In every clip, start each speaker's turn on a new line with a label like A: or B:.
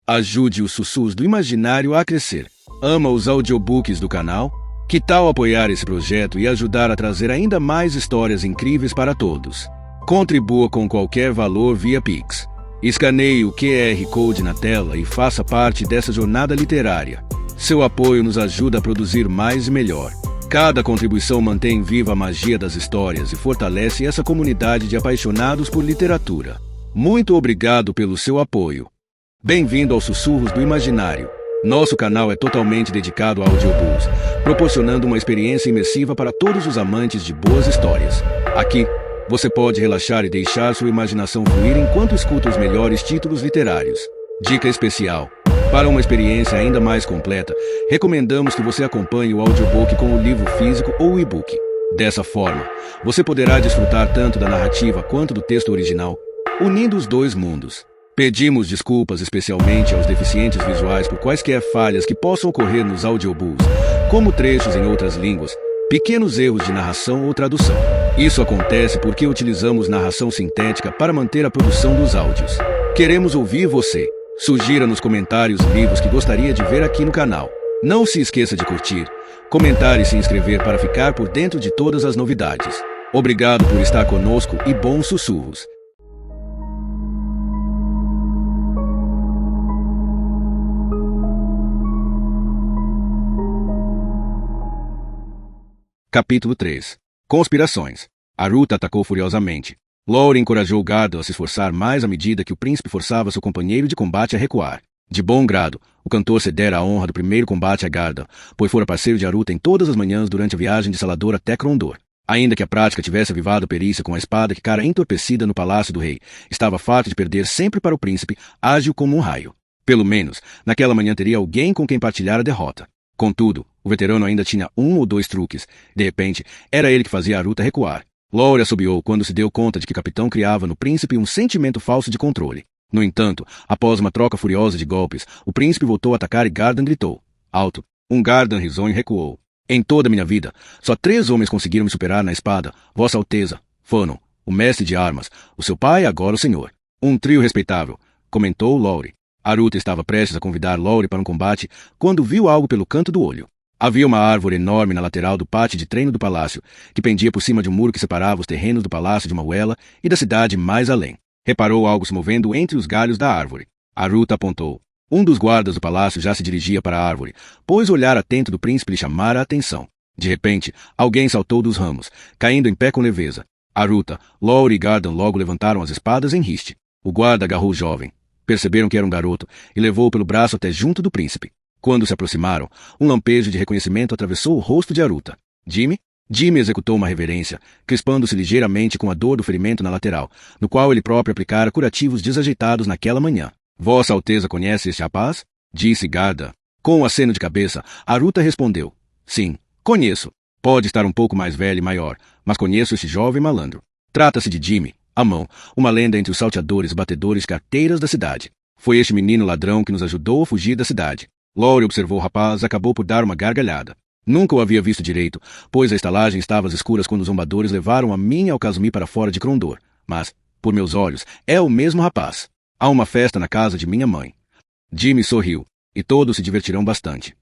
A: Ajude os sussurros do imaginário a crescer. Ama os audiobooks do canal? Que tal apoiar esse projeto e ajudar a trazer ainda mais histórias incríveis para todos? Contribua com qualquer valor via Pix. Escaneie o QR Code na tela e faça parte dessa jornada literária. Seu apoio nos ajuda a produzir mais e melhor. Cada contribuição mantém viva a magia das histórias e fortalece essa comunidade de apaixonados por literatura. Muito obrigado pelo seu apoio. Bem-vindo aos Sussurros do Imaginário. Nosso canal é totalmente dedicado a audiobooks, proporcionando uma experiência imersiva para todos os amantes de boas histórias. Aqui, você pode relaxar e deixar sua imaginação fluir enquanto escuta os melhores títulos literários. Dica especial: para uma experiência ainda mais completa, recomendamos que você acompanhe o audiobook com o livro físico ou o e-book. Dessa forma, você poderá desfrutar tanto da narrativa quanto do texto original, unindo os dois mundos. Pedimos desculpas especialmente aos deficientes visuais por quaisquer falhas que possam ocorrer nos audiobooks, como trechos em outras línguas, pequenos erros de narração ou tradução. Isso acontece porque utilizamos narração sintética para manter a produção dos áudios. Queremos ouvir você. Sugira nos comentários livros que gostaria de ver aqui no canal. Não se esqueça de curtir, comentar e se inscrever para ficar por dentro de todas as novidades. Obrigado por estar conosco e bons sussurros. Capítulo 3. Conspirações. Aruta atacou furiosamente. Lowry encorajou Garda a se esforçar mais à medida que o príncipe forçava seu companheiro de combate a recuar. De bom grado, o cantor cedera a honra do primeiro combate a Garda, pois fora parceiro de Aruta em todas as manhãs durante a viagem de Salador até Crondor. Ainda que a prática tivesse avivado a perícia com a espada que cara entorpecida no palácio do rei, estava farto de perder sempre para o príncipe, ágil como um raio. Pelo menos, naquela manhã teria alguém com quem partilhar a derrota. Contudo, o veterano ainda tinha um ou dois truques. De repente, era ele que fazia Aruta recuar. Lowry assobiou quando se deu conta de que o capitão criava no príncipe um sentimento falso de controle. No entanto, após uma troca furiosa de golpes, o príncipe voltou a atacar e Gardan gritou. Alto. Um Gardan risonho recuou. Em toda a minha vida, só 3 homens conseguiram me superar na espada. Vossa Alteza, Fanon, o mestre de armas, o seu pai e agora o senhor. Um trio respeitável, comentou Lowry. Aruta estava prestes a convidar Lowry para um combate quando viu algo pelo canto do olho. Havia uma árvore enorme na lateral do pátio de treino do palácio, que pendia por cima de um muro que separava os terrenos do palácio de Mauella e da cidade mais além. Reparou algo se movendo entre os galhos da árvore. Aruta apontou. Um dos guardas do palácio já se dirigia para a árvore, pois o olhar atento do príncipe lhe chamara a atenção. De repente, alguém saltou dos ramos, caindo em pé com leveza. Aruta, Lowry e Gardan logo levantaram as espadas em riste. O guarda agarrou o jovem. Perceberam que era um garoto e levou-o pelo braço até junto do príncipe. Quando se aproximaram, um lampejo de reconhecimento atravessou o rosto de Aruta. Jimmy? Jimmy executou uma reverência, crispando-se ligeiramente com a dor do ferimento na lateral, no qual ele próprio aplicara curativos desajeitados naquela manhã. Vossa Alteza conhece este rapaz? Disse Garda. Com um aceno de cabeça, Aruta respondeu. Sim, conheço. Pode estar um pouco mais velho e maior, mas conheço este jovem malandro. Trata-se de Jimmy, a mão, uma lenda entre os salteadores e batedores de carteiras da cidade. Foi este menino ladrão que nos ajudou a fugir da cidade. Lowry observou o rapaz e acabou por dar uma gargalhada. Nunca o havia visto direito, pois a estalagem estava às escuras quando os zombadores levaram a mim e ao Casumi para fora de Crondor. Mas, por meus olhos, é o mesmo rapaz. Há uma festa na casa de minha mãe. Jimmy sorriu, e todos se divertirão bastante.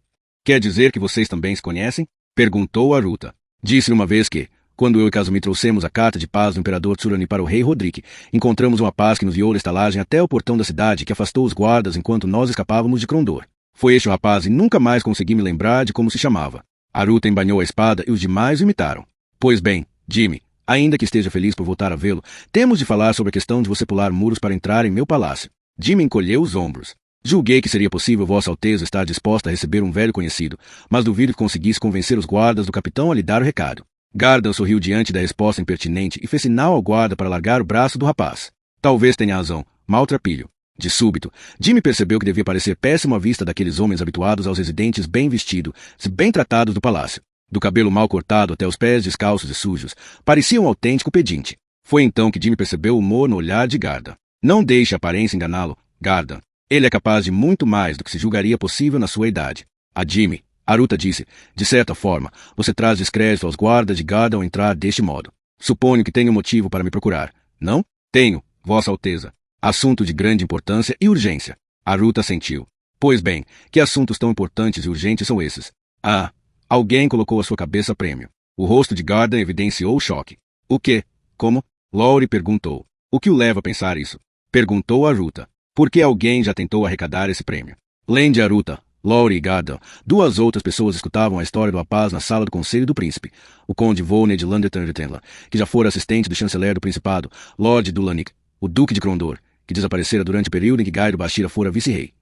A: Quer dizer que vocês também se conhecem? Perguntou Aruta. Disse-lhe uma vez que, quando eu e Casumi trouxemos a carta de paz do imperador Tsurani para o rei Rodrik, encontramos um rapaz que nos guiou da estalagem até o portão da cidade que afastou os guardas enquanto nós escapávamos de Crondor. Foi este o rapaz e nunca mais consegui me lembrar de como se chamava. Aruta embanhou a espada e os demais o imitaram. Pois bem, Jimmy, ainda que esteja feliz por voltar a vê-lo, temos de falar sobre a questão de você pular muros para entrar em meu palácio. Jimmy encolheu os ombros. Julguei que seria possível Vossa Alteza estar disposta a receber um velho conhecido, mas duvido que conseguisse convencer os guardas do capitão a lhe dar o recado. Gardan sorriu diante da resposta impertinente e fez sinal ao guarda para largar o braço do rapaz. Talvez tenha razão, maltrapilho. De súbito, Jimmy percebeu que devia parecer péssimo à vista daqueles homens habituados aos residentes bem vestidos, se bem tratados do palácio. Do cabelo mal cortado até os pés descalços e sujos, parecia um autêntico pedinte. Foi então que Jimmy percebeu o humor no olhar de Garda. Não deixe a aparência enganá-lo, Garda. Ele é capaz de muito mais do que se julgaria possível na sua idade. A Jimmy, Aruta disse, de certa forma, você traz descrédito aos guardas de Garda ao entrar deste modo. Suponho que tenho motivo para me procurar. Não? Tenho, Vossa Alteza. Assunto de grande importância e urgência. Aruta sentiu. Pois bem, que assuntos tão importantes e urgentes são esses? Ah, alguém colocou a sua cabeça a prêmio. O rosto de Garda evidenciou o choque. O quê? Como? Lowry perguntou. O que o leva a pensar isso? Perguntou Aruta. Por que alguém já tentou arrecadar esse prêmio? Além de Aruta, Lowry e Garda, duas outras pessoas escutavam a história do rapaz na sala do conselho do príncipe. O conde Volney de Landettenla, que já fora assistente do chanceler do principado, Lord Dulanik, o duque de Krondor, que desaparecera durante o período em que Guy do Bashira fora vice-rei.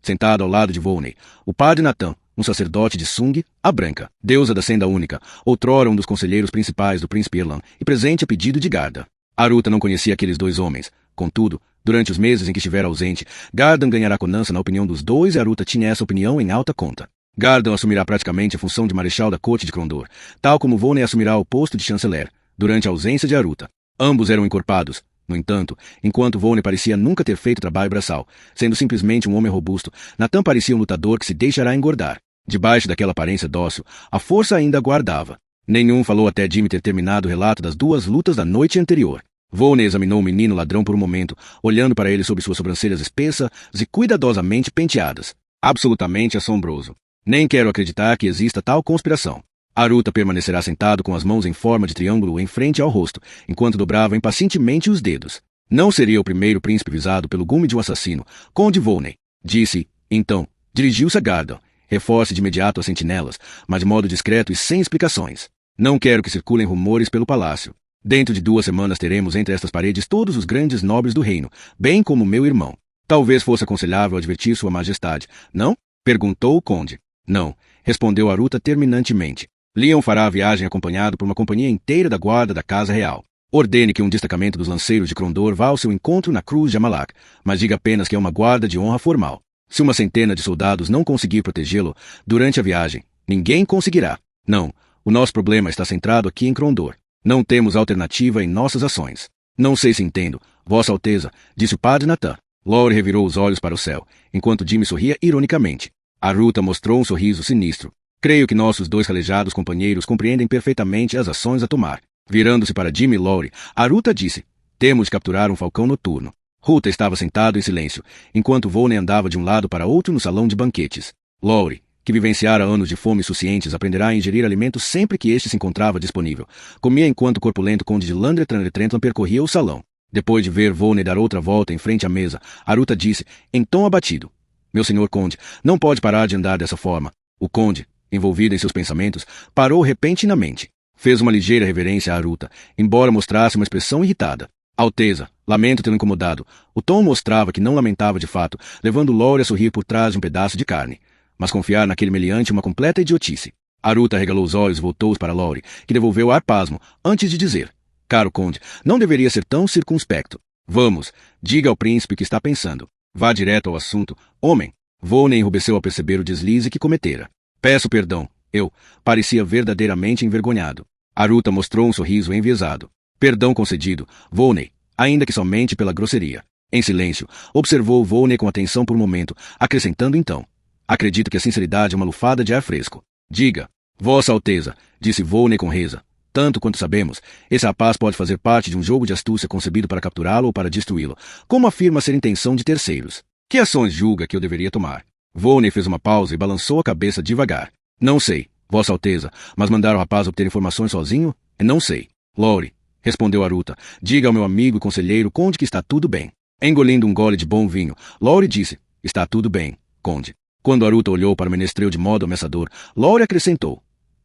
A: Sentado ao lado de Volney, o padre Natan, um sacerdote de Sung, a Branca, deusa da Senda Única, outrora um dos conselheiros principais do príncipe Erlan, e presente a pedido de Garda. Aruta não conhecia aqueles dois homens. Contudo, durante os meses em que estivera ausente, Gardan ganhará conança na opinião dos dois e Aruta tinha essa opinião em alta conta. Gardan assumirá praticamente a função de marechal da corte de Krondor, tal como Volney assumirá o posto de chanceler, durante a ausência de Aruta. Ambos eram encorpados. No entanto, enquanto Volney parecia nunca ter feito trabalho braçal, sendo simplesmente um homem robusto, Natan parecia um lutador que se deixará engordar. Debaixo daquela aparência dócil, a força ainda aguardava. Nenhum falou até Jimmy ter terminado o relato das duas lutas da noite anterior. Volney examinou o menino ladrão por um momento, olhando para ele sob suas sobrancelhas espessas e cuidadosamente penteadas. Absolutamente assombroso. Nem quero acreditar que exista tal conspiração. Aruta permanecerá sentado com as mãos em forma de triângulo em frente ao rosto, enquanto dobrava impacientemente os dedos. Não seria o primeiro príncipe visado pelo gume de um assassino, Conde Volney. Disse, então, dirigiu-se a Garda. Reforce de imediato as sentinelas, mas de modo discreto e sem explicações. Não quero que circulem rumores pelo palácio. Dentro de 2 semanas teremos entre estas paredes todos os grandes nobres do reino, bem como meu irmão. Talvez fosse aconselhável advertir sua majestade, não? Perguntou o conde. Não, respondeu Aruta terminantemente. Leon fará a viagem acompanhado por uma companhia inteira da guarda da Casa Real. Ordene que um destacamento dos lanceiros de Krondor vá ao seu encontro na Cruz de Amalak, mas diga apenas que é uma guarda de honra formal. Se uma centena de soldados não conseguir protegê-lo durante a viagem, ninguém conseguirá. Não, o nosso problema está centrado aqui em Krondor. Não temos alternativa em nossas ações. Não sei se entendo, Vossa Alteza, disse o padre Natan. Lowry revirou os olhos para o céu, enquanto Jimmy sorria ironicamente. Aruta mostrou um sorriso sinistro. Creio que nossos 2 calejados companheiros compreendem perfeitamente as ações a tomar. Virando-se para Jimmy e Lowry, Aruta disse, temos de capturar um falcão noturno. Ruta estava sentado em silêncio, enquanto Volney andava de um lado para outro no salão de banquetes. Lowry, que vivenciara anos de fome suficientes, aprenderá a ingerir alimento sempre que este se encontrava disponível. Comia enquanto o corpulento conde de Landettenla percorria o salão. Depois de ver Volney dar outra volta em frente à mesa, Aruta disse, em tom abatido, meu senhor conde, não pode parar de andar dessa forma. O conde, envolvido em seus pensamentos, parou repentinamente. Fez uma ligeira reverência a Aruta, embora mostrasse uma expressão irritada. Alteza, lamento tê-lo incomodado. O tom mostrava que não lamentava de fato, levando Lowry a sorrir por trás de um pedaço de carne. Mas confiar naquele meliante uma completa idiotice. Aruta regalou os olhos e voltou-os para Lowry, que devolveu ar pasmo, antes de dizer, caro conde, não deveria ser tão circunspecto. Vamos, diga ao príncipe o que está pensando. Vá direto ao assunto. Homem. Volney enrubesceu ao perceber o deslize que cometera. Peço perdão. Eu parecia verdadeiramente envergonhado. Aruta mostrou um sorriso enviesado. Perdão concedido, Volney, ainda que somente pela grosseria. Em silêncio, observou Volney com atenção por um momento, acrescentando então, acredito que a sinceridade é uma lufada de ar fresco. Diga, Vossa Alteza, disse Volney com reza. Tanto quanto sabemos, esse rapaz pode fazer parte de um jogo de astúcia concebido para capturá-lo ou para destruí-lo, como afirma ser intenção de terceiros. Que ações julga que eu deveria tomar? Volney fez uma pausa e balançou a cabeça devagar. Não sei, Vossa Alteza, mas mandar o rapaz obter informações sozinho? Não sei. Lowry, respondeu Aruta, diga ao meu amigo e conselheiro conde que está tudo bem. Engolindo um gole de bom vinho, Lowry disse, está tudo bem, conde. Quando Aruta olhou para o menestrel de modo ameaçador, Lowry acrescentou,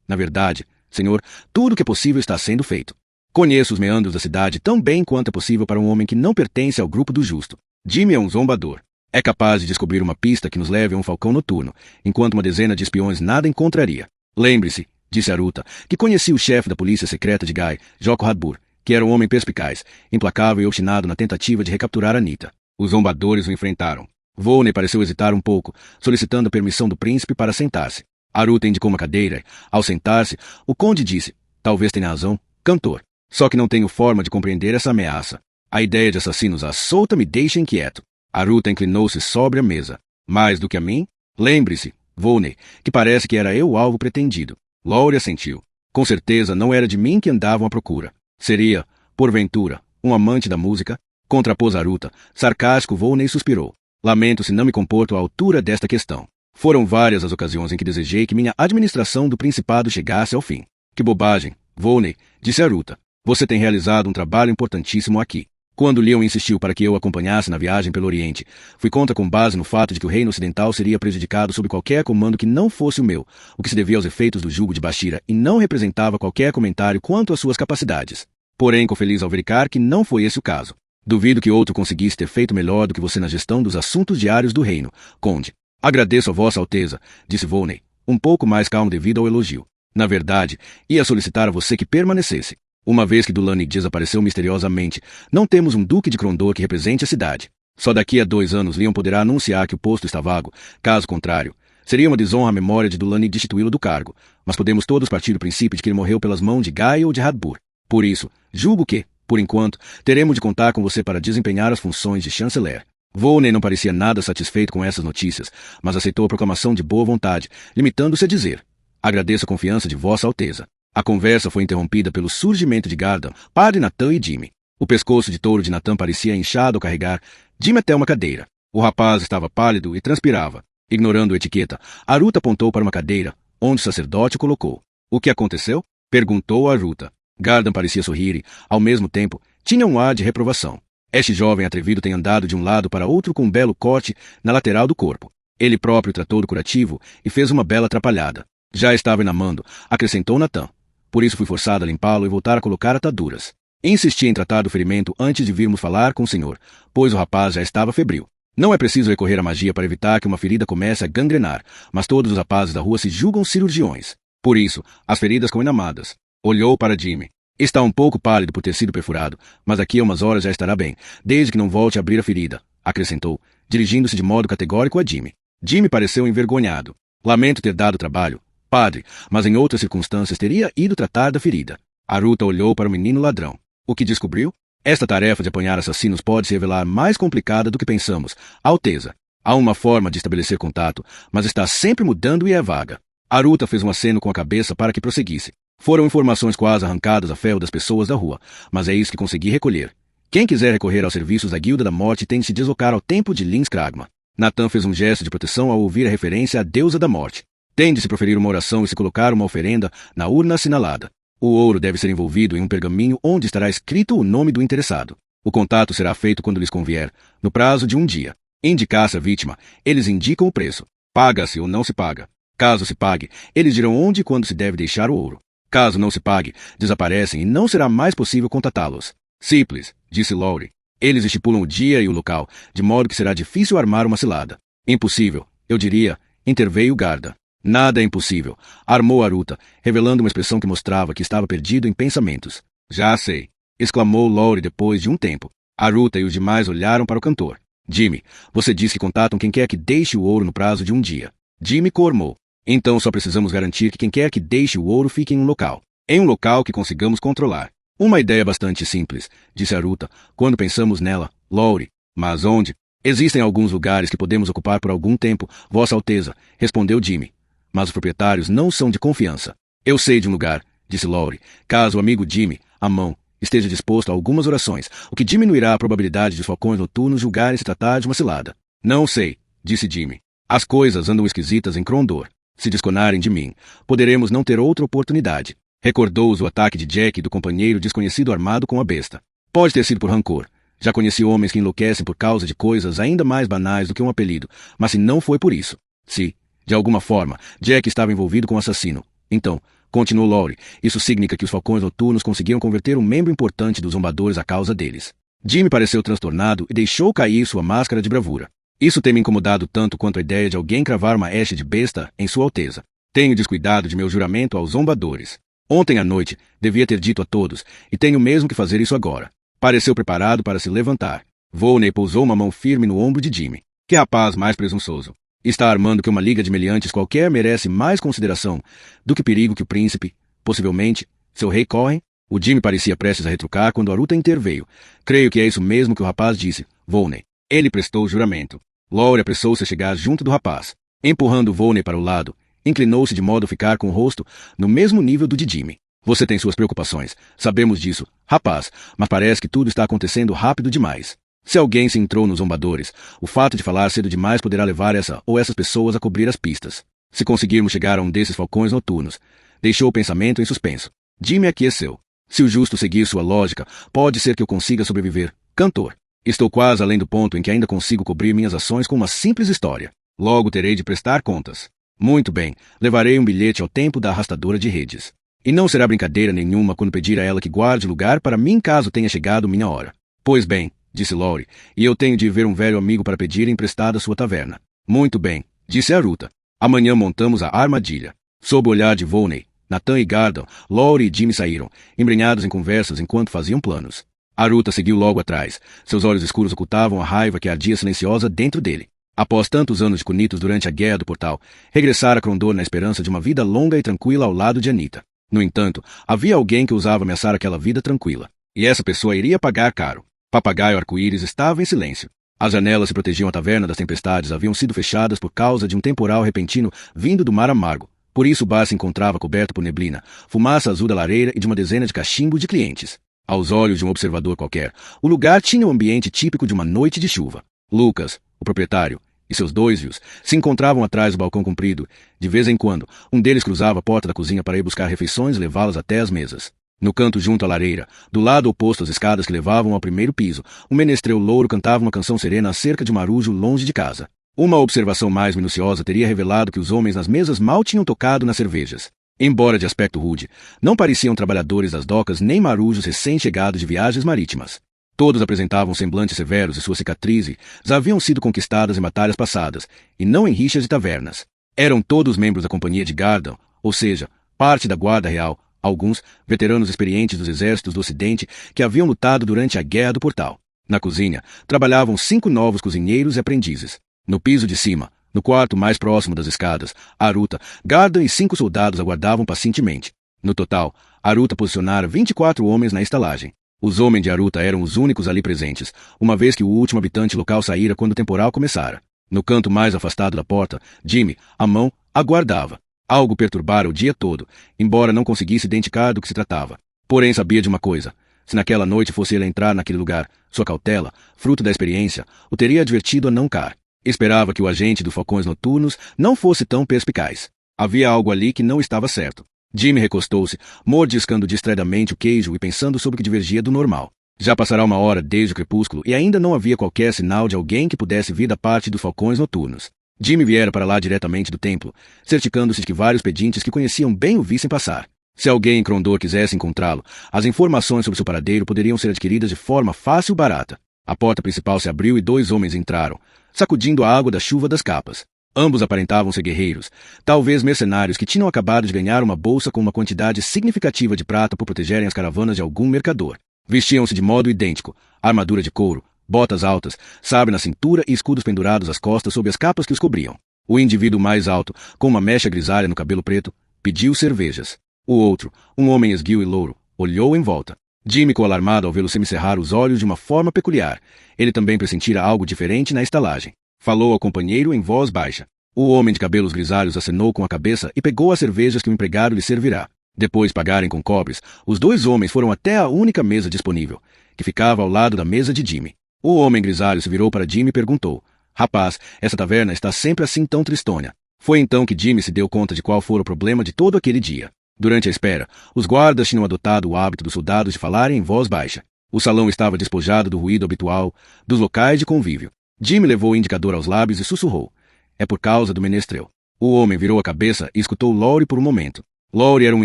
A: na verdade, senhor, tudo o que é possível está sendo feito. Conheço os meandros da cidade tão bem quanto é possível para um homem que não pertence ao grupo do justo. Jimmy é um zombador. É capaz de descobrir uma pista que nos leve a um falcão noturno, enquanto uma dezena de espiões nada encontraria. Lembre-se, disse Aruta, que conhecia o chefe da polícia secreta de Guy, Joko Hadbur, que era um homem perspicaz, implacável e obstinado na tentativa de recapturar Anita. Os zombadores o enfrentaram. Volney pareceu hesitar um pouco, solicitando a permissão do príncipe para sentar-se. Aruta indicou uma cadeira e, ao sentar-se, o conde disse, talvez tenha razão, cantor. Só que não tenho forma de compreender essa ameaça. A ideia de assassinos à solta me deixa inquieto. Aruta inclinou-se sobre a mesa. Mais do que a mim? Lembre-se, Volney, que parece que era eu o alvo pretendido. Lowry assentiu. Com certeza não era de mim que andavam à procura. Seria, porventura, um amante da música? Contrapôs Aruta. Sarcástico, Volney suspirou. Lamento se não me comporto à altura desta questão. Foram várias as ocasiões em que desejei que minha administração do Principado chegasse ao fim. Que bobagem, Volney, disse Aruta. Você tem realizado um trabalho importantíssimo aqui. Quando Leon insistiu para que eu acompanhasse na viagem pelo Oriente, fui contra com base no fato de que o reino ocidental seria prejudicado sob qualquer comando que não fosse o meu, o que se devia aos efeitos do jugo de Bashira e não representava qualquer comentário quanto às suas capacidades. Porém, ficou feliz ao verificar que não foi esse o caso. Duvido que outro conseguisse ter feito melhor do que você na gestão dos assuntos diários do reino, Conde. Agradeço a Vossa Alteza, disse Volney, um pouco mais calmo devido ao elogio. Na verdade, ia solicitar a você que permanecesse. Uma vez que Dulani desapareceu misteriosamente, não temos um duque de Krondor que represente a cidade. Só daqui a 2 anos Leon poderá anunciar que o posto está vago. Caso contrário, seria uma desonra à memória de Dulani destituí-lo do cargo. Mas podemos todos partir do princípio de que ele morreu pelas mãos de Gaia ou de Hadbur. Por isso, julgo que, por enquanto, teremos de contar com você para desempenhar as funções de chanceler. Volney não parecia nada satisfeito com essas notícias, mas aceitou a proclamação de boa vontade, limitando-se a dizer: agradeço a confiança de Vossa Alteza. A conversa foi interrompida pelo surgimento de Gardan, padre Nathan e Jimmy. O pescoço de touro de Nathan parecia inchado ao carregar Jimmy até uma cadeira. O rapaz estava pálido e transpirava. Ignorando a etiqueta, Aruta apontou para uma cadeira, onde o sacerdote o colocou. O que aconteceu? Perguntou Aruta. Gardan parecia sorrir e, ao mesmo tempo, tinha um ar de reprovação. Este jovem atrevido tem andado de um lado para outro com um belo corte na lateral do corpo. Ele próprio tratou do curativo e fez uma bela atrapalhada. Já estava enamando, acrescentou Nathan. Por isso fui forçado a limpá-lo e voltar a colocar ataduras. Insisti em tratar do ferimento antes de virmos falar com o senhor, pois o rapaz já estava febril. Não é preciso recorrer à magia para evitar que uma ferida comece a gangrenar, mas todos os rapazes da rua se julgam cirurgiões. Por isso, as feridas ficam inamadas. Olhou para Jimmy. Está um pouco pálido por ter sido perfurado, mas daqui a umas horas já estará bem, desde que não volte a abrir a ferida, acrescentou, dirigindo-se de modo categórico a Jimmy. Jimmy pareceu envergonhado. Lamento ter dado trabalho, padre, mas em outras circunstâncias teria ido tratar da ferida. Aruta olhou para o menino ladrão. O que descobriu? Esta tarefa de apanhar assassinos pode se revelar mais complicada do que pensamos, Alteza. Há uma forma de estabelecer contato, mas está sempre mudando e é vaga. Aruta fez um aceno com a cabeça para que prosseguisse. Foram informações quase arrancadas a ferro das pessoas da rua, mas é isso que consegui recolher. Quem quiser recorrer aos serviços da Guilda da Morte tem de se deslocar ao templo de Lins Kragma. Nathan fez um gesto de proteção ao ouvir a referência à deusa da morte. Tem de se proferir uma oração e se colocar uma oferenda na urna assinalada. O ouro deve ser envolvido em um pergaminho onde estará escrito o nome do interessado. O contato será feito quando lhes convier, no prazo de 1 dia. Indicar-se a vítima, eles indicam o preço. Paga-se ou não se paga. Caso se pague, eles dirão onde e quando se deve deixar o ouro. Caso não se pague, desaparecem e não será mais possível contatá-los. Simples, disse Lowry. Eles estipulam o dia e o local, de modo que será difícil armar uma cilada. Impossível, eu diria, interveio Garda. Nada é impossível, armou Aruta, revelando uma expressão que mostrava que estava perdido em pensamentos. Já sei, exclamou Lowry depois de um tempo. Aruta e os demais olharam para o cantor. Jimmy, você diz que contatam quem quer que deixe o ouro no prazo de 1 dia. Jimmy coormou. Então só precisamos garantir que quem quer que deixe o ouro fique em um local. Em um local que consigamos controlar. Uma ideia bastante simples, disse Aruta, quando pensamos nela, Lowry. Mas onde? Existem alguns lugares que podemos ocupar por algum tempo, Vossa Alteza, respondeu Jimmy. Mas os proprietários não são de confiança. Eu sei de um lugar, disse Lowry, caso o amigo Jimmy, a mão, esteja disposto a algumas orações, o que diminuirá a probabilidade de os falcões noturnos julgarem se tratar de uma cilada. Não sei, disse Jimmy. As coisas andam esquisitas em Krondor. Se desconarem de mim, poderemos não ter outra oportunidade. Recordou-os o ataque de Jack e do companheiro desconhecido armado com a besta. Pode ter sido por rancor. Já conheci homens que enlouquecem por causa de coisas ainda mais banais do que um apelido, mas se não foi por isso. Se, de alguma forma, Jack estava envolvido com o assassino. Então, continuou Lowry, isso significa que os falcões noturnos conseguiram converter um membro importante dos zombadores à causa deles. Jimmy pareceu transtornado e deixou cair sua máscara de bravura. Isso tem me incomodado tanto quanto a ideia de alguém cravar uma haste de besta em Sua Alteza. Tenho descuidado de meu juramento aos zombadores. Ontem à noite, devia ter dito a todos, e tenho mesmo que fazer isso agora. Pareceu preparado para se levantar. Volney pousou uma mão firme no ombro de Jimmy. Que rapaz mais presunçoso. Está armando que uma liga de meliantes qualquer merece mais consideração do que o perigo que o príncipe, possivelmente, seu rei corre? O Jimmy parecia prestes a retrucar quando Aruta interveio. Creio que é isso mesmo que o rapaz disse, Volney. Ele prestou o juramento. Lowry apressou-se a chegar junto do rapaz. Empurrando Volney para o lado, inclinou-se de modo a ficar com o rosto no mesmo nível do de Jimmy. Você tem suas preocupações. Sabemos disso, rapaz, mas parece que tudo está acontecendo rápido demais. Se alguém se entrou nos zombadores, o fato de falar cedo demais poderá levar essa ou essas pessoas a cobrir as pistas. Se conseguirmos chegar a um desses falcões noturnos, deixou o pensamento em suspenso. Jimmy aqueceu. Se o justo seguir sua lógica, pode ser que eu consiga sobreviver. Cantor. Estou quase além do ponto em que ainda consigo cobrir minhas ações com uma simples história. Logo terei de prestar contas. Muito bem, levarei um bilhete ao tempo da arrastadora de redes. E não será brincadeira nenhuma quando pedir a ela que guarde lugar para mim caso tenha chegado minha hora. Pois bem, disse Laurie, e eu tenho de ir ver um velho amigo para pedir emprestada sua taverna. Muito bem, disse Aruta. Amanhã montamos a armadilha. Sob o olhar de Volney, Nathan e Gardel, Laurie e Jimmy saíram, embrenhados em conversas enquanto faziam planos. Aruta seguiu logo atrás. Seus olhos escuros ocultavam a raiva que ardia silenciosa dentro dele. Após tantos anos de cunitos durante a guerra do portal, regressara a Krondor na esperança de uma vida longa e tranquila ao lado de Anita. No entanto, havia alguém que ousava ameaçar aquela vida tranquila. E essa pessoa iria pagar caro. Papagaio Arco-Íris estava em silêncio. As janelas que protegiam a taverna das tempestades haviam sido fechadas por causa de um temporal repentino vindo do mar amargo. Por isso o bar se encontrava coberto por neblina, fumaça azul da lareira e de uma dezena de cachimbos de clientes. Aos olhos de um observador qualquer, o lugar tinha o ambiente típico de uma noite de chuva. Lucas, o proprietário, e seus dois vios se encontravam atrás do balcão comprido. De vez em quando, um deles cruzava a porta da cozinha para ir buscar refeições e levá-las até as mesas. No canto junto à lareira, do lado oposto às escadas que levavam ao primeiro piso, um menestrel louro cantava uma canção serena acerca de um marujo longe de casa. Uma observação mais minuciosa teria revelado que os homens nas mesas mal tinham tocado nas cervejas. Embora de aspecto rude, não pareciam trabalhadores das docas nem marujos recém-chegados de viagens marítimas. Todos apresentavam semblantes severos e suas cicatrizes haviam sido conquistadas em batalhas passadas, e não em rixas de tavernas. Eram todos membros da companhia de Gardel, ou seja, parte da guarda real, alguns veteranos experientes dos exércitos do Ocidente que haviam lutado durante a Guerra do Portal. Na cozinha, trabalhavam 5 novos cozinheiros e aprendizes. No piso de cima, no quarto mais próximo das escadas, Aruta, Gardel e 5 soldados aguardavam pacientemente. No total, Aruta posicionara 24 homens na estalagem. Os homens de Aruta eram os únicos ali presentes, uma vez que o último habitante local saíra quando o temporal começara. No canto mais afastado da porta, Jimmy, à mão, aguardava. Algo perturbara o dia todo, embora não conseguisse identificar do que se tratava. Porém sabia de uma coisa. Se naquela noite fosse ele entrar naquele lugar, sua cautela, fruto da experiência, o teria advertido a não car. Esperava que o agente dos falcões noturnos não fosse tão perspicaz. Havia algo ali que não estava certo. Jimmy recostou-se, mordiscando distraidamente o queijo e pensando sobre o que divergia do normal. Já passará uma hora desde o crepúsculo e ainda não havia qualquer sinal de alguém que pudesse vir da parte dos falcões noturnos. Jimmy viera para lá diretamente do templo, certificando-se de que vários pedintes que conheciam bem o vissem passar. Se alguém em Krondor quisesse encontrá-lo, as informações sobre seu paradeiro poderiam ser adquiridas de forma fácil e barata. A porta principal se abriu e 2 homens entraram, sacudindo a água da chuva das capas. Ambos aparentavam ser guerreiros, talvez mercenários que tinham acabado de ganhar uma bolsa com uma quantidade significativa de prata por protegerem as caravanas de algum mercador. Vestiam-se de modo idêntico, armadura de couro, botas altas, sabre na cintura e escudos pendurados às costas sob as capas que os cobriam. O indivíduo mais alto, com uma mecha grisalha no cabelo preto, pediu cervejas. O outro, um homem esguio e louro, olhou em volta. Jimmy ficou alarmado ao vê-lo semicerrar os olhos de uma forma peculiar. Ele também pressentira algo diferente na estalagem. Falou ao companheiro em voz baixa. O homem de cabelos grisalhos acenou com a cabeça e pegou as cervejas que o empregado lhe servirá. Depois de pagarem com cobres, os 2 homens foram até a única mesa disponível, que ficava ao lado da mesa de Jimmy. O homem grisalho se virou para Jimmy e perguntou: "Rapaz, essa taverna está sempre assim tão tristonha." Foi então que Jimmy se deu conta de qual fora o problema de todo aquele dia. Durante a espera, os guardas tinham adotado o hábito dos soldados de falarem em voz baixa. O salão estava despojado do ruído habitual dos locais de convívio. Jimmy levou o indicador aos lábios e sussurrou: "É por causa do menestrel." O homem virou a cabeça e escutou Laurie por um momento. Laurie era um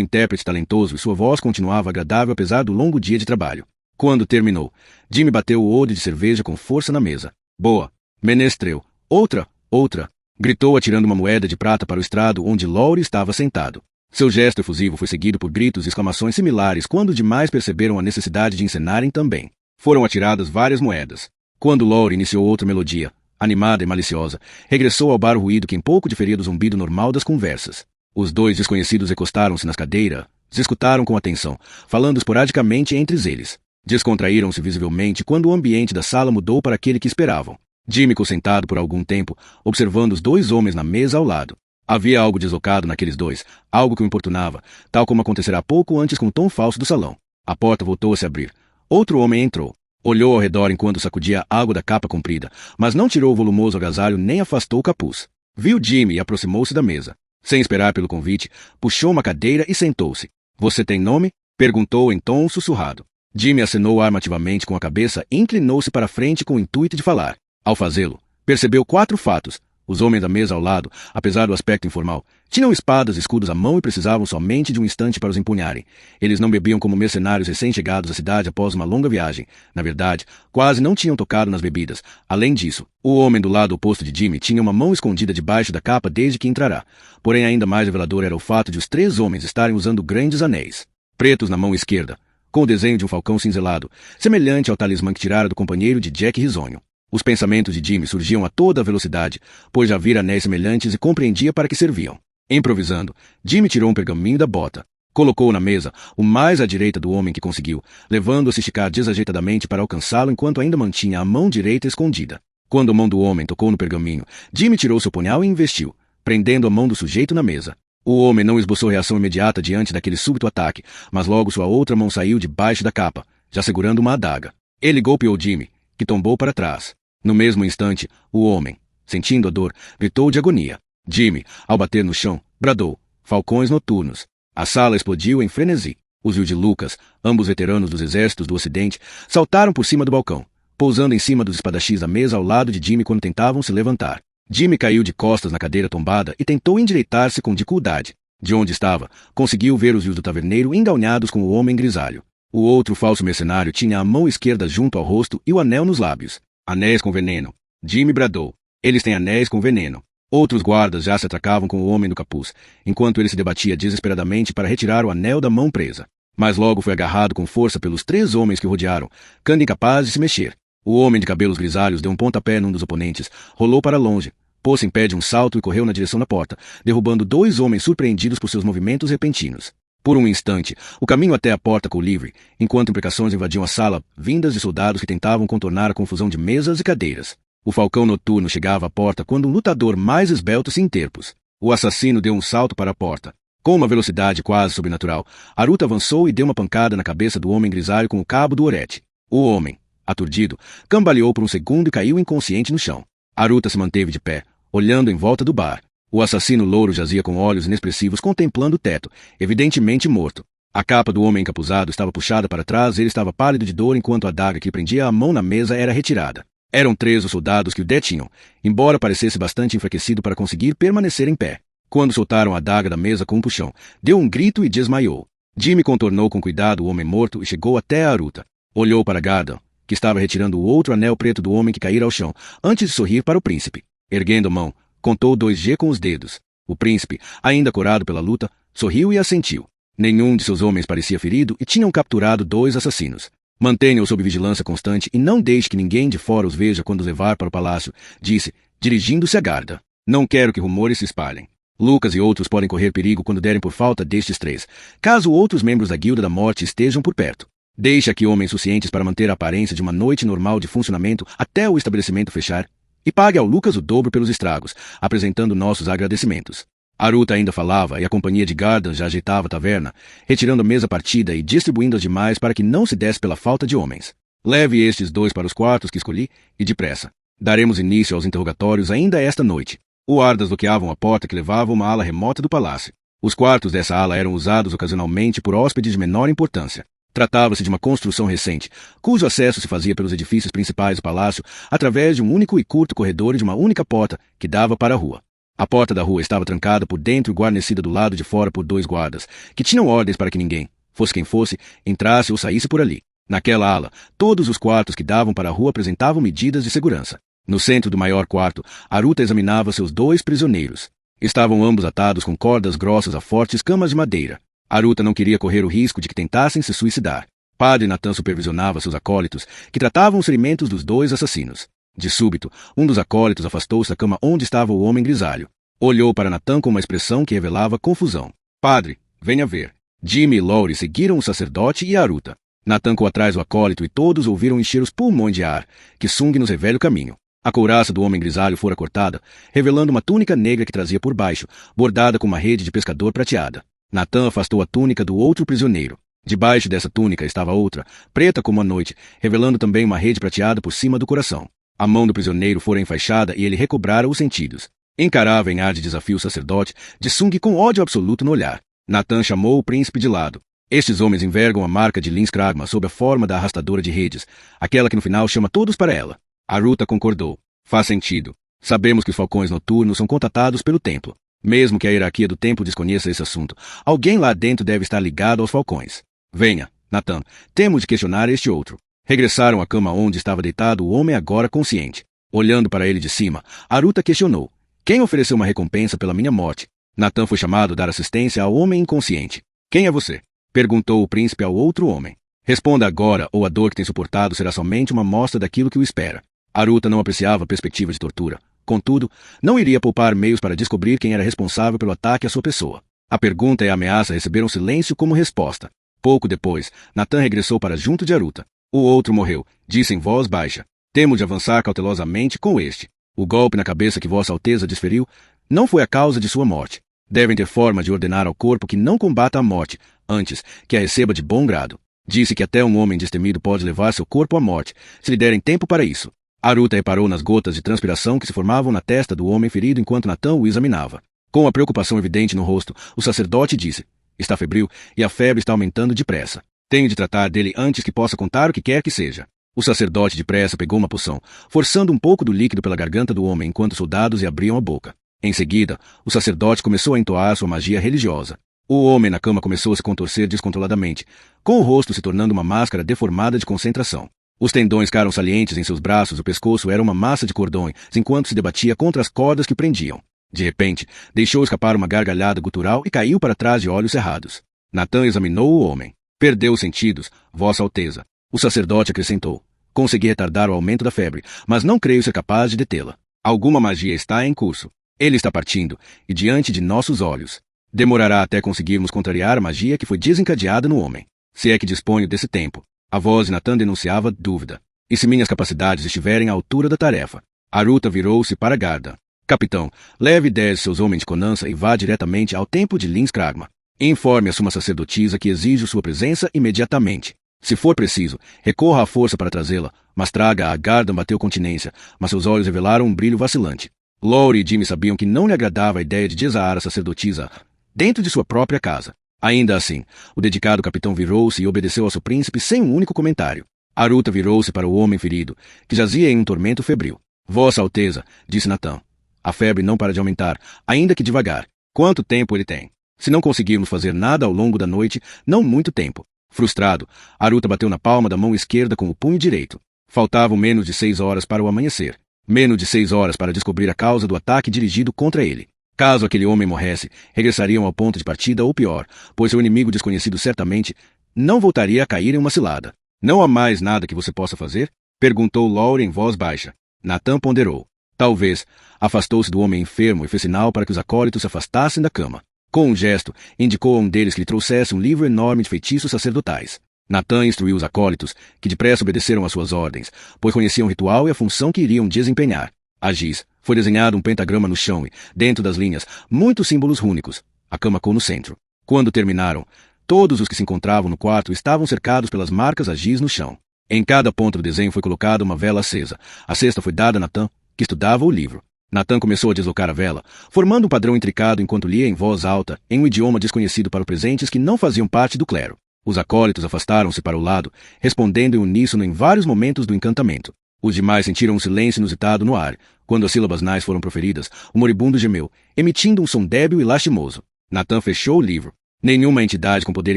A: intérprete talentoso e sua voz continuava agradável apesar do longo dia de trabalho. Quando terminou, Jimmy bateu o odre de cerveja com força na mesa. "Boa, menestrel. Outra, outra!" gritou atirando uma moeda de prata para o estrado onde Laurie estava sentado. Seu gesto efusivo foi seguido por gritos e exclamações similares quando os demais perceberam a necessidade de encenarem também. Foram atiradas várias moedas. Quando Laurie iniciou outra melodia, animada e maliciosa, regressou ao bar o ruído que em pouco diferia do zumbido normal das conversas. Os 2 desconhecidos recostaram-se nas cadeiras, se escutaram com atenção, falando esporadicamente entre eles. Descontraíram-se visivelmente quando o ambiente da sala mudou para aquele que esperavam. Jimmy ficou sentado por algum tempo, observando os 2 homens na mesa ao lado. Havia algo deslocado naqueles 2, algo que o importunava, tal como acontecerá pouco antes com o tom falso do salão. A porta voltou a se abrir. Outro homem entrou. Olhou ao redor enquanto sacudia a água da capa comprida, mas não tirou o volumoso agasalho nem afastou o capuz. Viu Jimmy e aproximou-se da mesa. Sem esperar pelo convite, puxou uma cadeira e sentou-se. Você tem nome? Perguntou em tom sussurrado. Jimmy acenou armativamente com a cabeça e inclinou-se para a frente com o intuito de falar. Ao fazê-lo, percebeu 4 fatos. Os homens da mesa ao lado, apesar do aspecto informal, tinham espadas e escudos à mão e precisavam somente de um instante para os empunharem. Eles não bebiam como mercenários recém-chegados à cidade após uma longa viagem. Na verdade, quase não tinham tocado nas bebidas. Além disso, o homem do lado oposto de Jimmy tinha uma mão escondida debaixo da capa desde que entrará. Porém, ainda mais revelador era o fato de os 3 homens estarem usando grandes anéis, pretos na mão esquerda, com o desenho de um falcão cinzelado, semelhante ao talismã que tirara do companheiro de Jack risonho. Os pensamentos de Jimmy surgiam a toda velocidade, pois já vira anéis semelhantes e compreendia para que serviam. Improvisando, Jimmy tirou um pergaminho da bota. Colocou-o na mesa, o mais à direita do homem que conseguiu, levando-o a se esticar desajeitadamente para alcançá-lo enquanto ainda mantinha a mão direita escondida. Quando a mão do homem tocou no pergaminho, Jimmy tirou seu punhal e investiu, prendendo a mão do sujeito na mesa. O homem não esboçou reação imediata diante daquele súbito ataque, mas logo sua outra mão saiu debaixo da capa, já segurando uma adaga. Ele golpeou Jimmy, que tombou para trás. No mesmo instante, o homem, sentindo a dor, gritou de agonia. Jimmy, ao bater no chão, bradou: falcões noturnos. A sala explodiu em frenesi. Os Will de Lucas, ambos veteranos dos exércitos do Ocidente, saltaram por cima do balcão, pousando em cima dos espadachins da mesa ao lado de Jimmy quando tentavam se levantar. Jimmy caiu de costas na cadeira tombada e tentou endireitar-se com dificuldade. De onde estava, conseguiu ver os Will do taverneiro engaunhados com o homem grisalho. O outro falso mercenário tinha a mão esquerda junto ao rosto e o anel nos lábios. Anéis com veneno. Jimmy bradou. Eles têm anéis com veneno. Outros guardas já se atracavam com o homem do capuz, enquanto ele se debatia desesperadamente para retirar o anel da mão presa. Mas logo foi agarrado com força pelos 3 homens que o rodearam, ficando incapaz de se mexer. O homem de cabelos grisalhos deu um pontapé num dos oponentes, rolou para longe, pôs-se em pé de um salto e correu na direção da porta, derrubando 2 homens surpreendidos por seus movimentos repentinos. Por um instante, o caminho até a porta ficou livre, enquanto imprecações invadiam a sala, vindas de soldados que tentavam contornar a confusão de mesas e cadeiras. O falcão noturno chegava à porta quando um lutador mais esbelto se interpôs. O assassino deu um salto para a porta. Com uma velocidade quase sobrenatural, Aruta avançou e deu uma pancada na cabeça do homem grisalho com o cabo do orete. O homem, aturdido, cambaleou por um segundo e caiu inconsciente no chão. Aruta se manteve de pé, olhando em volta do bar. O assassino louro jazia com olhos inexpressivos contemplando o teto, evidentemente morto. A capa do homem encapuzado estava puxada para trás e ele estava pálido de dor enquanto a adaga que prendia a mão na mesa era retirada. Eram 3 os soldados que o detinham, embora parecesse bastante enfraquecido para conseguir permanecer em pé. Quando soltaram a adaga da mesa com um puxão, deu um grito e desmaiou. Jimmy contornou com cuidado o homem morto e chegou até a Aruta. Olhou para Gardan, que estava retirando o outro anel preto do homem que caíra ao chão, antes de sorrir para o príncipe. Erguendo a mão, contou 2G com os dedos. O príncipe, ainda corado pela luta, sorriu e assentiu. Nenhum de seus homens parecia ferido e tinham capturado 2 assassinos. Mantenha-os sob vigilância constante e não deixe que ninguém de fora os veja quando os levar para o palácio, disse, dirigindo-se a Garda. Não quero que rumores se espalhem. Lucas e outros podem correr perigo quando derem por falta destes 3, caso outros membros da Guilda da Morte estejam por perto. Deixe aqui homens suficientes para manter a aparência de uma noite normal de funcionamento até o estabelecimento fechar, e pague ao Lucas o dobro pelos estragos, apresentando nossos agradecimentos. Aruta ainda falava e a companhia de Gardan já ajeitava a taverna, retirando a mesa partida e distribuindo as demais para que não se desse pela falta de homens. Leve estes 2 para os quartos que escolhi e depressa. Daremos início aos interrogatórios ainda esta noite. O Ardas bloqueavam a porta que levava a uma ala remota do palácio. Os quartos dessa ala eram usados ocasionalmente por hóspedes de menor importância. Tratava-se de uma construção recente, cujo acesso se fazia pelos edifícios principais do palácio através de um único e curto corredor e de uma única porta que dava para a rua. A porta da rua estava trancada por dentro e guarnecida do lado de fora por 2 guardas, que tinham ordens para que ninguém, fosse quem fosse, entrasse ou saísse por ali. Naquela ala, todos os quartos que davam para a rua apresentavam medidas de segurança. No centro do maior quarto, Aruta examinava seus 2 prisioneiros. Estavam ambos atados com cordas grossas a fortes camas de madeira. Aruta não queria correr o risco de que tentassem se suicidar. Padre Natan supervisionava seus acólitos, que tratavam os ferimentos dos 2 assassinos. De súbito, um dos acólitos afastou-se da cama onde estava o homem grisalho. Olhou para Natan com uma expressão que revelava confusão. Padre, venha ver. Jimmy e Laurie seguiram o sacerdote e Aruta. Natan correu atrás do acólito e todos ouviram encher os pulmões de ar, que Sung nos revela o caminho. A couraça do homem grisalho fora cortada, revelando uma túnica negra que trazia por baixo, bordada com uma rede de pescador prateada. Natan afastou a túnica do outro prisioneiro. Debaixo dessa túnica estava outra, preta como a noite, revelando também uma rede prateada por cima do coração. A mão do prisioneiro fora enfaixada e ele recobrara os sentidos. Encarava em ar de desafio o sacerdote, de Sung com ódio absoluto no olhar. Natan chamou o príncipe de lado. Estes homens envergam a marca de Lins Kragma sob a forma da arrastadora de redes, aquela que no final chama todos para ela. Aruta concordou. Faz sentido. Sabemos que os falcões noturnos são contatados pelo templo. Mesmo que a hierarquia do templo desconheça esse assunto, alguém lá dentro deve estar ligado aos falcões. Venha, Natan, temo de questionar este outro. Regressaram à cama onde estava deitado o homem agora consciente. Olhando para ele de cima, Aruta questionou. Quem ofereceu uma recompensa pela minha morte? Natan foi chamado a dar assistência ao homem inconsciente. Quem é você? Perguntou o príncipe ao outro homem. Responda agora, ou a dor que tem suportado será somente uma amostra daquilo que o espera. Aruta não apreciava a perspectiva de tortura. Contudo, não iria poupar meios para descobrir quem era responsável pelo ataque à sua pessoa. A pergunta e a ameaça receberam silêncio como resposta. Pouco depois, Natan regressou para junto de Aruta. O outro morreu, disse em voz baixa. Temo de avançar cautelosamente com este. O golpe na cabeça que Vossa Alteza desferiu não foi a causa de sua morte. Devem ter forma de ordenar ao corpo que não combata a morte, antes que a receba de bom grado. Disse que até um homem destemido pode levar seu corpo à morte, se lhe derem tempo para isso. Aruta reparou nas gotas de transpiração que se formavam na testa do homem ferido enquanto Natan o examinava. Com a preocupação evidente no rosto, o sacerdote disse, está febril e a febre está aumentando depressa. Tenho de tratar dele antes que possa contar o que quer que seja. O sacerdote depressa pegou uma poção, forçando um pouco do líquido pela garganta do homem enquanto os soldados lhe abriam a boca. Em seguida, o sacerdote começou a entoar sua magia religiosa. O homem na cama começou a se contorcer descontroladamente, com o rosto se tornando uma máscara deformada de concentração. Os tendões ficaram salientes em seus braços, o pescoço era uma massa de cordões, enquanto se debatia contra as cordas que prendiam. De repente, deixou escapar uma gargalhada gutural e caiu para trás de olhos cerrados. Natan examinou o homem. Perdeu os sentidos, Vossa Alteza. O sacerdote acrescentou. Consegui retardar o aumento da febre, mas não creio ser capaz de detê-la. Alguma magia está em curso. Ele está partindo, e diante de nossos olhos. Demorará até conseguirmos contrariar a magia que foi desencadeada no homem. Se é que disponho desse tempo. A voz de Natan denunciava dúvida. E se minhas capacidades estiverem à altura da tarefa? Aruta virou-se para Garda. Capitão, leve 10 de seus homens de Conança e vá diretamente ao templo de Lins Kragma. Informe a suma sacerdotisa que exige sua presença imediatamente. Se for preciso, recorra à força para trazê-la, mas traga a Garda bateu continência, mas seus olhos revelaram um brilho vacilante. Lowry e Jimmy sabiam que não lhe agradava a ideia de desaar a sacerdotisa dentro de sua própria casa. Ainda assim, o dedicado capitão virou-se e obedeceu ao seu príncipe sem um único comentário. Aruta virou-se para o homem ferido, que jazia em um tormento febril. Vossa Alteza, disse Natan. A febre não para de aumentar, ainda que devagar. Quanto tempo ele tem? Se não conseguirmos fazer nada ao longo da noite, não muito tempo. Frustrado, Aruta bateu na palma da mão esquerda com o punho direito. Faltavam menos de 6 horas para o amanhecer. Menos de 6 horas para descobrir a causa do ataque dirigido contra ele. Caso aquele homem morresse, regressariam ao ponto de partida ou pior, pois seu inimigo desconhecido certamente não voltaria a cair em uma cilada. Não há mais nada que você possa fazer? Perguntou Lowry em voz baixa. Natan ponderou. Talvez. Afastou-se do homem enfermo e fez sinal para que os acólitos se afastassem da cama. Com um gesto, indicou a um deles que lhe trouxesse um livro enorme de feitiços sacerdotais. Natan instruiu os acólitos, que depressa obedeceram às suas ordens, pois conheciam o ritual e a função que iriam desempenhar. A giz, foi desenhado um pentagrama no chão e, dentro das linhas, muitos símbolos rúnicos. A cama ficou no centro. Quando terminaram, todos os que se encontravam no quarto estavam cercados pelas marcas a giz no chão. Em cada ponta do desenho foi colocada uma vela acesa. A cesta foi dada a Natan, que estudava o livro. Natan começou a deslocar a vela, formando um padrão intricado enquanto lia em voz alta, em um idioma desconhecido para os presentes que não faziam parte do clero. Os acólitos afastaram-se para o lado, respondendo em uníssono em vários momentos do encantamento. Os demais sentiram um silêncio inusitado no ar. Quando as sílabas nais foram proferidas, o moribundo gemeu, emitindo um som débil e lastimoso. Natan fechou o livro. Nenhuma entidade com poder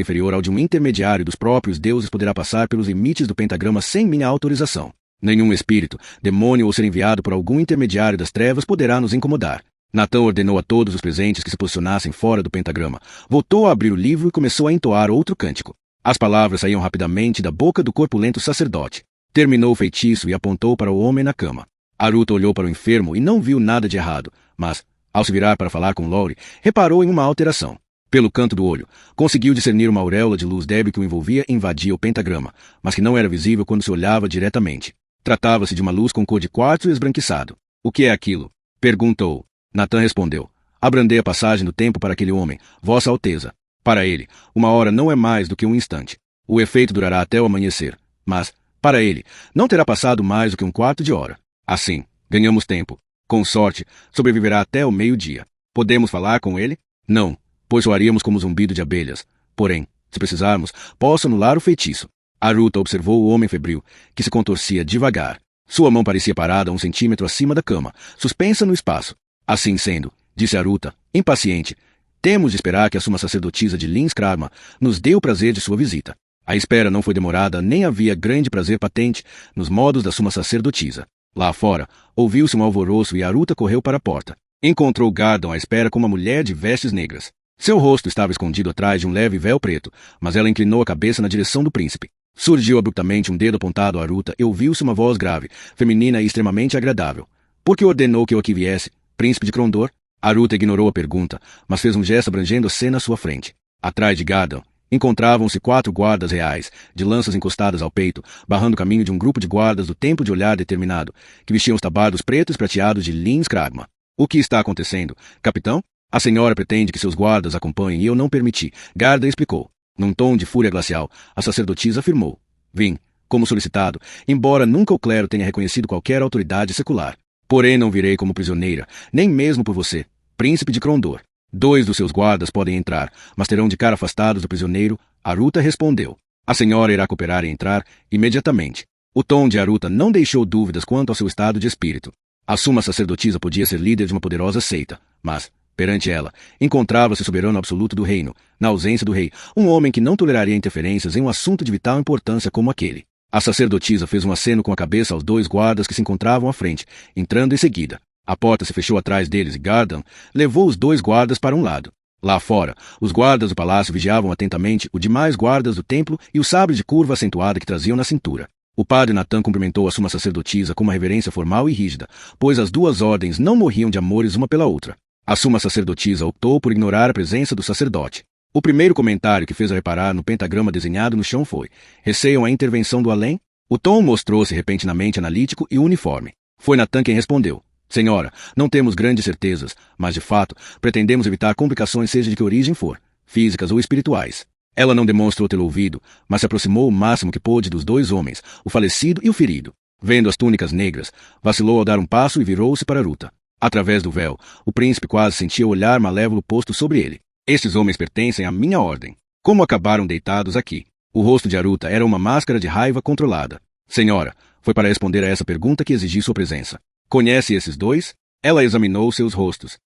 A: inferior ao de um intermediário dos próprios deuses poderá passar pelos limites do pentagrama sem minha autorização. Nenhum espírito, demônio ou ser enviado por algum intermediário das trevas poderá nos incomodar. Natan ordenou a todos os presentes que se posicionassem fora do pentagrama, voltou a abrir o livro e começou a entoar outro cântico. As palavras saíam rapidamente da boca do corpulento sacerdote. Terminou o feitiço e apontou para o homem na cama. Aruta olhou para o enfermo e não viu nada de errado, mas, ao se virar para falar com Lowry, reparou em uma alteração. Pelo canto do olho, conseguiu discernir uma auréola de luz débil que o envolvia e invadia o pentagrama, mas que não era visível quando se olhava diretamente. Tratava-se de uma luz com cor de quartzo esbranquiçado. O que é aquilo? Perguntou. Natan respondeu. Abrandei a passagem do tempo para aquele homem, Vossa Alteza. Para ele, 1 hora não é mais do que um instante. O efeito durará até o amanhecer, mas, para ele, não terá passado mais do que um quarto de hora. Assim, ganhamos tempo. Com sorte, sobreviverá até o meio-dia. Podemos falar com ele? Não, pois soaríamos como zumbido de abelhas. Porém, se precisarmos, posso anular o feitiço. Aruta observou o homem febril, que se contorcia devagar. Sua mão parecia parada a 1 centímetro acima da cama, suspensa no espaço. Assim sendo, disse Aruta, impaciente, temos de esperar que a suma sacerdotisa de Linskragma nos dê o prazer de sua visita. A espera não foi demorada, nem havia grande prazer patente nos modos da suma sacerdotisa. Lá fora, ouviu-se um alvoroço e Aruta correu para a porta. Encontrou Gardon à espera com uma mulher de vestes negras. Seu rosto estava escondido atrás de um leve véu preto, mas ela inclinou a cabeça na direção do príncipe. Surgiu abruptamente um dedo apontado a Aruta e ouviu-se uma voz grave, feminina e extremamente agradável. Por que ordenou que eu aqui viesse, príncipe de Krondor? Aruta ignorou a pergunta, mas fez um gesto abrangendo a cena à sua frente. Atrás de Gardon, encontravam-se 4 guardas reais, de lanças encostadas ao peito, barrando o caminho de um grupo de guardas do Templo de Olhar Determinado, que vestiam os tabardos pretos e prateados de Linskragma. O que está acontecendo, capitão? A senhora pretende que seus guardas acompanhem e eu não permiti, Gardon explicou. Num tom de fúria glacial, a sacerdotisa afirmou. Vim, como solicitado, embora nunca o clero tenha reconhecido qualquer autoridade secular. Porém não virei como prisioneira, nem mesmo por você, príncipe de Krondor. 2 dos seus guardas podem entrar, mas terão de ficar afastados do prisioneiro. Aruta respondeu. A senhora irá cooperar em entrar imediatamente. O tom de Aruta não deixou dúvidas quanto ao seu estado de espírito. A suma sacerdotisa podia ser líder de uma poderosa seita, mas, perante ela, encontrava-se soberano absoluto do reino, na ausência do rei, um homem que não toleraria interferências em um assunto de vital importância como aquele. A sacerdotisa fez um aceno com a cabeça aos 2 guardas que se encontravam à frente, entrando em seguida. A porta se fechou atrás deles e Gardon levou os 2 guardas para um lado. Lá fora, os guardas do palácio vigiavam atentamente os demais guardas do templo e o sabre de curva acentuada que traziam na cintura. O padre Natan cumprimentou a suma sacerdotisa com uma reverência formal e rígida, pois as 2 ordens não morriam de amores uma pela outra. A suma sacerdotisa optou por ignorar a presença do sacerdote. O primeiro comentário que fez a reparar no pentagrama desenhado no chão foi: receiam a intervenção do além? O tom mostrou-se repentinamente analítico e uniforme. Foi Natan quem respondeu. Senhora, não temos grandes certezas, mas de fato, pretendemos evitar complicações seja de que origem for, físicas ou espirituais. Ela não demonstrou tê-lo ouvido, mas se aproximou o máximo que pôde dos 2 homens, o falecido e o ferido. Vendo as túnicas negras, vacilou ao dar um passo e virou-se para Aruta. Através do véu, o príncipe quase sentia o olhar malévolo posto sobre ele. Estes homens pertencem à minha ordem. Como acabaram deitados aqui? O rosto de Aruta era uma máscara de raiva controlada. Senhora, foi para responder a essa pergunta que exigi sua presença. Conhece esses 2? Ela examinou seus rostos.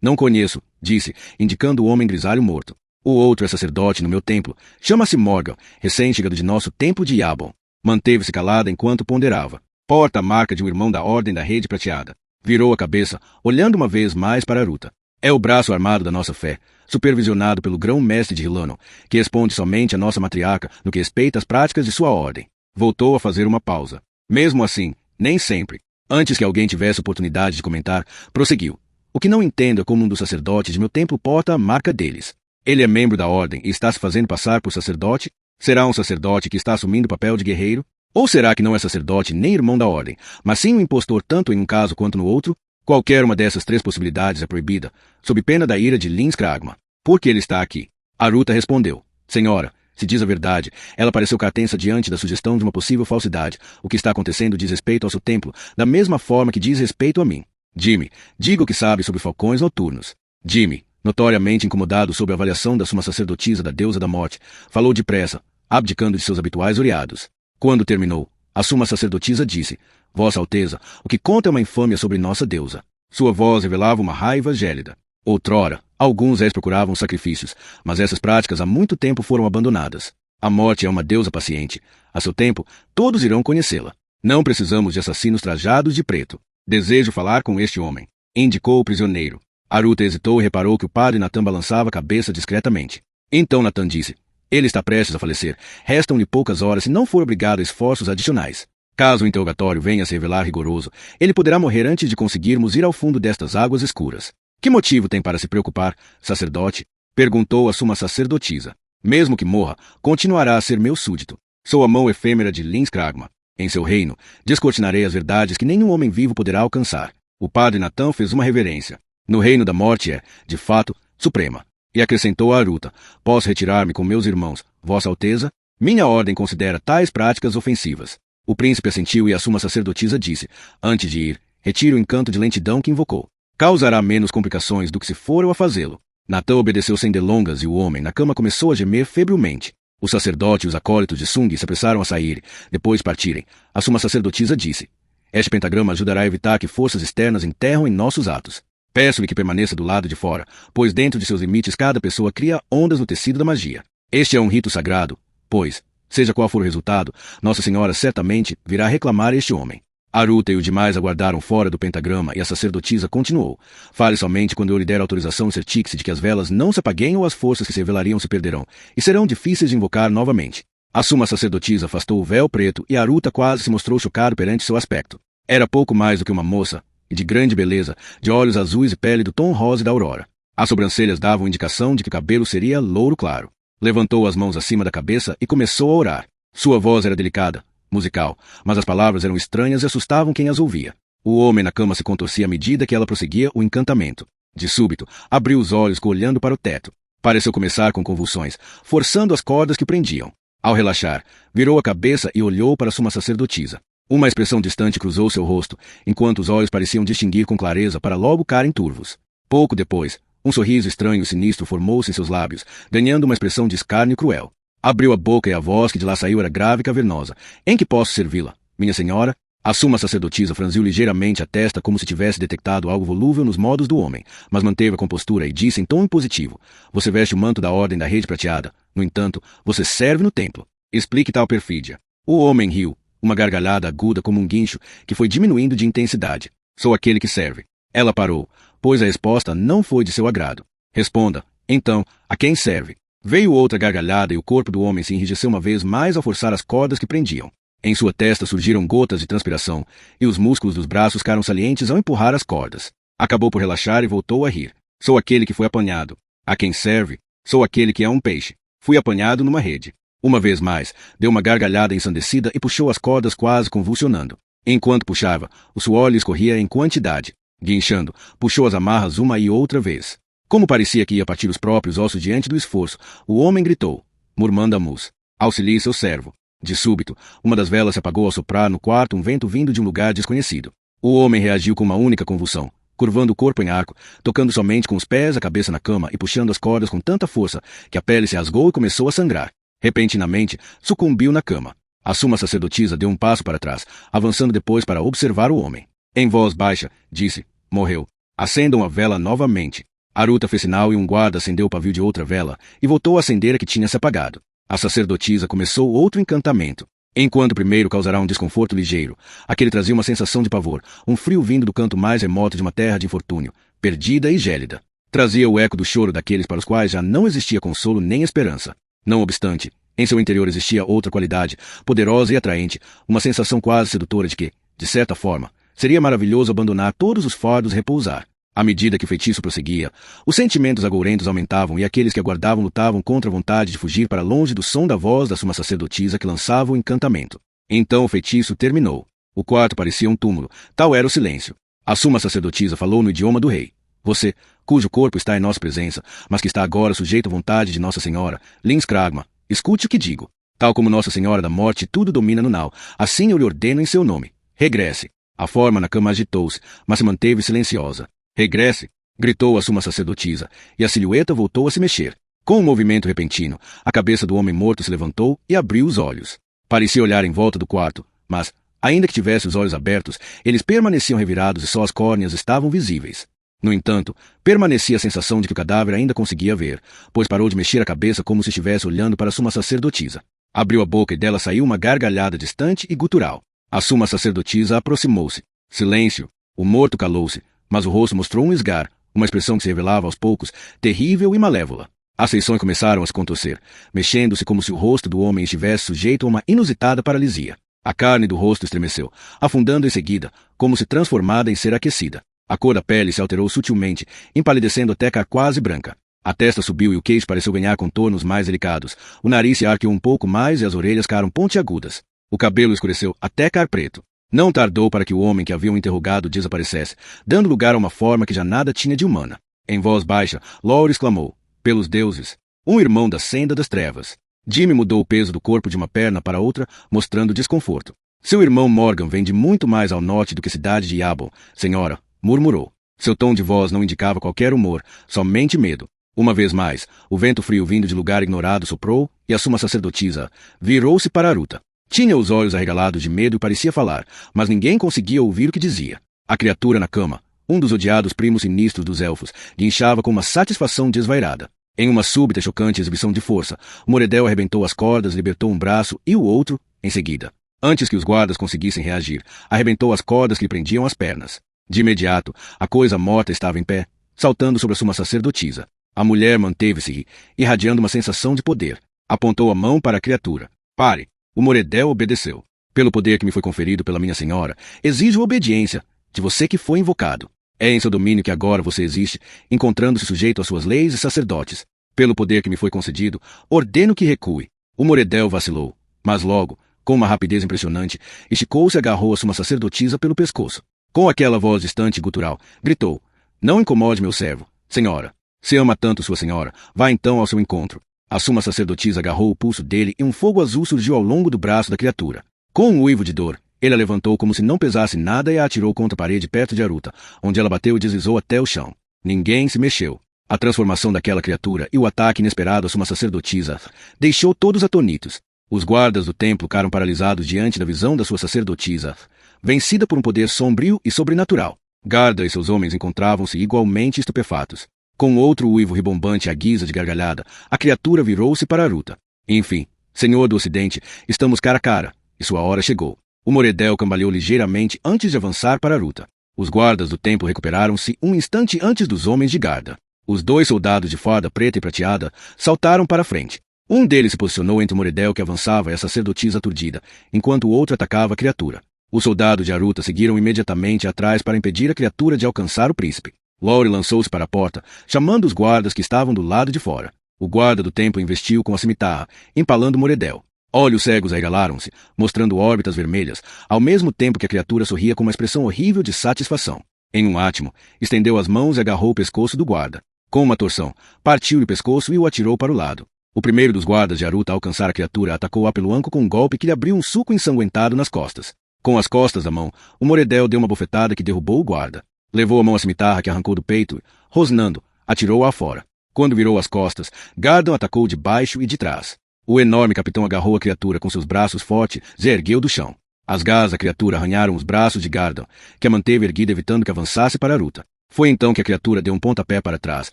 A: Não conheço, disse, indicando o homem grisalho morto. O outro é sacerdote no meu templo. Chama-se Morgan, recém-chegado de nosso templo de Yabon. Manteve-se calada enquanto ponderava. Porta a marca de um irmão da Ordem da Rede Prateada. Virou a cabeça, olhando uma vez mais para Aruta. É o braço armado da nossa fé, supervisionado pelo grão-mestre de Hilano, que responde somente à nossa matriarca no que respeita às práticas de sua ordem. Voltou a fazer uma pausa. Mesmo assim, nem sempre. Antes que alguém tivesse oportunidade de comentar, prosseguiu. O que não entendo é como um dos sacerdotes de meu templo porta a marca deles. Ele é membro da ordem e está se fazendo passar por sacerdote? Será um sacerdote que está assumindo o papel de guerreiro? Ou será que não é sacerdote nem irmão da ordem, mas sim um impostor tanto em um caso quanto no outro? Qualquer uma dessas 3 possibilidades é proibida, sob pena da ira de Linskragma. Por que ele está aqui? Aruta respondeu. Senhora, se diz a verdade, ela pareceu catensa diante da sugestão de uma possível falsidade. O que está acontecendo diz respeito ao seu templo, da mesma forma que diz respeito a mim. Jimmy, diga o que sabe sobre falcões noturnos. Jimmy, notoriamente incomodado sob a avaliação da suma sacerdotisa da deusa da morte, falou depressa, abdicando de seus habituais oreados. Quando terminou, a suma sacerdotisa disse, Vossa Alteza, o que conta é uma infâmia sobre nossa deusa. Sua voz revelava uma raiva gélida. Outrora, alguns réis procuravam sacrifícios, mas essas práticas há muito tempo foram abandonadas. A morte é uma deusa paciente. A seu tempo, todos irão conhecê-la. Não precisamos de assassinos trajados de preto. Desejo falar com este homem. Indicou o prisioneiro. Aruta hesitou e reparou que o padre Natan balançava a cabeça discretamente. Então Natan disse, ele está prestes a falecer. Restam-lhe poucas horas se não for obrigado a esforços adicionais. Caso o interrogatório venha a se revelar rigoroso, ele poderá morrer antes de conseguirmos ir ao fundo destas águas escuras. Que motivo tem para se preocupar, sacerdote? Perguntou a suma sacerdotisa. Mesmo que morra, continuará a ser meu súdito. Sou a mão efêmera de Linskragma. Em seu reino, descortinarei as verdades que nenhum homem vivo poderá alcançar. O padre Natan fez uma reverência. No reino da morte é, de fato, suprema. E acrescentou a Aruta, posso retirar-me com meus irmãos, Vossa Alteza? Minha ordem considera tais práticas ofensivas. O príncipe assentiu e a suma sacerdotisa disse, antes de ir, retire o encanto de lentidão que invocou. Causará menos complicações do que se for eu a fazê-lo. Natan obedeceu sem delongas e o homem na cama começou a gemer febrilmente. O sacerdote e os acólitos de Sung se apressaram a sair, depois de partirem. A suma sacerdotisa disse, este pentagrama ajudará a evitar que forças externas enterram em nossos atos. Peço-lhe que permaneça do lado de fora, pois dentro de seus limites cada pessoa cria ondas no tecido da magia. Este é um rito sagrado, pois, seja qual for o resultado, Nossa Senhora certamente virá reclamar este homem. Aruta e os demais aguardaram fora do pentagrama e a sacerdotisa continuou. Fale somente quando eu lhe der autorização e certique-se de que as velas não se apaguem ou as forças que se revelariam se perderão, e serão difíceis de invocar novamente. A suma sacerdotisa afastou o véu preto e Aruta quase se mostrou chocado perante seu aspecto. Era pouco mais do que uma moça, e de grande beleza, de olhos azuis e pele do tom rosa da aurora. As sobrancelhas davam indicação de que o cabelo seria louro claro. Levantou as mãos acima da cabeça e começou a orar. Sua voz era delicada, musical, mas as palavras eram estranhas e assustavam quem as ouvia. O homem na cama se contorcia à medida que ela prosseguia o encantamento. De súbito, abriu os olhos olhando para o teto. Pareceu começar com convulsões, forçando as cordas que o prendiam. Ao relaxar, virou a cabeça e olhou para suma sacerdotisa. Uma expressão distante cruzou seu rosto, enquanto os olhos pareciam distinguir com clareza para logo caírem turvos. Pouco depois, um sorriso estranho e sinistro formou-se em seus lábios, ganhando uma expressão de escárnio cruel. Abriu a boca e a voz que de lá saiu era grave e cavernosa. Em que posso servi-la, minha senhora? A suma sacerdotisa franziu ligeiramente a testa como se tivesse detectado algo volúvel nos modos do homem, mas manteve a compostura e disse em tom impositivo, você veste o manto da ordem da rede prateada. No entanto, você serve no templo. Explique tal perfídia. O homem riu, uma gargalhada aguda como um guincho, que foi diminuindo de intensidade. Sou aquele que serve. Ela parou, pois a resposta não foi de seu agrado. Responda, então, a quem serve? Veio outra gargalhada e o corpo do homem se enrijeceu uma vez mais ao forçar as cordas que prendiam. Em sua testa surgiram gotas de transpiração, e os músculos dos braços ficaram salientes ao empurrar as cordas. Acabou por relaxar e voltou a rir. Sou aquele que foi apanhado. A quem serve? Sou aquele que é um peixe. Fui apanhado numa rede. Uma vez mais, deu uma gargalhada ensandecida e puxou as cordas quase convulsionando. Enquanto puxava, o suor lhe escorria em quantidade. Guinchando, puxou as amarras uma e outra vez. Como parecia que ia partir os próprios ossos diante do esforço, o homem gritou, murmando a mus. Auxilie seu servo. De súbito, uma das velas se apagou ao soprar no quarto um vento vindo de um lugar desconhecido. O homem reagiu com uma única convulsão, curvando o corpo em arco, tocando somente com os pés a cabeça na cama e puxando as cordas com tanta força que a pele se rasgou e começou a sangrar. Repentinamente, sucumbiu na cama. A suma sacerdotisa deu um passo para trás, avançando depois para observar o homem. Em voz baixa, disse, morreu. Acendam a vela novamente. Aruta fez sinal e um guarda acendeu o pavio de outra vela e voltou a acender a que tinha se apagado. A sacerdotisa começou outro encantamento. Enquanto o primeiro causará um desconforto ligeiro, aquele trazia uma sensação de pavor, um frio vindo do canto mais remoto de uma terra de infortúnio, perdida e gélida. Trazia o eco do choro daqueles para os quais já não existia consolo nem esperança. Não obstante, em seu interior existia outra qualidade, poderosa e atraente, uma sensação quase sedutora de que, de certa forma, seria maravilhoso abandonar todos os fardos e repousar. À medida que o feitiço prosseguia, os sentimentos agourentos aumentavam e aqueles que aguardavam lutavam contra a vontade de fugir para longe do som da voz da suma sacerdotisa que lançava o encantamento. Então o feitiço terminou. O quarto parecia um túmulo, tal era o silêncio. A suma sacerdotisa falou no idioma do rei. Você, cujo corpo está em nossa presença, mas que está agora sujeito à vontade de Nossa Senhora, Lins Kragma, escute o que digo. Tal como Nossa Senhora da Morte tudo domina no Nau, assim eu lhe ordeno em seu nome. Regresse. A forma na cama agitou-se, mas se manteve silenciosa. Regresse, gritou a suma sacerdotisa, e a silhueta voltou a se mexer. Com um movimento repentino, a cabeça do homem morto se levantou e abriu os olhos. Parecia olhar em volta do quarto, mas, ainda que tivesse os olhos abertos, eles permaneciam revirados e só as córneas estavam visíveis. No entanto, permanecia a sensação de que o cadáver ainda conseguia ver, pois parou de mexer a cabeça como se estivesse olhando para a suma sacerdotisa. Abriu a boca e dela saiu uma gargalhada distante e gutural. A suma sacerdotisa aproximou-se. Silêncio. O morto calou-se, mas o rosto mostrou um esgar, uma expressão que se revelava aos poucos, terrível e malévola. As feições começaram a se contorcer, mexendo-se como se o rosto do homem estivesse sujeito a uma inusitada paralisia. A carne do rosto estremeceu, afundando em seguida, como se transformada em ser aquecida. A cor da pele se alterou sutilmente, empalidecendo até ficar quase branca. A testa subiu e o queixo pareceu ganhar contornos mais delicados. O nariz se arqueou um pouco mais e as orelhas ficaram pontiagudas. O cabelo escureceu até ficar preto. Não tardou para que o homem que haviam interrogado desaparecesse, dando lugar a uma forma que já nada tinha de humana. Em voz baixa, Laura exclamou, pelos deuses, um irmão da senda das trevas. Jimmy mudou o peso do corpo de uma perna para outra, mostrando desconforto. Seu irmão Morgan vem de muito mais ao norte do que a cidade de Yabon, senhora, murmurou. Seu tom de voz não indicava qualquer humor, somente medo. Uma vez mais, o vento frio vindo de lugar ignorado soprou, e a suma sacerdotisa virou-se para Aruta. Tinha os olhos arregalados de medo e parecia falar, mas ninguém conseguia ouvir o que dizia. A criatura na cama, um dos odiados primos sinistros dos elfos, guinchava com uma satisfação desvairada. Em uma súbita e chocante exibição de força, o Moredel arrebentou as cordas, libertou um braço e o outro, em seguida. Antes que os guardas conseguissem reagir, arrebentou as cordas que lhe prendiam as pernas. De imediato, a coisa morta estava em pé, saltando sobre a suma sacerdotisa. A mulher manteve-se, irradiando uma sensação de poder. Apontou a mão para a criatura. Pare! O Moredel obedeceu. Pelo poder que me foi conferido pela minha senhora, exijo obediência de você que foi invocado. É em seu domínio que agora você existe, encontrando-se sujeito às suas leis e sacerdotes. Pelo poder que me foi concedido, ordeno que recue. O Moredel vacilou, mas logo, com uma rapidez impressionante, esticou-se e agarrou a suma sacerdotisa pelo pescoço. Com aquela voz distante e gutural, gritou: Não incomode meu servo, senhora. Se ama tanto sua senhora, vá então ao seu encontro. A suma sacerdotisa agarrou o pulso dele e um fogo azul surgiu ao longo do braço da criatura. Com um uivo de dor, ele a levantou como se não pesasse nada e a atirou contra a parede perto de Aruta, onde ela bateu e deslizou até o chão. Ninguém se mexeu. A transformação daquela criatura e o ataque inesperado à suma sacerdotisa deixou todos atonitos. Os guardas do templo ficaram paralisados diante da visão da sua sacerdotisa, vencida por um poder sombrio e sobrenatural. Garda e seus homens encontravam-se igualmente estupefatos. Com outro uivo ribombante à guisa de gargalhada, a criatura virou-se para Aruta. Enfim, senhor do ocidente, estamos cara a cara, e sua hora chegou. O Moredel cambaleou ligeiramente antes de avançar para Aruta. Os guardas do templo recuperaram-se um instante antes dos homens de Garda. Os dois soldados de farda preta e prateada saltaram para a frente. Um deles se posicionou entre o Moredel que avançava e a sacerdotisa aturdida, enquanto o outro atacava a criatura. Os soldados de Aruta seguiram imediatamente atrás para impedir a criatura de alcançar o príncipe. Lowry lançou-se para a porta, chamando os guardas que estavam do lado de fora. O guarda do templo investiu com a cimitarra, empalando Moredel. Olhos cegos arregalaram-se, mostrando órbitas vermelhas, ao mesmo tempo que a criatura sorria com uma expressão horrível de satisfação. Em um átimo, estendeu as mãos e agarrou o pescoço do guarda. Com uma torção, partiu-lhe o pescoço e o atirou para o lado. O primeiro dos guardas de Aruta a alcançar a criatura atacou-a pelo anco com um golpe que lhe abriu um sulco ensanguentado nas costas. Com as costas da mão, o Moredel deu uma bofetada que derrubou o guarda. Levou a mão à cimitarra que arrancou do peito e, rosnando, atirou-a fora. Quando virou as costas, Gardan atacou de baixo e de trás. O enorme capitão agarrou a criatura com seus braços fortes e a ergueu do chão. As garras da criatura arranharam os braços de Gardan, que a manteve erguida evitando que avançasse para Aruta. Foi então que a criatura deu um pontapé para trás,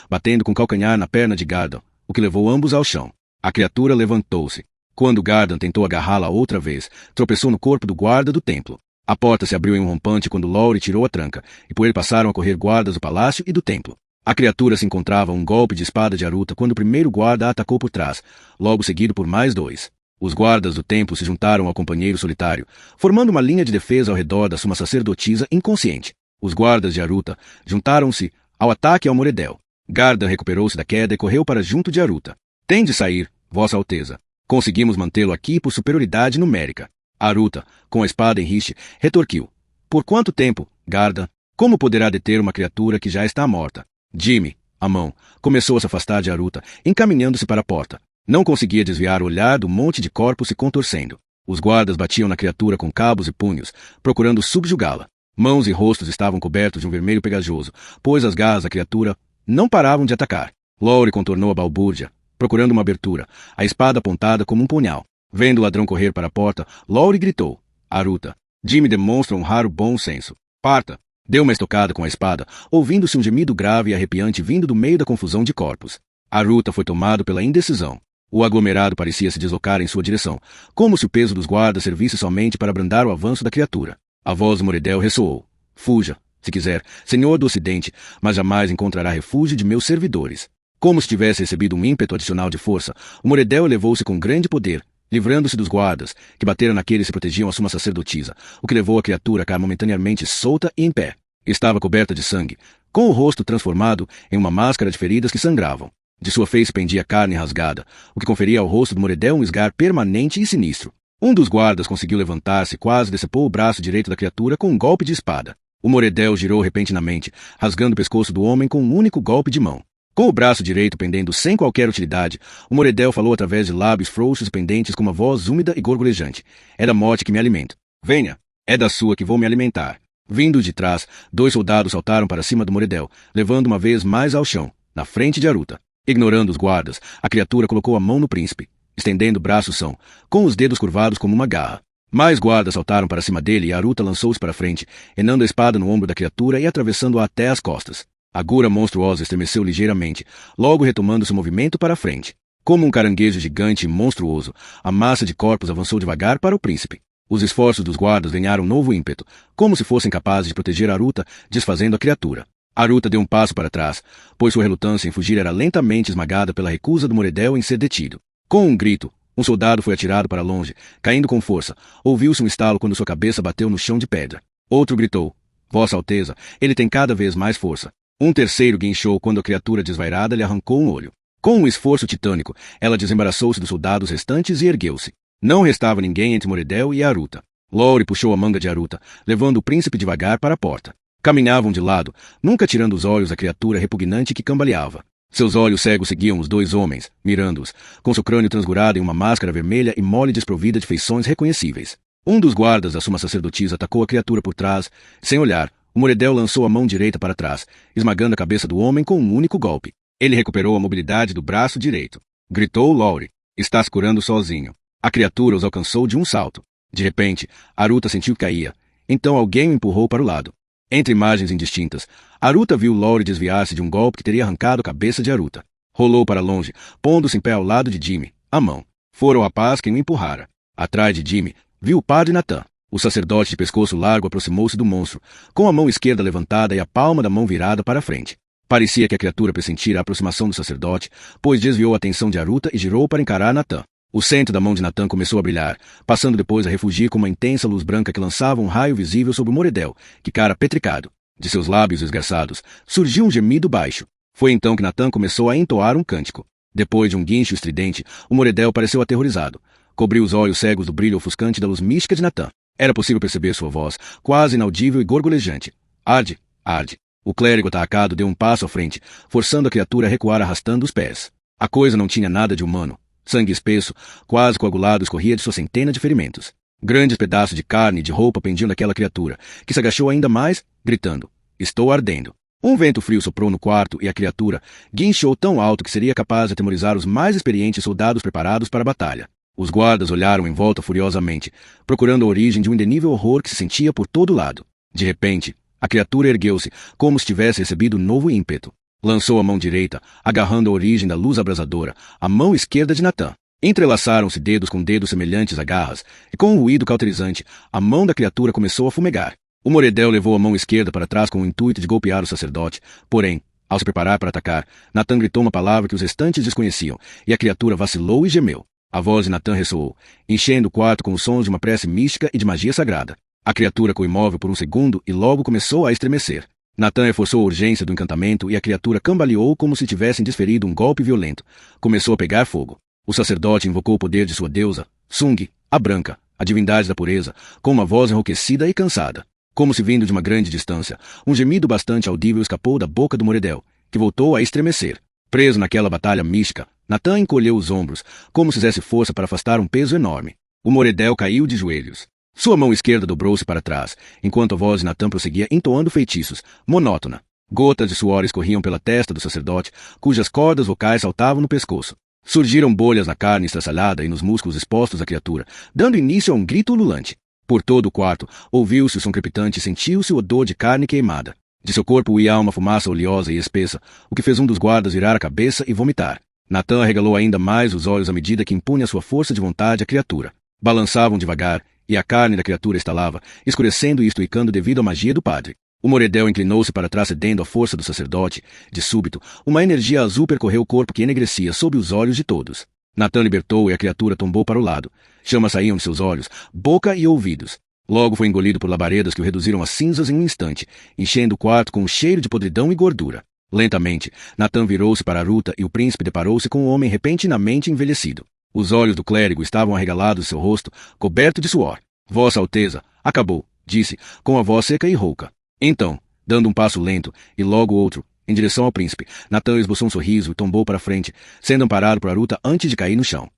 A: batendo com o calcanhar na perna de Gardan, o que levou ambos ao chão. A criatura levantou-se. Quando Gardan tentou agarrá-la outra vez, tropeçou no corpo do guarda do templo. A porta se abriu em um rompante quando Lowry tirou a tranca, e por ele passaram a correr guardas do palácio e do templo. A criatura se encontrava a um golpe de espada de Aruta quando o primeiro guarda a atacou por trás, logo seguido por mais dois. Os guardas do templo se juntaram ao companheiro solitário, formando uma linha de defesa ao redor da suma sacerdotisa inconsciente. Os guardas de Aruta juntaram-se ao ataque ao Moredel. Gardan recuperou-se da queda e correu para junto de Aruta. Tem de sair, Vossa Alteza. Conseguimos mantê-lo aqui por superioridade numérica. Aruta, com a espada em riste, retorquiu. Por quanto tempo, Gardan? Como poderá deter uma criatura que já está morta? Jimmy, a mão, começou a se afastar de Aruta, encaminhando-se para a porta. Não conseguia desviar o olhar do monte de corpos se contorcendo. Os guardas batiam na criatura com cabos e punhos, procurando subjugá-la. Mãos e rostos estavam cobertos de um vermelho pegajoso, pois as garras da criatura não paravam de atacar. Lowry contornou a balbúrdia, procurando uma abertura, a espada apontada como um punhal. Vendo o ladrão correr para a porta, Lowry gritou. Aruta. Jimmy demonstra um raro bom senso. Parta. Deu uma estocada com a espada, ouvindo-se um gemido grave e arrepiante vindo do meio da confusão de corpos. Aruta foi tomado pela indecisão. O aglomerado parecia se deslocar em sua direção, como se o peso dos guardas servisse somente para abrandar o avanço da criatura. A voz do Moredel ressoou. Fuja, se quiser, senhor do ocidente, mas jamais encontrará refúgio de meus servidores. Como se tivesse recebido um ímpeto adicional de força, o Moredel elevou-se com grande poder, livrando-se dos guardas, que bateram naqueles que se protegiam à suma sacerdotisa, o que levou a criatura a cair momentaneamente solta e em pé. Estava coberta de sangue, com o rosto transformado em uma máscara de feridas que sangravam. De sua face pendia carne rasgada, o que conferia ao rosto do Moredel um esgar permanente e sinistro. Um dos guardas conseguiu levantar-se e quase decepou o braço direito da criatura com um golpe de espada. O Moredel girou repentinamente, rasgando o pescoço do homem com um único golpe de mão. Com o braço direito pendendo sem qualquer utilidade, o Moredel falou através de lábios frouxos e pendentes com uma voz úmida e gorgolejante. É da morte que me alimento. Venha, é da sua que vou me alimentar. Vindo de trás, 2 soldados saltaram para cima do Moredel, levando uma vez mais ao chão, na frente de Aruta. Ignorando os guardas, a criatura colocou a mão no príncipe, estendendo o braço são, com os dedos curvados como uma garra. Mais guardas saltaram para cima dele e Aruta lançou-se para frente, enando a espada no ombro da criatura e atravessando-a até as costas. A gura monstruosa estremeceu ligeiramente, logo retomando seu movimento para a frente. Como um caranguejo gigante e monstruoso, a massa de corpos avançou devagar para o príncipe. Os esforços dos guardas ganharam novo ímpeto, como se fossem capazes de proteger Aruta, desfazendo a criatura. Aruta deu um passo para trás, pois sua relutância em fugir era lentamente esmagada pela recusa do Moredel em ser detido. Com um grito, um soldado foi atirado para longe, caindo com força. Ouviu-se um estalo quando sua cabeça bateu no chão de pedra. Outro gritou: Vossa Alteza, ele tem cada vez mais força. Um terceiro guinchou quando a criatura desvairada lhe arrancou um olho. Com um esforço titânico, ela desembaraçou-se dos soldados restantes e ergueu-se. Não restava ninguém entre Moredel e Aruta. Lowry puxou a manga de Aruta, levando o príncipe devagar para a porta. Caminhavam de lado, nunca tirando os olhos da criatura repugnante que cambaleava. Seus olhos cegos seguiam os 2 homens, mirando-os, com seu crânio transgurado em uma máscara vermelha e mole desprovida de feições reconhecíveis. Um dos guardas da suma sacerdotisa atacou a criatura por trás. Sem olhar, o Moredel lançou a mão direita para trás, esmagando a cabeça do homem com um único golpe. Ele recuperou a mobilidade do braço direito. Gritou Lowry: Está se curando sozinho. A criatura os alcançou de um salto. De repente, Aruta sentiu que caía. Então alguém o empurrou para o lado. Entre imagens indistintas, Aruta viu Lowry desviar-se de um golpe que teria arrancado a cabeça de Aruta. Rolou para longe, pondo-se em pé ao lado de Jimmy, a mão. Fora o rapaz quem o empurrara. Atrás de Jimmy, viu o padre Nathan. O sacerdote de pescoço largo aproximou-se do monstro, com a mão esquerda levantada e a palma da mão virada para a frente. Parecia que a criatura pressentira a aproximação do sacerdote, pois desviou a atenção de Aruta e girou para encarar Nathan. O centro da mão de Nathan começou a brilhar, passando depois a refugir com uma intensa luz branca que lançava um raio visível sobre o Moredel, que cara petrificado. De seus lábios esgarçados, surgiu um gemido baixo. Foi então que Nathan começou a entoar um cântico. Depois de um guincho estridente, o Moredel pareceu aterrorizado. Cobriu os olhos cegos do brilho ofuscante da luz mística de Nathan. Era possível perceber sua voz, quase inaudível e gorgolejante. Arde, arde. O clérigo atacado deu um passo à frente, forçando a criatura a recuar arrastando os pés. A coisa não tinha nada de humano. Sangue espesso, quase coagulado, escorria de sua centena de ferimentos. Grandes pedaços de carne e de roupa pendiam daquela criatura, que se agachou ainda mais, gritando: Estou ardendo. Um vento frio soprou no quarto e a criatura guinchou tão alto que seria capaz de atemorizar os mais experientes soldados preparados para a batalha. Os guardas olharam em volta furiosamente, procurando a origem de um indenível horror que se sentia por todo lado. De repente, a criatura ergueu-se, como se tivesse recebido novo ímpeto. Lançou a mão direita, agarrando a origem da luz abrasadora, a mão esquerda de Nathan. Entrelaçaram-se dedos com dedos semelhantes a garras, e com um ruído cauterizante, a mão da criatura começou a fumegar. O Moredel levou a mão esquerda para trás com o intuito de golpear o sacerdote, porém, ao se preparar para atacar, Nathan gritou uma palavra que os restantes desconheciam, e a criatura vacilou e gemeu. A voz de Nathan ressoou, enchendo o quarto com os sons de uma prece mística e de magia sagrada. A criatura ficou imóvel por um segundo e logo começou a estremecer. Nathan reforçou a urgência do encantamento e a criatura cambaleou como se tivessem desferido um golpe violento. Começou a pegar fogo. O sacerdote invocou o poder de sua deusa, Sung, a branca, a divindade da pureza, com uma voz enrouquecida e cansada. Como se vindo de uma grande distância, um gemido bastante audível escapou da boca do Moredel, que voltou a estremecer. Preso naquela batalha mística, Nathan encolheu os ombros, como se fizesse força para afastar um peso enorme. O Moredel caiu de joelhos. Sua mão esquerda dobrou-se para trás, enquanto a voz de Nathan prosseguia entoando feitiços, monótona. Gotas de suor escorriam pela testa do sacerdote, cujas cordas vocais saltavam no pescoço. Surgiram bolhas na carne estraçalhada e nos músculos expostos à criatura, dando início a um grito ululante. Por todo o quarto, ouviu-se o som crepitante e sentiu-se o odor de carne queimada. De seu corpo ia uma fumaça oleosa e espessa, o que fez um dos guardas virar a cabeça e vomitar. Nathan arregalou ainda mais os olhos à medida que impunha sua força de vontade à criatura. Balançavam devagar, e a carne da criatura estalava, escurecendo e estuicando devido à magia do padre. O Moredel inclinou-se para trás cedendo à força do sacerdote. De súbito, uma energia azul percorreu o corpo que enegrecia sob os olhos de todos. Nathan libertou e a criatura tombou para o lado. Chamas saíam de seus olhos, boca e ouvidos. Logo foi engolido por labaredas que o reduziram a cinzas em um instante, enchendo o quarto com um cheiro de podridão e gordura. Lentamente, Nathan virou-se para Aruta e o príncipe deparou-se com um homem repentinamente envelhecido. Os olhos do clérigo estavam arregalados de seu rosto, coberto de suor. Vossa Alteza, acabou, disse, com a voz seca e rouca. Então, dando um passo lento, e logo outro, em direção ao príncipe. Natan esboçou um sorriso e tombou para frente, sendo amparado por Aruta antes de cair no chão.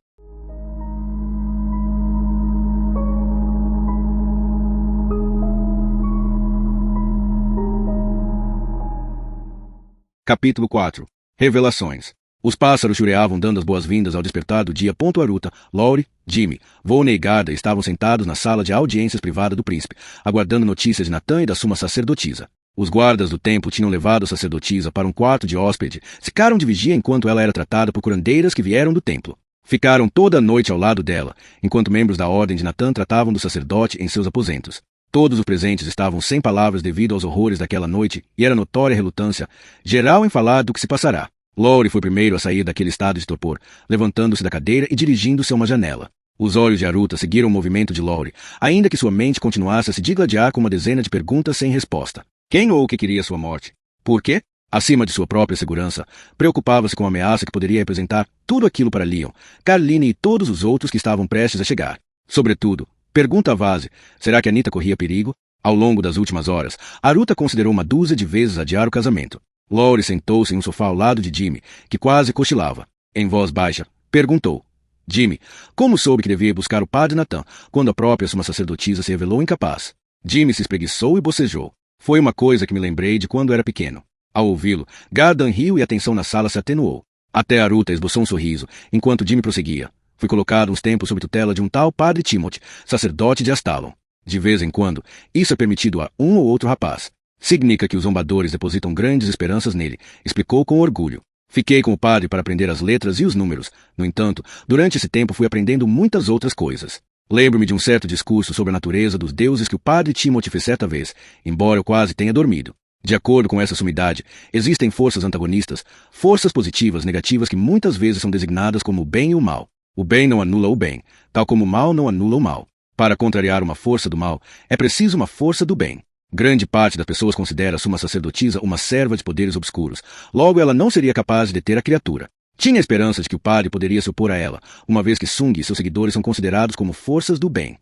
A: Capítulo 4. Revelações. Os pássaros chureavam dando as boas-vindas ao despertar do dia. Aruta, Lowry, Jimmy, Volney e Garda estavam sentados na sala de audiências privada do príncipe, aguardando notícias de Natan e da suma sacerdotisa. Os guardas do templo tinham levado a sacerdotisa para um quarto de hóspede, ficaram de vigia enquanto ela era tratada por curandeiras que vieram do templo. Ficaram toda a noite ao lado dela, enquanto membros da ordem de Natan tratavam do sacerdote em seus aposentos. Todos os presentes estavam sem palavras devido aos horrores daquela noite, e era notória a relutância geral em falar do que se passará. Lowry foi primeiro a sair daquele estado de torpor, levantando-se da cadeira e dirigindo-se a uma janela. Os olhos de Aruta seguiram o movimento de Lowry, ainda que sua mente continuasse a se digladiar com uma dezena de perguntas sem resposta. Quem ou o que queria sua morte? Por quê? Acima de sua própria segurança, preocupava-se com a ameaça que poderia representar tudo aquilo para Leon, Carline e todos os outros que estavam prestes a chegar. Sobretudo, pergunta a Vase, será que Anita corria perigo? Ao longo das últimas horas, Aruta considerou uma dúzia de vezes adiar o casamento. Lowry sentou-se em um sofá ao lado de Jimmy, que quase cochilava. Em voz baixa, perguntou. Jimmy, como soube que devia buscar o padre Natan, quando a própria suma sacerdotisa se revelou incapaz? Jimmy se espreguiçou e bocejou. Foi uma coisa que me lembrei de quando era pequeno. Ao ouvi-lo, Gardan riu e a tensão na sala se atenuou. Até Aruta esboçou um sorriso, enquanto Jimmy prosseguia. Fui colocado uns tempos sob tutela de um tal padre Timothy, sacerdote de Astalon. De vez em quando, isso é permitido a um ou outro rapaz. Significa que os zombadores depositam grandes esperanças nele, explicou com orgulho. Fiquei com o padre para aprender as letras e os números. No entanto, durante esse tempo fui aprendendo muitas outras coisas. Lembro-me de um certo discurso sobre a natureza dos deuses que o padre Timothy fez certa vez, embora eu quase tenha dormido. De acordo com essa sumidade, existem forças antagonistas, forças positivas, negativas que muitas vezes são designadas como o bem e o mal. O bem não anula o bem, tal como o mal não anula o mal. Para contrariar uma força do mal, é preciso uma força do bem. Grande parte das pessoas considera a suma sacerdotisa uma serva de poderes obscuros. Logo, ela não seria capaz de deter a criatura. Tinha esperança de que o padre poderia se opor a ela, uma vez que Sung e seus seguidores são considerados como forças do bem.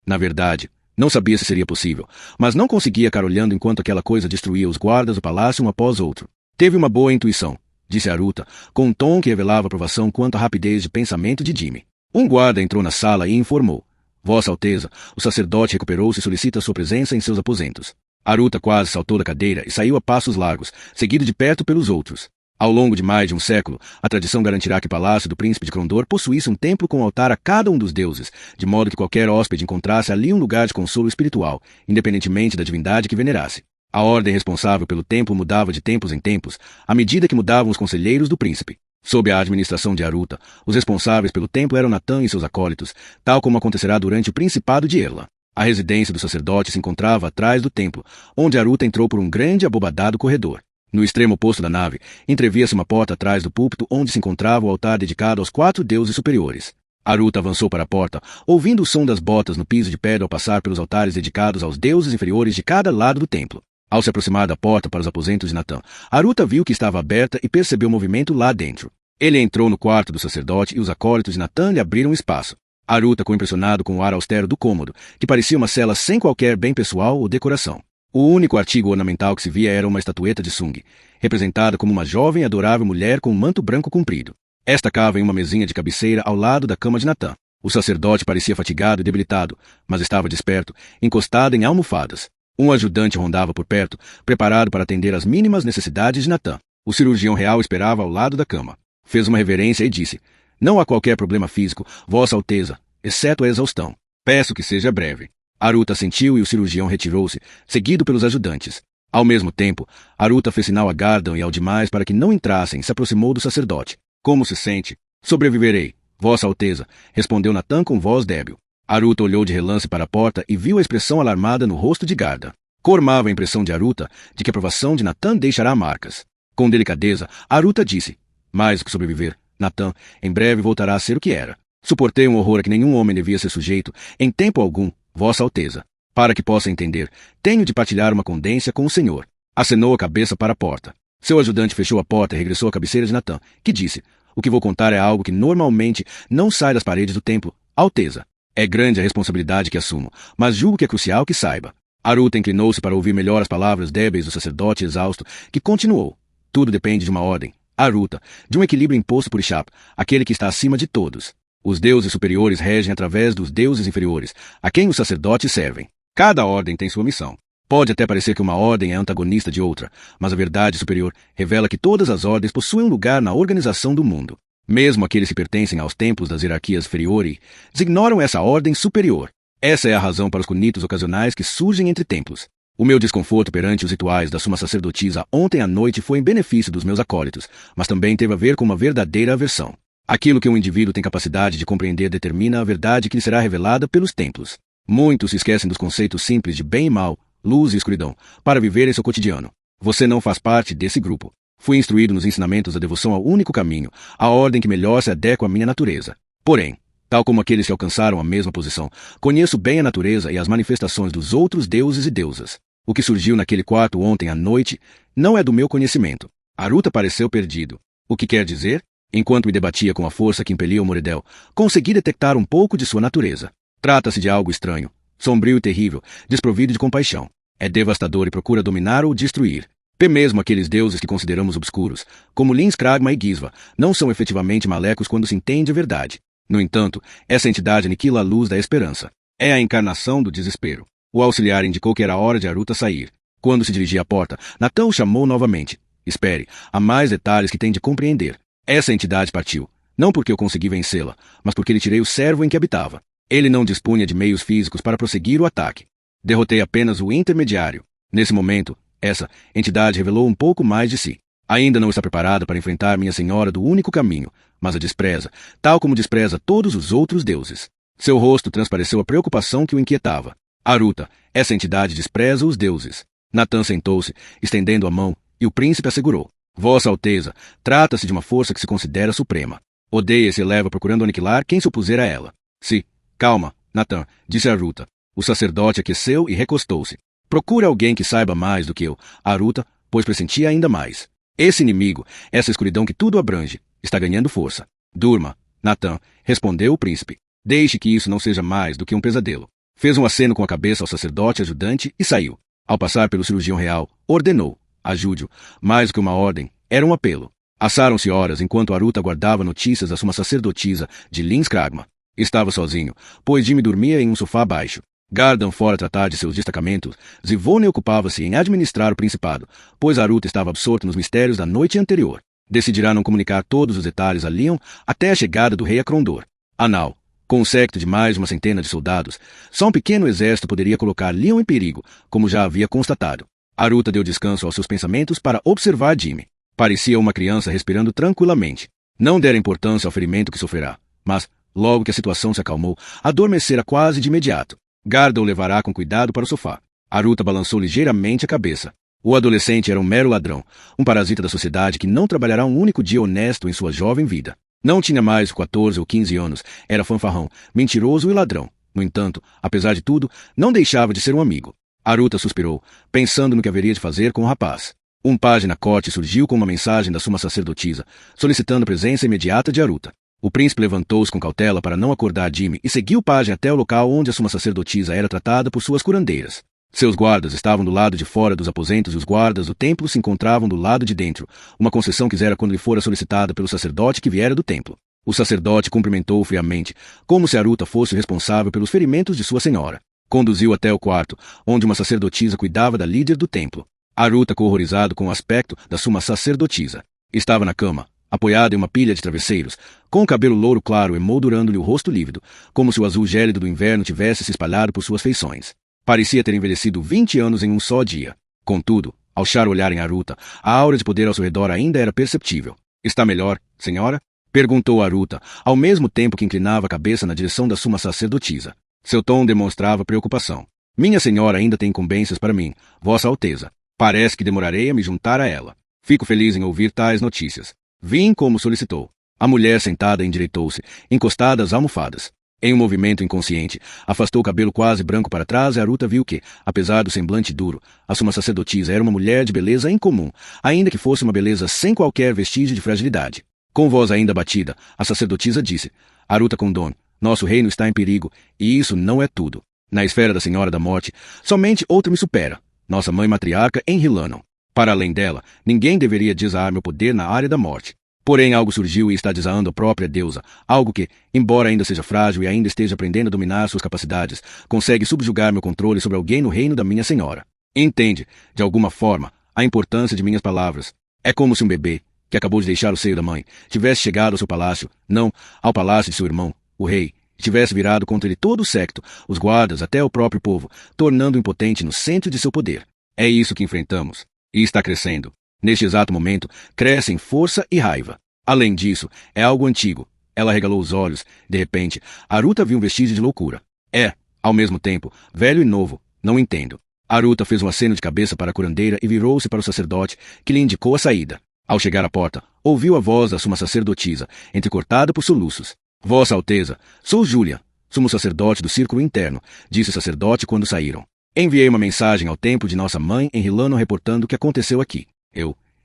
A: Na verdade, não sabia se seria possível, mas não conseguia ficar olhando enquanto aquela coisa destruía os guardas do palácio um após outro. Teve uma boa intuição, disse Aruta, com um tom que revelava aprovação quanto à rapidez de pensamento de Jimmy. Um guarda entrou na sala e informou. Vossa Alteza, o sacerdote recuperou-se e solicita sua presença em seus aposentos. Aruta quase saltou da cadeira e saiu a passos largos, seguido de perto pelos outros. Ao longo de mais de um século, a tradição garantirá que o palácio do príncipe de Krondor possuísse um templo com altar a cada um dos deuses, de modo que qualquer hóspede encontrasse ali um lugar de consolo espiritual, independentemente da divindade que venerasse. A ordem responsável pelo templo mudava de tempos em tempos, à medida que mudavam os conselheiros do príncipe. Sob a administração de Aruta, os responsáveis pelo templo eram Natan e seus acólitos, tal como acontecerá durante o principado de Erla. A residência do sacerdote se encontrava atrás do templo, onde Aruta entrou por um grande abobadado corredor. No extremo oposto da nave, entrevia-se uma porta atrás do púlpito onde se encontrava o altar dedicado aos 4 deuses superiores. Aruta avançou para a porta, ouvindo o som das botas no piso de pedra ao passar pelos altares dedicados aos deuses inferiores de cada lado do templo. Ao se aproximar da porta para os aposentos de Natan, Aruta viu que estava aberta e percebeu movimento lá dentro. Ele entrou no quarto do sacerdote e os acólitos de Natan lhe abriram espaço. Aruta ficou impressionado com o ar austero do cômodo, que parecia uma cela sem qualquer bem pessoal ou decoração. O único artigo ornamental que se via era uma estatueta de Sung, representada como uma jovem e adorável mulher com um manto branco comprido. Esta cava em uma mesinha de cabeceira ao lado da cama de Natan. O sacerdote parecia fatigado e debilitado, mas estava desperto, encostado em almofadas. Um ajudante rondava por perto, preparado para atender às mínimas necessidades de Natan. O cirurgião real esperava ao lado da cama. Fez uma reverência e disse, não há qualquer problema físico, Vossa Alteza, exceto a exaustão. Peço que seja breve. Aruta assentiu e o cirurgião retirou-se, seguido pelos ajudantes. Ao mesmo tempo, Aruta fez sinal a Gardan e ao demais para que não entrassem e se aproximou do sacerdote. Como se sente? Sobreviverei, Vossa Alteza, respondeu Natan com voz débil. Aruta olhou de relance para a porta e viu a expressão alarmada no rosto de Gardan. Formava a impressão de Aruta de que a aprovação de Natan deixará marcas. Com delicadeza, Aruta disse, mais do que sobreviver, Natan, em breve voltará a ser o que era. Suportei um horror a que nenhum homem devia ser sujeito, em tempo algum, Vossa Alteza. Para que possa entender, tenho de partilhar uma condência com o senhor. Acenou a cabeça para a porta. Seu ajudante fechou a porta e regressou à cabeceira de Natan, que disse, o que vou contar é algo que normalmente não sai das paredes do templo, Alteza. É grande a responsabilidade que assumo, mas julgo que é crucial que saiba. Aruta inclinou-se para ouvir melhor as palavras débeis do sacerdote exausto, que continuou. Tudo depende de uma ordem, Aruta, de um equilíbrio imposto por Ishap, aquele que está acima de todos. Os deuses superiores regem através dos deuses inferiores, a quem os sacerdotes servem. Cada ordem tem sua missão. Pode até parecer que uma ordem é antagonista de outra, mas a verdade superior revela que todas as ordens possuem um lugar na organização do mundo. Mesmo aqueles que pertencem aos templos das hierarquias inferiores ignoram essa ordem superior. Essa é a razão para os conflitos ocasionais que surgem entre templos. O meu desconforto perante os rituais da suma sacerdotisa ontem à noite foi em benefício dos meus acólitos, mas também teve a ver com uma verdadeira aversão. Aquilo que um indivíduo tem capacidade de compreender determina a verdade que lhe será revelada pelos templos. Muitos se esquecem dos conceitos simples de bem e mal, luz e escuridão, para viver em seu cotidiano. Você não faz parte desse grupo. Fui instruído nos ensinamentos da devoção ao único caminho, a ordem que melhor se adequa à minha natureza. Porém, tal como aqueles que alcançaram a mesma posição, conheço bem a natureza e as manifestações dos outros deuses e deusas. O que surgiu naquele quarto ontem à noite não é do meu conhecimento. Aruta pareceu perdido. O que quer dizer? Enquanto me debatia com a força que impelia o Moridel, consegui detectar um pouco de sua natureza. Trata-se de algo estranho, sombrio e terrível, desprovido de compaixão. É devastador e procura dominar ou destruir. Mesmo aqueles deuses que consideramos obscuros, como Lins Kragma e Gisva, não são efetivamente malecos quando se entende a verdade. No entanto, essa entidade aniquila a luz da esperança. É a encarnação do desespero. O auxiliar indicou que era hora de Aruta sair. Quando se dirigia à porta, Natan o chamou novamente. Espere, há mais detalhes que tem de compreender. Essa entidade partiu, não porque eu consegui vencê-la, mas porque lhe tirei o servo em que habitava. Ele não dispunha de meios físicos para prosseguir o ataque. Derrotei apenas o intermediário. Nesse momento, essa entidade revelou um pouco mais de si. Ainda não está preparada para enfrentar minha senhora do único caminho, mas a despreza, tal como despreza todos os outros deuses. Seu rosto transpareceu a preocupação que o inquietava. Aruta, essa entidade despreza os deuses. Natan sentou-se, estendendo a mão, e o príncipe assegurou. Vossa Alteza, trata-se de uma força que se considera suprema. Odeia e se eleva procurando aniquilar quem se opuser a ela. Calma, Natan, disse Aruta. O sacerdote aqueceu e recostou-se. Procure alguém que saiba mais do que eu, Aruta, pois pressentia ainda mais. Esse inimigo, essa escuridão que tudo abrange, está ganhando força. Durma, Natan, respondeu o príncipe. Deixe que isso não seja mais do que um pesadelo. Fez um aceno com a cabeça ao sacerdote ajudante e saiu. Ao passar pelo cirurgião real, ordenou. Ajude-o. Mais do que uma ordem, era um apelo. Passaram-se horas enquanto Aruta aguardava notícias da suma sacerdotisa de Lins Kragma. Estava sozinho, pois Jimmy dormia em um sofá baixo. Gardan fora tratar de seus destacamentos, Zivone ocupava-se em administrar o principado, pois Aruta estava absorto nos mistérios da noite anterior. Decidirá não comunicar todos os detalhes a Leon até a chegada do rei Akrondor. Anal, com um séquito de mais de uma centena de soldados, só um pequeno exército poderia colocar Leon em perigo, como já havia constatado. Aruta deu descanso aos seus pensamentos para observar Jimmy. Parecia uma criança respirando tranquilamente. Não dera importância ao ferimento que sofrerá, mas, logo que a situação se acalmou, adormecera quase de imediato. Garda o levará com cuidado para o sofá. Aruta balançou ligeiramente a cabeça. O adolescente era um mero ladrão, um parasita da sociedade que não trabalhará um único dia honesto em sua jovem vida. Não tinha mais 14 ou 15 anos, era fanfarrão, mentiroso e ladrão. No entanto, apesar de tudo, não deixava de ser um amigo. Aruta suspirou, pensando no que haveria de fazer com o rapaz. Um pajem na corte surgiu com uma mensagem da suma sacerdotisa, solicitando a presença imediata de Aruta. O príncipe levantou-se com cautela para não acordar Jimmy e seguiu o pajem até o local onde a suma sacerdotisa era tratada por suas curandeiras. Seus guardas estavam do lado de fora dos aposentos e os guardas do templo se encontravam do lado de dentro, uma concessão que quisera quando lhe fora solicitada pelo sacerdote que viera do templo. O sacerdote cumprimentou-o friamente, como se Aruta fosse o responsável pelos ferimentos de sua senhora. Conduziu até o quarto, onde uma sacerdotisa cuidava da líder do templo. Aruta ficou horrorizado com o aspecto da suma sacerdotisa. Estava na cama, apoiada em uma pilha de travesseiros, com o cabelo louro claro emoldurando-lhe o rosto lívido, como se o azul gélido do inverno tivesse se espalhado por suas feições. Parecia ter envelhecido 20 anos em um só dia. Contudo, ao achar o olhar em Aruta, a aura de poder ao seu redor ainda era perceptível. Está melhor, senhora? Perguntou Aruta, ao mesmo tempo que inclinava a cabeça na direção da suma sacerdotisa. Seu tom demonstrava preocupação. Minha senhora ainda tem incumbências para mim, Vossa Alteza. Parece que demorarei a me juntar a ela. Fico feliz em ouvir tais notícias. Vim como solicitou. A mulher sentada endireitou-se, encostada às almofadas. Em um movimento inconsciente, afastou o cabelo quase branco para trás e Aruta viu que, apesar do semblante duro, a suma sacerdotisa era uma mulher de beleza incomum, ainda que fosse uma beleza sem qualquer vestígio de fragilidade. Com voz ainda batida, a sacerdotisa disse: Aruta Kondon, nosso reino está em perigo, e isso não é tudo. Na esfera da Senhora da Morte, somente outra me supera, nossa mãe matriarca Enrilanon. Para além dela, ninguém deveria desaar meu poder na área da morte. Porém, algo surgiu e está desaando a própria deusa, algo que, embora ainda seja frágil e ainda esteja aprendendo a dominar suas capacidades, consegue subjugar meu controle sobre alguém no reino da minha senhora. Entende, de alguma forma, a importância de minhas palavras. É como se um bebê, que acabou de deixar o seio da mãe, tivesse chegado ao seu palácio, não, ao palácio de seu irmão, o rei, e tivesse virado contra ele todo o séquito, os guardas, até o próprio povo, tornando-o impotente no centro de seu poder. É isso que enfrentamos. E está crescendo. Neste exato momento, cresce em força e raiva. Além disso, é algo antigo. Ela regalou os olhos. De repente, Aruta viu um vestígio de loucura. É, ao mesmo tempo, velho e novo. Não entendo. Aruta fez um aceno de cabeça para a curandeira e virou-se para o sacerdote, que lhe indicou a saída. Ao chegar à porta, ouviu a voz da suma sacerdotisa, entrecortada por soluços. Vossa Alteza, sou Júlia, sumo sacerdote do círculo interno, disse o sacerdote quando saíram. Enviei uma mensagem ao templo de nossa mãe em Rilano reportando o que aconteceu aqui.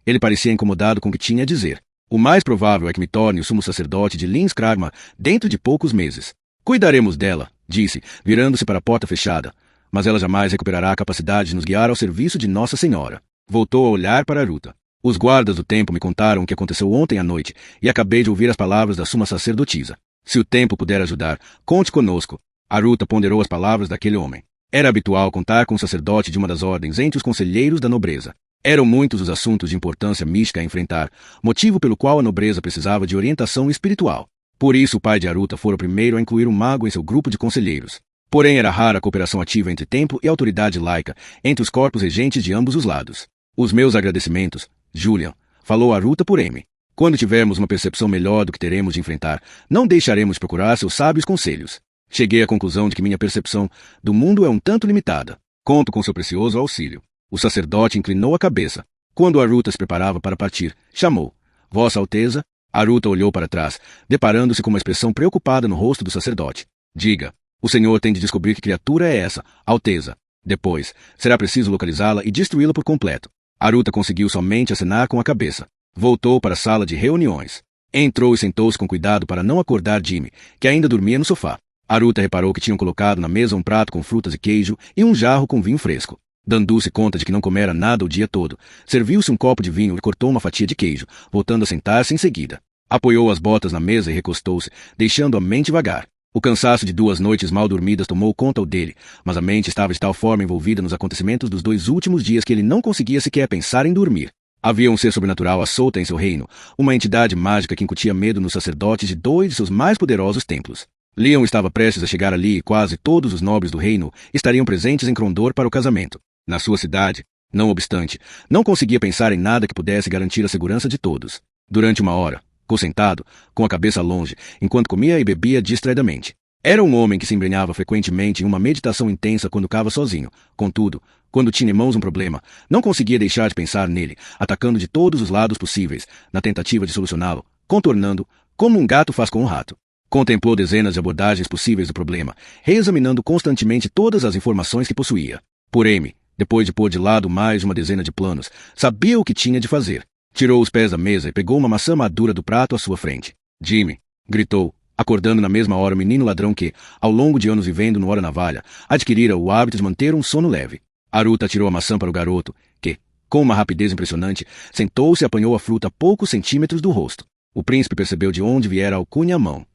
A: Ele parecia incomodado com o que tinha a dizer. O mais provável é que me torne o sumo sacerdote de Lins Kragma dentro de poucos meses. Cuidaremos dela, disse, virando-se para a porta fechada. Mas ela jamais recuperará a capacidade de nos guiar ao serviço de Nossa Senhora. Voltou a olhar para Aruta. Os guardas do templo me contaram o que aconteceu ontem à noite, e acabei de ouvir as palavras da suma sacerdotisa. Se o tempo puder ajudar, conte conosco. Aruta ponderou as palavras daquele homem. Era habitual contar com o sacerdote de uma das ordens entre os conselheiros da nobreza. Eram muitos os assuntos de importância mística a enfrentar, motivo pelo qual a nobreza precisava de orientação espiritual. Por isso o pai de Aruta fora o primeiro a incluir um mago em seu grupo de conselheiros. Porém era rara a cooperação ativa entre templo e autoridade laica, entre os corpos regentes de ambos os lados. Os meus agradecimentos, Julian, falou Aruta por M. Quando tivermos uma percepção melhor do que teremos de enfrentar, não deixaremos de procurar seus sábios conselhos. Cheguei à conclusão de que minha percepção do mundo é um tanto limitada. Conto com seu precioso auxílio. O sacerdote inclinou a cabeça. Quando Aruta se preparava para partir, chamou. Vossa Alteza? Aruta olhou para trás, deparando-se com uma expressão preocupada no rosto do sacerdote. Diga, o senhor tem de descobrir que criatura é essa, Alteza. Depois, será preciso localizá-la e destruí-la por completo. Aruta conseguiu somente acenar com a cabeça. Voltou para a sala de reuniões. Entrou e sentou-se com cuidado para não acordar Jimmy, que ainda dormia no sofá. Aruta reparou que tinham colocado na mesa um prato com frutas e queijo e um jarro com vinho fresco. Dando-se conta de que não comera nada o dia todo, serviu-se um copo de vinho e cortou uma fatia de queijo, voltando a sentar-se em seguida. Apoiou as botas na mesa e recostou-se, deixando a mente vagar. O cansaço de 2 noites mal dormidas tomou conta dele, mas a mente estava de tal forma envolvida nos acontecimentos dos 2 últimos dias que ele não conseguia sequer pensar em dormir. Havia um ser sobrenatural à solta em seu reino, uma entidade mágica que incutia medo nos sacerdotes de 2 de seus mais poderosos templos. Leon estava prestes a chegar ali e quase todos os nobres do reino estariam presentes em Krondor para o casamento. Na sua cidade, não obstante, não conseguia pensar em nada que pudesse garantir a segurança de todos. Durante 1 hora, ficou sentado, com a cabeça longe, enquanto comia e bebia distraidamente. Era um homem que se embrenhava frequentemente em uma meditação intensa quando ficava sozinho. Contudo, quando tinha em mãos um problema, não conseguia deixar de pensar nele, atacando de todos os lados possíveis, na tentativa de solucioná-lo, contornando, como um gato faz com um rato. Contemplou dezenas de abordagens possíveis do problema, reexaminando constantemente todas as informações que possuía. Porém, depois de pôr de lado mais de uma dezena de planos, sabia o que tinha de fazer. Tirou os pés da mesa e pegou uma maçã madura do prato à sua frente. Jimmy, gritou, acordando na mesma hora o menino ladrão que, ao longo de anos vivendo no Hora Navalha, adquirira o hábito de manter um sono leve. Aruta tirou a maçã para o garoto, que, com uma rapidez impressionante, sentou-se e apanhou a fruta a poucos centímetros do rosto. O príncipe percebeu de onde viera a alcunha à mão.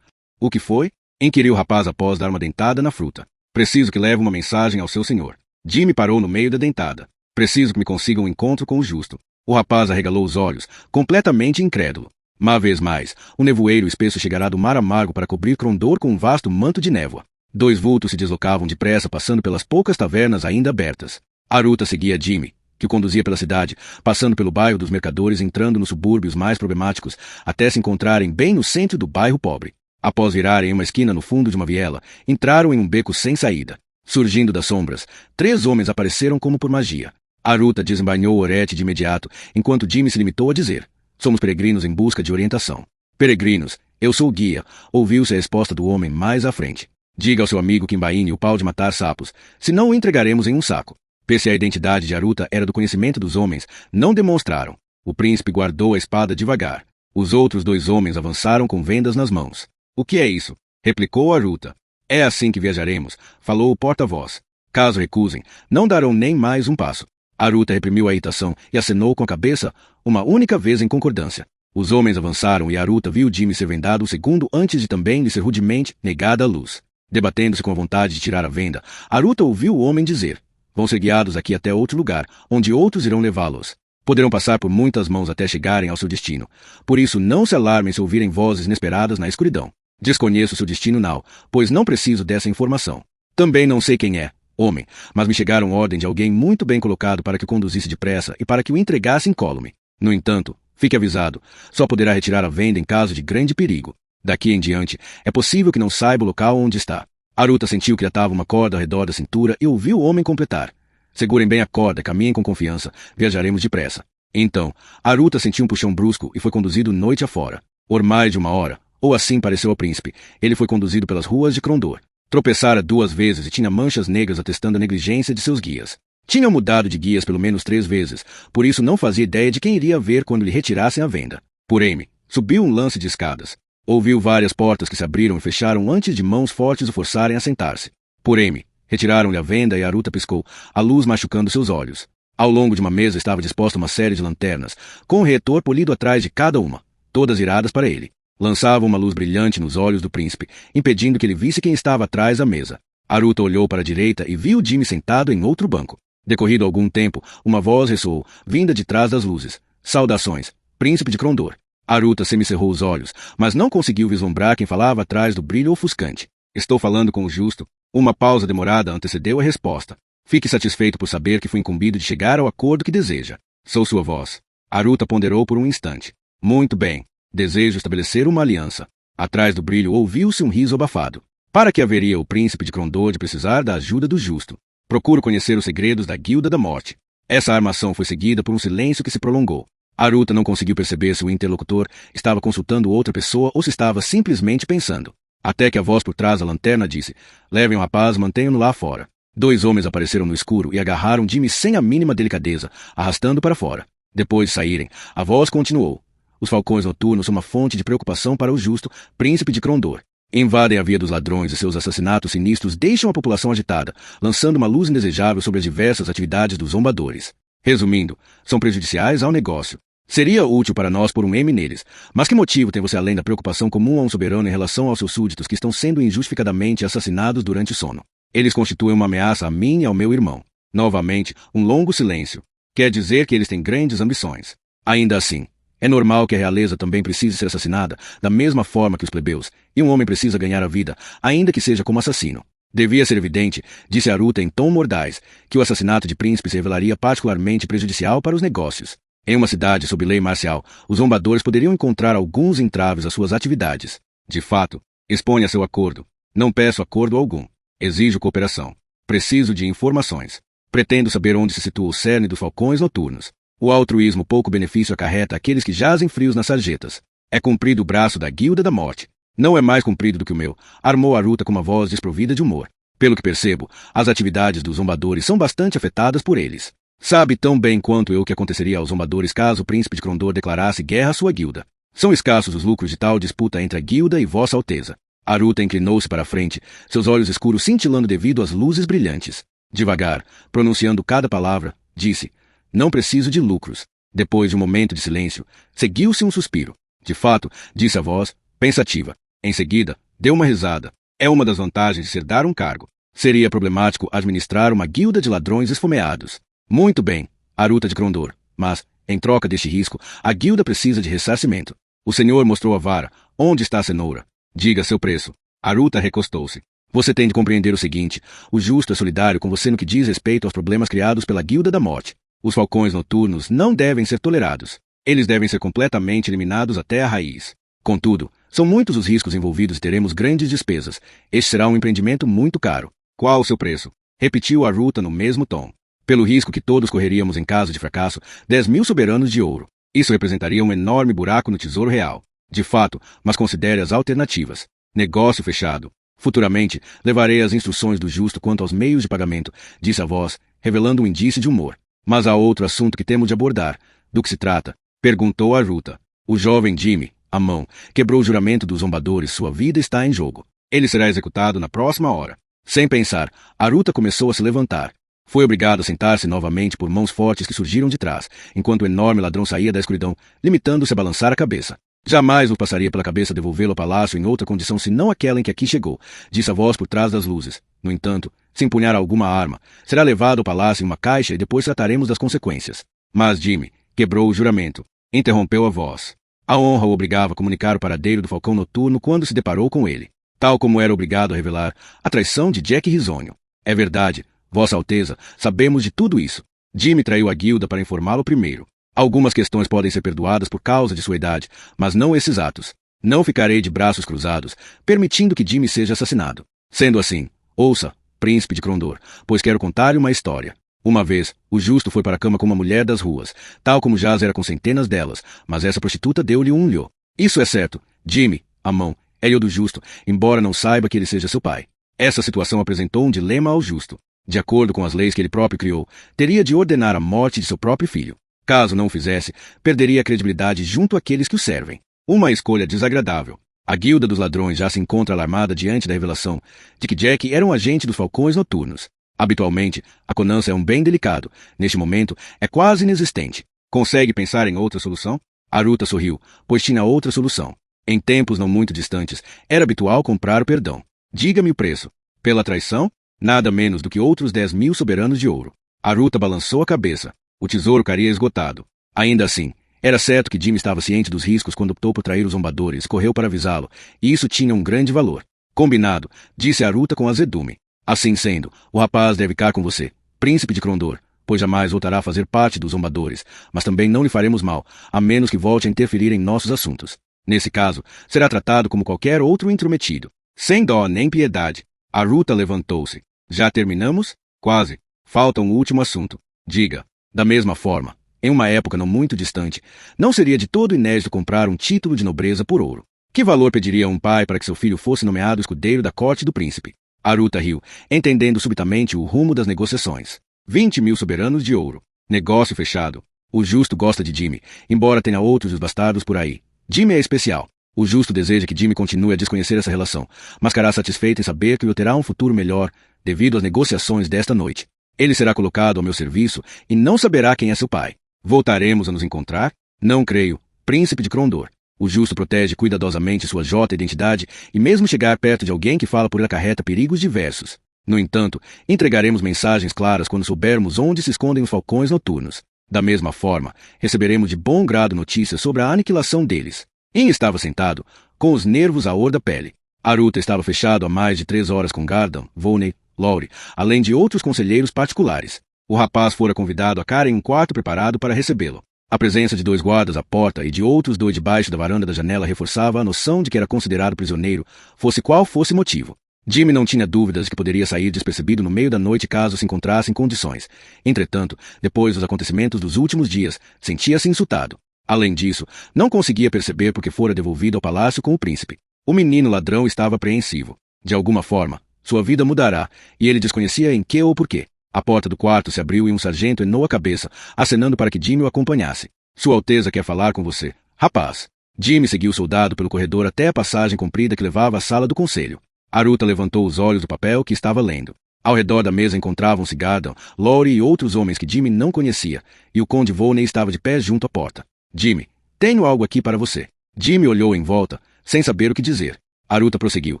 A: O que foi? Inquiriu o rapaz após dar uma dentada na fruta. Preciso que leve uma mensagem ao seu senhor. Jimmy parou no meio da dentada. Preciso que me consiga um encontro com o justo. O rapaz arregalou os olhos, completamente incrédulo. Uma vez mais, o nevoeiro espesso chegará do mar amargo para cobrir Krondor com um vasto manto de névoa. 2 vultos se deslocavam depressa, passando pelas poucas tavernas ainda abertas. Aruta seguia Jimmy, que o conduzia pela cidade, passando pelo bairro dos mercadores, entrando nos subúrbios mais problemáticos, até se encontrarem bem no centro do bairro pobre. Após virarem uma esquina no fundo de uma viela, entraram em um beco sem saída. Surgindo das sombras, 3 homens apareceram como por magia. Aruta desembainhou o orete de imediato, enquanto Jimmy se limitou a dizer: somos peregrinos em busca de orientação. Peregrinos, eu sou o guia, ouviu-se a resposta do homem mais à frente. Diga ao seu amigo que embaine o pau de matar sapos, senão o entregaremos em um saco. Pese a identidade de Aruta era do conhecimento dos homens, não demonstraram. O príncipe guardou a espada devagar. Os outros 2 homens avançaram com vendas nas mãos. O que é isso? Replicou Aruta. É assim que viajaremos, falou o porta-voz. Caso recusem, não darão nem mais um passo. Aruta reprimiu a irritação e acenou com a cabeça uma única vez em concordância. Os homens avançaram e Aruta viu Jimmy ser vendado um segundo antes de também lhe ser rudemente negada a luz. Debatendo-se com a vontade de tirar a venda, Aruta ouviu o homem dizer: vão ser guiados aqui até outro lugar, onde outros irão levá-los. Poderão passar por muitas mãos até chegarem ao seu destino. Por isso não se alarmem se ouvirem vozes inesperadas na escuridão. Desconheço seu destino now, pois não preciso dessa informação. Também não sei quem é, homem, mas me chegaram ordem de alguém muito bem colocado para que o conduzisse depressa e para que o entregasse incólume. No entanto, fique avisado, só poderá retirar a venda em caso de grande perigo. Daqui em diante, é possível que não saiba o local onde está. Aruta sentiu que atava uma corda ao redor da cintura e ouviu o homem completar: segurem bem a corda, caminhem com confiança, viajaremos depressa. Então, Aruta sentiu um puxão brusco e foi conduzido noite afora. Por mais de uma hora, ou assim pareceu ao príncipe, ele foi conduzido pelas ruas de Krondor. Tropeçara 2 vezes e tinha manchas negras atestando a negligência de seus guias. Tinham mudado de guias pelo menos 3 vezes, por isso não fazia ideia de quem iria ver quando lhe retirassem a venda. Porém, subiu um lance de escadas. Ouviu várias portas que se abriram e fecharam antes de mãos fortes o forçarem a sentar-se. Porém, retiraram-lhe a venda e Aruta piscou, a luz machucando seus olhos. Ao longo de uma mesa estava disposta uma série de lanternas, com um retor polido atrás de cada uma, todas viradas para ele. Lançavam uma luz brilhante nos olhos do príncipe, impedindo que ele visse quem estava atrás da mesa. Aruta olhou para a direita e viu Jimmy sentado em outro banco. Decorrido algum tempo, uma voz ressoou, vinda de trás das luzes: saudações, príncipe de Krondor. Aruta semicerrou os olhos, mas não conseguiu vislumbrar quem falava atrás do brilho ofuscante. Estou falando com o justo. Uma pausa demorada antecedeu a resposta. Fique satisfeito por saber que fui incumbido de chegar ao acordo que deseja. Sou sua voz. Aruta ponderou por um instante. Muito bem. Desejo estabelecer uma aliança. Atrás do brilho ouviu-se um riso abafado. Para que haveria o príncipe de Krondor de precisar da ajuda do justo? Procuro conhecer os segredos da Guilda da Morte. Essa armação foi seguida por um silêncio que se prolongou. Aruta não conseguiu perceber se o interlocutor estava consultando outra pessoa ou se estava simplesmente pensando. Até que a voz por trás da lanterna disse: levem o rapaz, mantenham-no lá fora. 2 homens apareceram no escuro e agarraram Jimmy sem a mínima delicadeza, arrastando para fora. Depois de saírem, a voz continuou: os falcões noturnos são uma fonte de preocupação para o justo príncipe de Krondor. Invadem a via dos ladrões e seus assassinatos sinistros deixam a população agitada, lançando uma luz indesejável sobre as diversas atividades dos zombadores. Resumindo, são prejudiciais ao negócio. Seria útil para nós pôr um M neles, mas que motivo tem você além da preocupação comum a um soberano em relação aos seus súditos que estão sendo injustificadamente assassinados durante o sono? Eles constituem uma ameaça a mim e ao meu irmão. Novamente, um longo silêncio. Quer dizer que eles têm grandes ambições. Ainda assim, é normal que a realeza também precise ser assassinada, da mesma forma que os plebeus, e um homem precisa ganhar a vida, ainda que seja como assassino. Devia ser evidente, disse Aruta em tom mordaz, que o assassinato de príncipes se revelaria particularmente prejudicial para os negócios. Em uma cidade sob lei marcial, os zombadores poderiam encontrar alguns entraves às suas atividades. De fato, exponha seu acordo. Não peço acordo algum. Exijo cooperação. Preciso de informações. Pretendo saber onde se situa o cerne dos falcões noturnos. O altruísmo pouco benefício acarreta àqueles que jazem frios nas sarjetas. É comprido o braço da Guilda da Morte. Não é mais comprido do que o meu, armou Aruta com uma voz desprovida de humor. Pelo que percebo, as atividades dos zombadores são bastante afetadas por eles. Sabe tão bem quanto eu o que aconteceria aos zombadores caso o príncipe de Krondor declarasse guerra à sua guilda. São escassos os lucros de tal disputa entre a guilda e Vossa Alteza. Aruta inclinou-se para a frente, seus olhos escuros cintilando devido às luzes brilhantes. Devagar, pronunciando cada palavra, disse: não preciso de lucros. Depois de um momento de silêncio, seguiu-se um suspiro. De fato, disse a voz, pensativa. Em seguida, deu uma risada. É uma das vantagens de se dar um cargo. Seria problemático administrar uma guilda de ladrões esfomeados. Muito bem, Aruta de Krondor, mas, em troca deste risco, a guilda precisa de ressarcimento. O senhor mostrou a vara. Onde está a cenoura? Diga seu preço. Aruta recostou-se. Você tem de compreender o seguinte: o justo é solidário com você no que diz respeito aos problemas criados pela Guilda da Morte. Os falcões noturnos não devem ser tolerados. Eles devem ser completamente eliminados até a raiz. Contudo, são muitos os riscos envolvidos e teremos grandes despesas. Este será um empreendimento muito caro. Qual o seu preço? Repetiu Aruta no mesmo tom. Pelo risco que todos correríamos em caso de fracasso, 10.000 soberanos de ouro. Isso representaria um enorme buraco no tesouro real. De fato, mas considere as alternativas. Negócio fechado. Futuramente, levarei as instruções do justo quanto aos meios de pagamento, disse a voz, revelando um indício de humor. Mas há outro assunto que temos de abordar. Do que se trata? Perguntou Aruta. O jovem Jimmy, a mão, quebrou o juramento dos zombadores. Sua vida está em jogo. Ele será executado na próxima hora. Sem pensar, Aruta começou a se levantar. Foi obrigado a sentar-se novamente por mãos fortes que surgiram de trás, enquanto o enorme ladrão saía da escuridão, limitando-se a balançar a cabeça. Jamais o passaria pela cabeça devolvê-lo ao palácio em outra condição senão aquela em que aqui chegou, disse a voz por trás das luzes. No entanto, se empunhar alguma arma, será levado ao palácio em uma caixa e depois trataremos das consequências. Mas Jimmy quebrou o juramento. Interrompeu a voz. A honra o obrigava a comunicar o paradeiro do Falcão Noturno quando se deparou com ele, tal como era obrigado a revelar a traição de Jack Risonho. É verdade, Vossa Alteza, sabemos de tudo isso. Jimmy traiu a guilda para informá-lo primeiro. Algumas questões podem ser perdoadas por causa de sua idade, mas não esses atos. Não ficarei de braços cruzados, permitindo que Jimmy seja assassinado. Sendo assim, ouça, príncipe de Crondor, pois quero contar-lhe uma história. Uma vez, o justo foi para a cama com uma mulher das ruas, tal como Jaz era com centenas delas, mas essa prostituta deu-lhe um lho. Isso é certo. Jimmy, a mão, é lho do justo, embora não saiba que ele seja seu pai. Essa situação apresentou um dilema ao justo. De acordo com as leis que ele próprio criou, teria de ordenar a morte de seu próprio filho. Caso não o fizesse, perderia a credibilidade junto àqueles que o servem. Uma escolha desagradável. A Guilda dos Ladrões já se encontra alarmada diante da revelação de que Jack era um agente dos Falcões Noturnos. Habitualmente, a conança é um bem delicado. Neste momento, é quase inexistente. Consegue pensar em outra solução? Aruta sorriu, pois tinha outra solução. Em tempos não muito distantes, era habitual comprar o perdão. Diga-me o preço. Pela traição? Nada menos do que outros 10.000 soberanos de ouro. Aruta balançou a cabeça. O tesouro caria esgotado. Ainda assim, era certo que Jimmy estava ciente dos riscos quando optou por trair os zombadores e correu para avisá-lo, e isso tinha um grande valor. Combinado, disse Aruta com azedume. Assim sendo, o rapaz deve ficar com você, príncipe de Crondor, pois jamais voltará a fazer parte dos zombadores, mas também não lhe faremos mal, a menos que volte a interferir em nossos assuntos. Nesse caso, será tratado como qualquer outro intrometido. Sem dó nem piedade. Aruta levantou-se. Já terminamos? Quase. Falta um último assunto. Diga. Da mesma forma, em uma época não muito distante, não seria de todo inédito comprar um título de nobreza por ouro. Que valor pediria um pai para que seu filho fosse nomeado escudeiro da corte do príncipe? Aruta riu, entendendo subitamente o rumo das negociações. 20.000 soberanos de ouro. Negócio fechado. O justo gosta de Jimmy, embora tenha outros dos bastardos por aí. Jimmy é especial. O justo deseja que Jimmy continue a desconhecer essa relação, mas ficará satisfeito em saber que lhe terá um futuro melhor devido às negociações desta noite. Ele será colocado ao meu serviço e não saberá quem é seu pai. Voltaremos a nos encontrar? Não creio. Príncipe de Crondor. O justo protege cuidadosamente sua jota identidade e mesmo chegar perto de alguém que fala por ele acarreta perigos diversos. No entanto, entregaremos mensagens claras quando soubermos onde se escondem os falcões noturnos. Da mesma forma, receberemos de bom grado notícias sobre a aniquilação deles. In estava sentado, com os nervos à flor da pele. Aruta estava fechado há mais de 3 horas com Gardan, Volney, Lowry, além de outros conselheiros particulares. O rapaz fora convidado a cara em um quarto preparado para recebê-lo. A presença de 2 guardas à porta e de outros 2 debaixo da varanda da janela reforçava a noção de que era considerado prisioneiro, fosse qual fosse o motivo. Jimmy não tinha dúvidas de que poderia sair despercebido no meio da noite caso se encontrasse em condições. Entretanto, depois dos acontecimentos dos últimos dias, sentia-se insultado. Além disso, não conseguia perceber por que fora devolvido ao palácio com o príncipe. O menino ladrão estava apreensivo. De alguma forma, sua vida mudará, e ele desconhecia em que ou por quê. A porta do quarto se abriu e um sargento enou a cabeça, acenando para que Jimmy o acompanhasse. Sua Alteza quer falar com você, rapaz. Jimmy seguiu o soldado pelo corredor até a passagem comprida que levava à sala do conselho. Aruta levantou os olhos do papel que estava lendo. Ao redor da mesa encontravam-se Gardan, Lowry e outros homens que Jimmy não conhecia, e o conde Volney estava de pé junto à porta. Jimmy, tenho algo aqui para você. Jimmy olhou em volta, sem saber o que dizer. Aruta prosseguiu.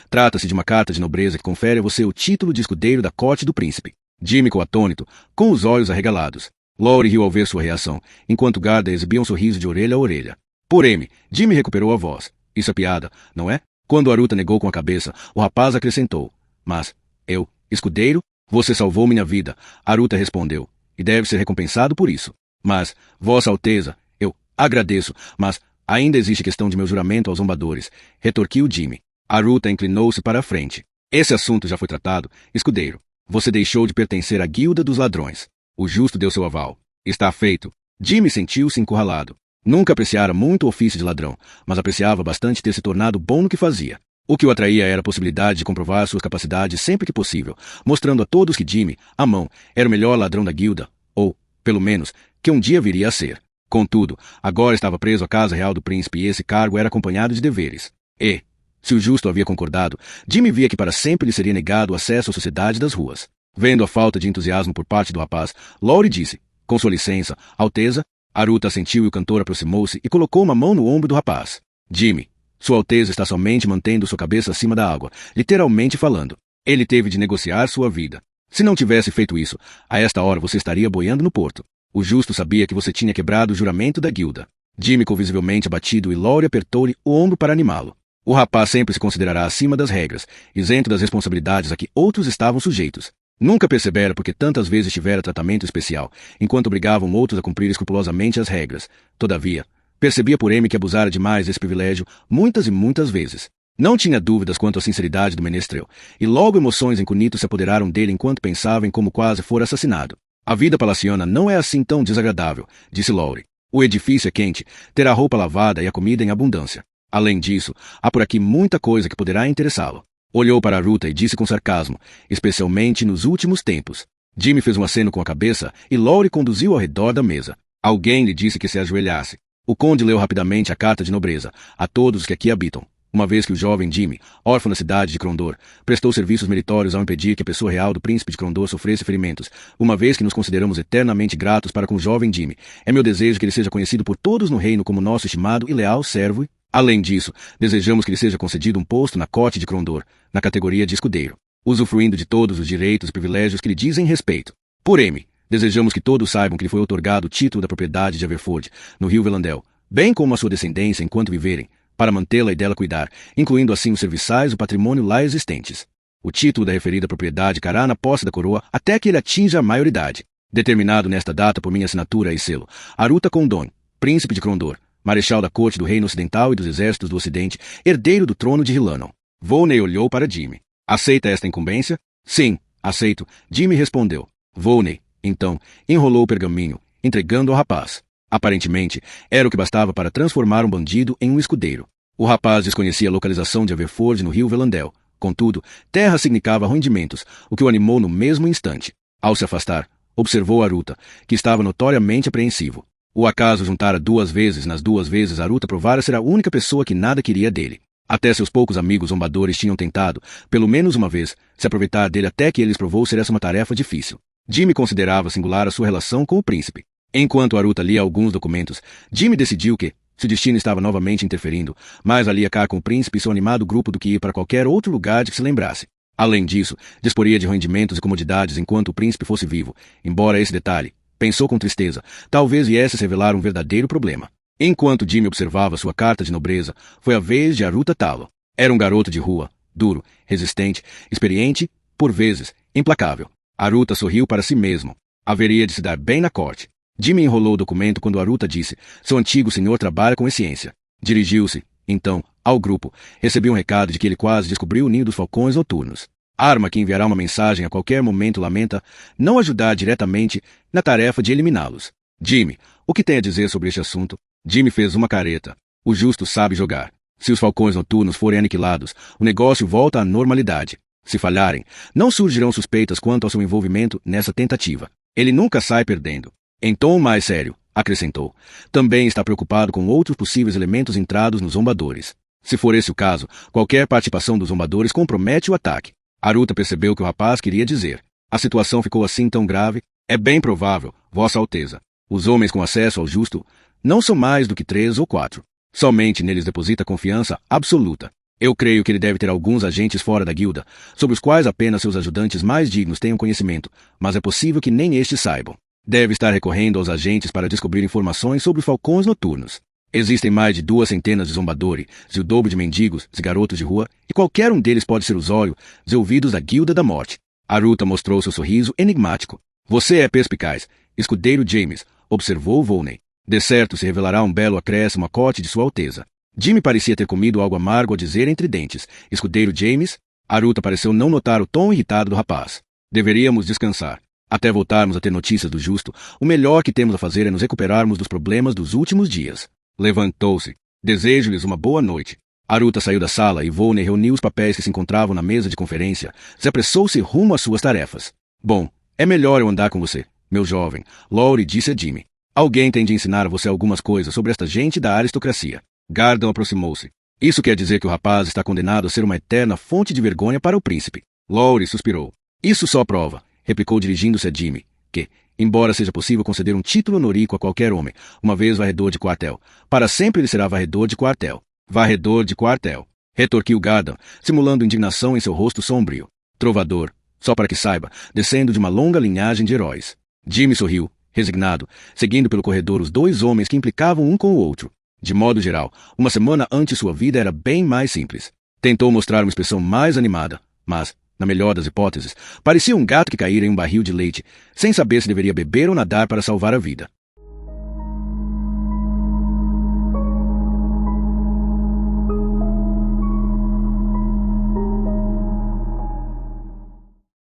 A: Trata-se de uma carta de nobreza que confere a você o título de escudeiro da corte do príncipe. Jimmy ficou atônito, com os olhos arregalados. Lowry riu ao ver sua reação, enquanto Garda exibia um sorriso de orelha a orelha. Porém, Jimmy recuperou a voz. Isso é piada, não é? Quando Aruta negou com a cabeça, o rapaz acrescentou. Mas, eu, escudeiro? Você salvou minha vida, Aruta respondeu, e deve ser recompensado por isso. Mas, Vossa Alteza, eu agradeço, mas ainda existe questão de meu juramento aos zombadores, retorquiu Jimmy. Aruta inclinou-se para a frente. Esse assunto já foi tratado, escudeiro. Você deixou de pertencer à Guilda dos Ladrões. O justo deu seu aval. Está feito. Jimmy sentiu-se encurralado. Nunca apreciara muito o ofício de ladrão, mas apreciava bastante ter se tornado bom no que fazia. O que o atraía era a possibilidade de comprovar suas capacidades sempre que possível, mostrando a todos que Jimmy, a mão, era o melhor ladrão da guilda, ou, pelo menos, que um dia viria a ser. Contudo, agora estava preso à casa real do príncipe e esse cargo era acompanhado de deveres. E, se o justo havia concordado, Jimmy via que para sempre lhe seria negado o acesso à sociedade das ruas. Vendo a falta de entusiasmo por parte do rapaz, Laurie disse, com sua licença, Alteza. Aruta assentiu e o cantor aproximou-se e colocou uma mão no ombro do rapaz. Jimmy, Sua Alteza está somente mantendo sua cabeça acima da água, literalmente falando. Ele teve de negociar sua vida. Se não tivesse feito isso, a esta hora você estaria boiando no porto. O justo sabia que você tinha quebrado o juramento da guilda. Jimmy ficou visivelmente abatido e Laurie apertou-lhe o ombro para animá-lo. O rapaz sempre se considerará acima das regras, isento das responsabilidades a que outros estavam sujeitos. Nunca percebera porque tantas vezes tivera tratamento especial, enquanto obrigavam outros a cumprir escrupulosamente as regras. Todavia, percebia por M que abusara demais desse privilégio muitas e muitas vezes. Não tinha dúvidas quanto à sinceridade do menestrel, e logo emoções incognitas se apoderaram dele enquanto pensava em como quase fora assassinado. A vida palaciana não é assim tão desagradável, disse Laurie. O edifício é quente, terá roupa lavada e a comida em abundância. Além disso, há por aqui muita coisa que poderá interessá-lo. Olhou para Aruta e disse com sarcasmo, especialmente nos últimos tempos. Jimmy fez um aceno com a cabeça e Laurie conduziu ao redor da mesa. Alguém lhe disse que se ajoelhasse. O conde leu rapidamente a carta de nobreza, a todos os que aqui habitam. Uma vez que o jovem Jimmy, órfão na cidade de Crondor, prestou serviços meritórios ao impedir que a pessoa real do príncipe de Crondor sofresse ferimentos, uma vez que nos consideramos eternamente gratos para com o jovem Jimmy, é meu desejo que ele seja conhecido por todos no reino como nosso estimado e leal servo e, além disso, desejamos que lhe seja concedido um posto na corte de Crondor, na categoria de escudeiro, usufruindo de todos os direitos e privilégios que lhe dizem respeito. Por M, desejamos que todos saibam que lhe foi otorgado o título da propriedade de Aberford, no rio Velandel, bem como a sua descendência enquanto viverem, para mantê-la e dela cuidar, incluindo assim os serviçais e o patrimônio lá existentes. O título da referida propriedade ficará na posse da coroa até que ele atinja a maioridade. Determinado nesta data por minha assinatura e selo, Aruta Condon, príncipe de Crondor, marechal da corte do reino ocidental e dos exércitos do ocidente, herdeiro do trono de Hilanon. Volney olhou para Jimmy. Aceita esta incumbência? Sim, aceito, Jimmy respondeu. Volney, então, enrolou o pergaminho, entregando ao rapaz. Aparentemente, era o que bastava para transformar um bandido em um escudeiro. O rapaz desconhecia a localização de Aberford no rio Velandel. Contudo, terra significava rendimentos, o que o animou no mesmo instante. Ao se afastar, observou Aruta, que estava notoriamente apreensivo. O acaso juntara duas vezes, nas duas vezes Aruta provara ser a única pessoa que nada queria dele. Até seus poucos amigos zombadores tinham tentado, pelo menos uma vez, se aproveitar dele até que eles provou ser essa uma tarefa difícil. Jimmy considerava singular a sua relação com o príncipe. Enquanto Aruta lia alguns documentos, Jimmy decidiu que, se o destino estava novamente interferindo, mais valia cá com o príncipe e seu animado grupo do que ir para qualquer outro lugar de que se lembrasse. Além disso, disporia de rendimentos e comodidades enquanto o príncipe fosse vivo, embora esse detalhe, pensou com tristeza, talvez viesse a se revelar um verdadeiro problema. Enquanto Jimmy observava sua carta de nobreza, foi a vez de Aruta tê-lo. Era um garoto de rua, duro, resistente, experiente, por vezes, implacável. Aruta sorriu para si mesmo. Haveria de se dar bem na corte. Jimmy enrolou o documento quando Aruta disse, seu antigo senhor trabalha com ciência. Dirigiu-se, então, ao grupo. Recebeu um recado de que ele quase descobriu o ninho dos falcões noturnos. Arma que enviará uma mensagem a qualquer momento lamenta não ajudar diretamente na tarefa de eliminá-los. Jimmy, o que tem a dizer sobre este assunto? Jimmy fez uma careta. O justo sabe jogar. Se os falcões noturnos forem aniquilados, o negócio volta à normalidade. Se falharem, não surgirão suspeitas quanto ao seu envolvimento nessa tentativa. Ele nunca sai perdendo. Em tom mais sério, acrescentou, também está preocupado com outros possíveis elementos entrados nos zombadores. Se for esse o caso, qualquer participação dos zombadores compromete o ataque. Aruta percebeu o que o rapaz queria dizer. A situação ficou assim tão grave? É bem provável, Vossa Alteza. Os homens com acesso ao justo não são mais do que 3 ou 4. Somente neles deposita confiança absoluta. Eu creio que ele deve ter alguns agentes fora da guilda, sobre os quais apenas seus ajudantes mais dignos tenham conhecimento, mas é possível que nem estes saibam. Deve estar recorrendo aos agentes para descobrir informações sobre os falcões noturnos. Existem mais de 200 de zombadores, e o dobro de mendigos, e garotos de rua, e qualquer um deles pode ser os olhos e ouvidos da Guilda da Morte. Aruta mostrou seu sorriso enigmático. Você é perspicaz, escudeiro James, observou Volney. De certo se revelará um belo acréscimo à corte de Sua Alteza. Jimmy parecia ter comido algo amargo ao dizer entre dentes. Escudeiro James? Aruta pareceu não notar o tom irritado do rapaz. Deveríamos descansar. Até voltarmos a ter notícias do justo, o melhor que temos a fazer é nos recuperarmos dos problemas dos últimos dias. Levantou-se. Desejo-lhes uma boa noite. Aruta saiu da sala e Volney reuniu os papéis que se encontravam na mesa de conferência. Se apressou-se rumo às suas tarefas. Bom, é melhor eu andar com você, meu jovem, Laurie disse a Jimmy. Alguém tem de ensinar a você algumas coisas sobre esta gente da aristocracia. Gardon aproximou-se. Isso quer dizer que o rapaz está condenado a ser uma eterna fonte de vergonha para o príncipe. Laurie suspirou. Isso só prova. replicou dirigindo-se a Jimmy, que, embora seja possível conceder um título honorífico a qualquer homem, uma vez varredor de quartel, para sempre ele será varredor de quartel. Varredor de quartel, retorquiu Gardner, simulando indignação em seu rosto sombrio. Trovador, só para que saiba, descendo de uma longa linhagem de heróis. Jimmy sorriu, resignado, seguindo pelo corredor os dois homens que implicavam um com o outro. De modo geral, uma semana antes sua vida era bem mais simples. Tentou mostrar uma expressão mais animada, mas, na melhor das hipóteses, parecia um gato que caíra em um barril de leite, sem saber se deveria beber ou nadar para salvar a vida.